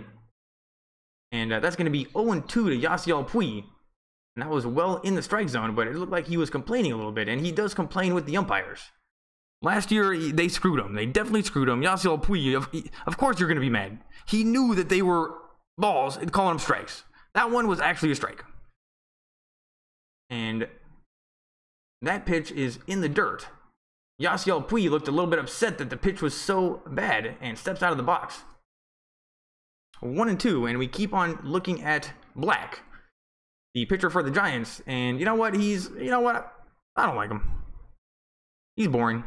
And that's going to be 0-2 to Yasiel Puig. And that was well in the strike zone, but it looked like he was complaining a little bit. And he does complain with the umpires. Last year, they screwed him. They definitely screwed him. Yasiel Puig, of course you're going to be mad. He knew that they were balls and calling them strikes. That one was actually a strike. And that pitch is in the dirt. Yasiel Puig looked a little bit upset that the pitch was so bad and steps out of the box. 1-2, and we keep on looking at Black, the pitcher for the Giants. And you know what? I don't like him. He's boring.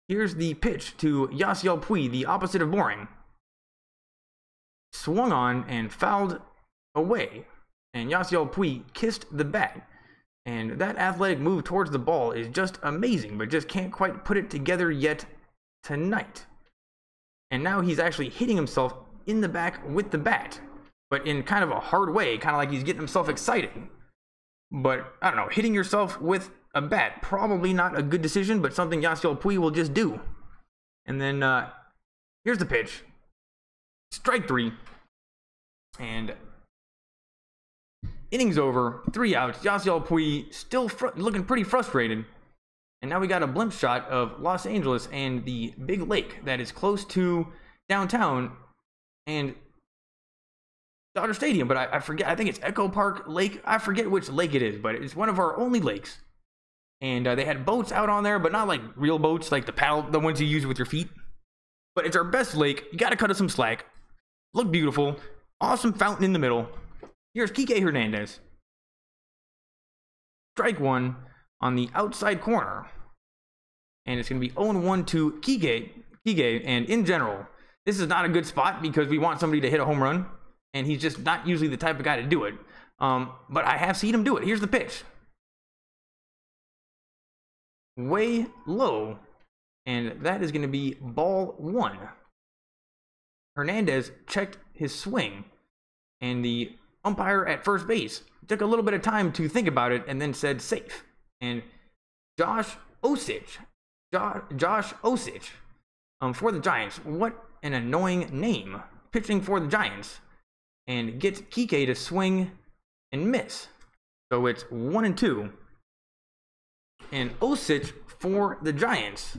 Here's the pitch to Yasiel Puig, the opposite of boring. Swung on and fouled away. And Yasiel Puig kissed the bat. And that athletic move towards the ball is just amazing, but just can't quite put it together yet tonight. And now he's actually hitting himself in the back with the bat, but in kind of a hard way, kind of like he's getting himself excited. But I don't know, hitting yourself with a bat, probably not a good decision, but something Yasiel Puig will just do. And then here's the pitch. Strike 3. And innings over, 3 outs. Yasiel Puig still looking pretty frustrated. And now we got a blimp shot of Los Angeles and the big lake that is close to downtown and Dodger Stadium. But I forget, I think it's Echo Park Lake. I forget which lake it is, but it's one of our only lakes. And they had boats out on there, but not like real boats, like the paddle, the ones you use with your feet. But it's our best lake. You got to cut us some slack. Look beautiful. Awesome fountain in the middle. Here's Kike Hernandez. Strike 1 on the outside corner. And it's going to be 0-1 to Kike. And in general, this is not a good spot because we want somebody to hit a home run. and he's just not usually the type of guy to do it. But I have seen him do it. Here's the pitch. Way low, and that is going to be ball 1. Hernandez checked his swing, and the umpire at first base took a little bit of time to think about it and then said safe. And Josh Osich for the Giants, what an annoying name, pitching for the Giants, and gets Kike to swing and miss. So it's 1-2. And Osich for the Giants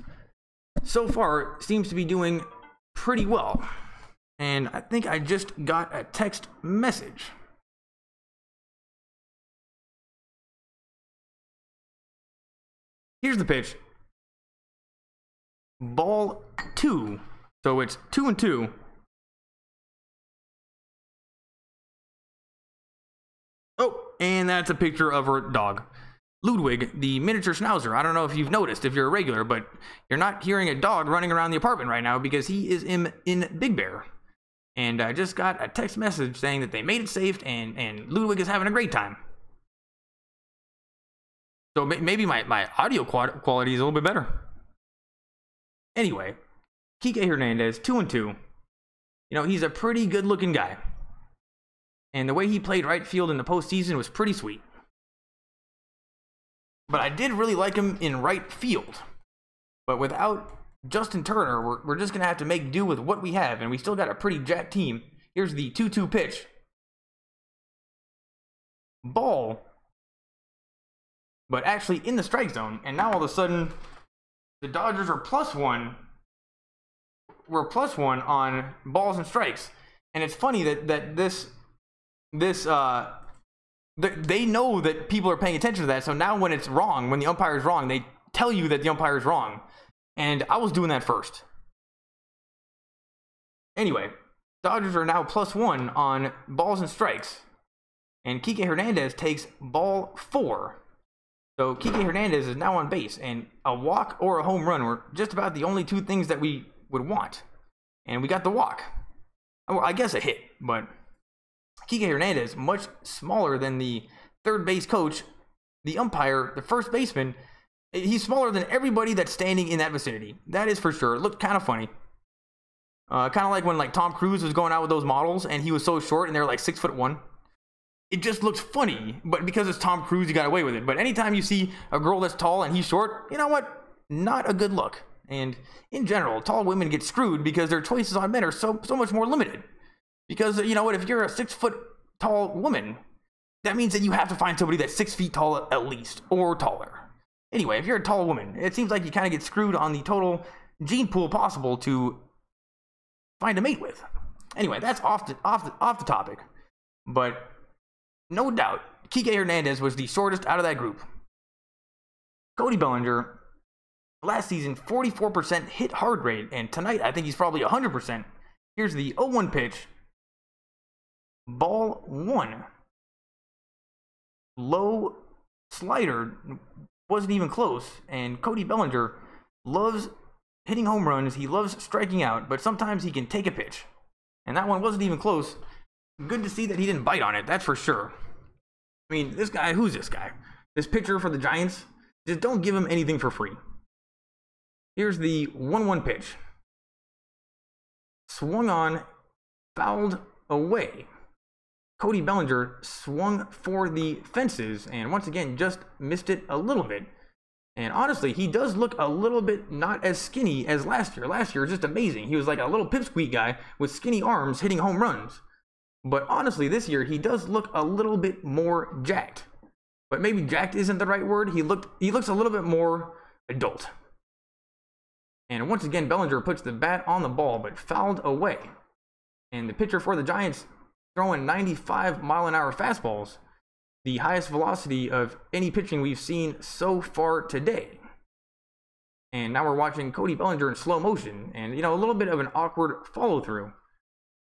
so far seems to be doing pretty well. And I think I just got a text message. Here's the pitch. Ball 2. So it's 2-2. Oh, and that's a picture of her dog. Ludwig, the miniature schnauzer. I don't know if you've noticed if you're a regular, but you're not hearing a dog running around the apartment right now because he is in Big Bear. And I just got a text message saying that they made it safe and Ludwig is having a great time. So maybe my audio quality is a little bit better. Anyway, Kike Hernandez, 2-2. You know, he's a pretty good looking guy. And the way he played right field in the postseason was pretty sweet. But I did really like him in right field. But without Justin Turner, we're just going to have to make do with what we have. And we still got a pretty jacked team. Here's the 2-2 pitch. Ball. But actually in the strike zone. And now all of a sudden, the Dodgers are +1. We're +1 on balls and strikes. And it's funny that they know that people are paying attention to that. So now when it's wrong, when the umpire is wrong, they tell you that the umpire is wrong. And I was doing that first. Anyway, Dodgers are now +1 on balls and strikes. And Kike Hernandez takes ball 4. So Kike Hernandez is now on base. And a walk or a home run were just about the only two things that we would want. And we got the walk. Well, I guess a hit, but Kike Hernandez, much smaller than the third base coach, the umpire, the first baseman. He's smaller than everybody that's standing in that vicinity. That is for sure. It looked kind of funny. Kind of like when Tom Cruise was going out with those models and he was so short and they're like 6'1". It just looks funny, but because it's Tom Cruise, you got away with it. But anytime you see a girl that's tall and he's short, you know what? Not a good look. And in general, tall women get screwed because their choices on men are so much more limited. Because, you know what, if you're a 6 foot tall woman, that means that you have to find somebody that's 6 feet tall at least, or taller. Anyway, if you're a tall woman, it seems like you kind of get screwed on the total gene pool possible to find a mate with. Anyway, that's off the topic. But no doubt, Kike Hernandez was the shortest out of that group. Cody Bellinger, last season, 44% hit hard rate, and tonight I think he's probably 100%. Here's the 0-1 pitch. Ball 1. Low slider, wasn't even close. And Cody Bellinger loves hitting home runs. He loves striking out, but sometimes he can take a pitch. And that one wasn't even close. Good to see that he didn't bite on it, that's for sure. I mean, this guy, who's this guy? This pitcher for the Giants? Just don't give him anything for free. Here's the 1-1 pitch. Swung on, fouled away. Cody Bellinger swung for the fences and once again just missed it a little bit. And honestly, he does look a little bit not as skinny as last year. Last year was just amazing. He was like a little pipsqueak guy with skinny arms hitting home runs. But honestly, this year he does look a little bit more jacked. But maybe jacked isn't the right word. He looks a little bit more adult. And once again, Bellinger puts the bat on the ball, but fouled away. And the pitcher for the Giants throwing 95-mile-an-hour fastballs, the highest velocity of any pitching we've seen so far today. And now we're watching Cody Bellinger in slow motion, and you know, a little bit of an awkward follow-through.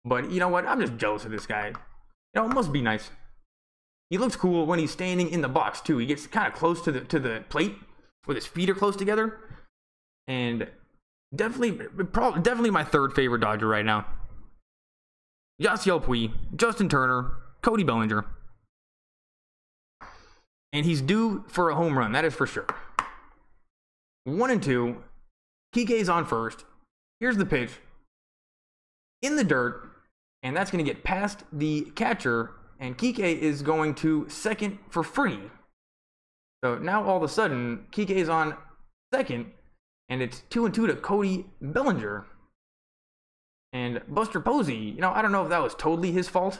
But you know what? I'm just jealous of this guy. You know, it must be nice. He looks cool when he's standing in the box too. He gets kind of close to the plate with his feet are close together, and definitely my third favorite Dodger right now. Yasiel Puig, Justin Turner, Cody Bellinger. And he's due for a home run, that is for sure. 1 and 2. Kike's on first. Here's the pitch. In the dirt. And that's going to get past the catcher. And Kike is going to second for free. So now all of a sudden, Kike is on second. And it's 2 and 2 to Cody Bellinger. And Buster Posey, you know, I don't know if that was totally his fault.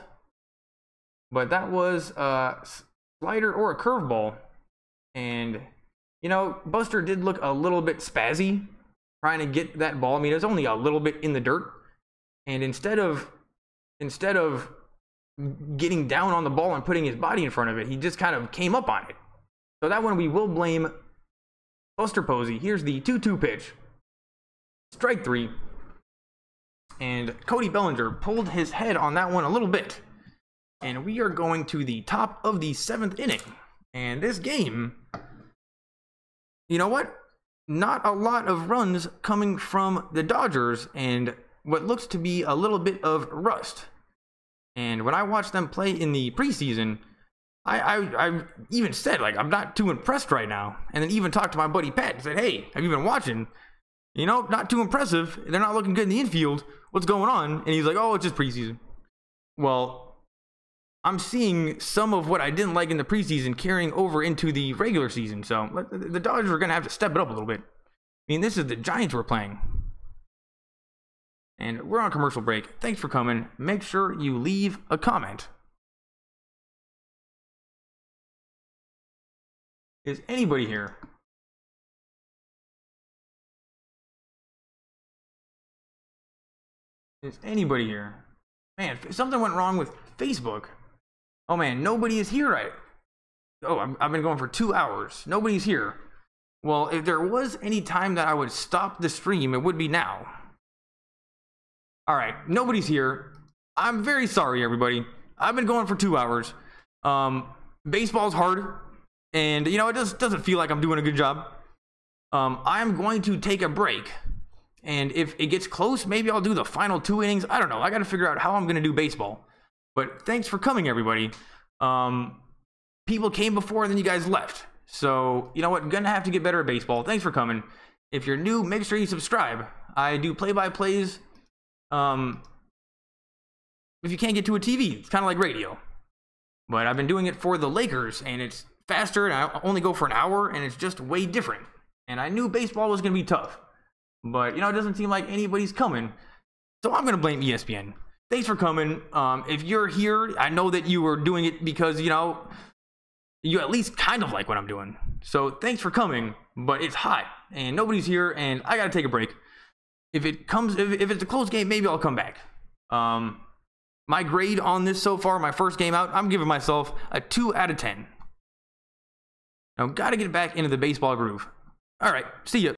But that was a slider or a curveball. And, you know, Buster did look a little bit spazzy trying to get that ball. I mean, it was only a little bit in the dirt. And instead of getting down on the ball and putting his body in front of it, he just kind of came up on it. So that one we will blame Buster Posey. Here's the 2-2 pitch. Strike 3. And Cody Bellinger pulled his head on that one a little bit. And we are going to the top of the 7th inning. And this game, you know what? Not a lot of runs coming from the Dodgers and what looks to be a little bit of rust. And when I watched them play in the preseason, I even said, like, I'm not too impressed right now. And then even talked to my buddy Pat and said, hey, have you been watching? You know, not too impressive. They're not looking good in the infield. What's going on? And he's like, oh, it's just preseason. Well, I'm seeing some of what I didn't like in the preseason carrying over into the regular season. So the Dodgers are going to have to step it up a little bit. I mean, this is the Giants we're playing. And we're on commercial break. Thanks for coming. Make sure you leave a comment. Is anybody here? Is anybody here? Man, something went wrong with Facebook. Oh man, nobody is here. I've been going for 2 hours. Nobody's here. Well, if there was any time that I would stop the stream, it would be now. All right, nobody's here. I'm very sorry, everybody. I've been going for 2 hours. Baseball's hard, and you know, it doesn't feel like I'm doing a good job. I'm going to take a break, and if it gets close, maybe I'll do the final 2 innings. I don't know. I got to figure out how I'm going to do baseball. But thanks for coming, everybody. People came before, and then you guys left. So, you know what? Gonna have to get better at baseball. Thanks for coming. If you're new, make sure you subscribe. I do play-by-plays. If you can't get to a TV, it's kind of like radio. But I've been doing it for the Lakers, and it's faster, and I only go for an hour, and it's just way different. And I knew baseball was going to be tough. But, you know, it doesn't seem like anybody's coming. So I'm going to blame ESPN. Thanks for coming. If you're here, I know that you were doing it because, you know, you at least kind of like what I'm doing. So thanks for coming, but it's hot, and nobody's here, and I got to take a break. If it's a close game, maybe I'll come back. My grade on this so far, my first game out, I'm giving myself a 2 out of 10. Now, got to get back into the baseball groove. All right, see ya.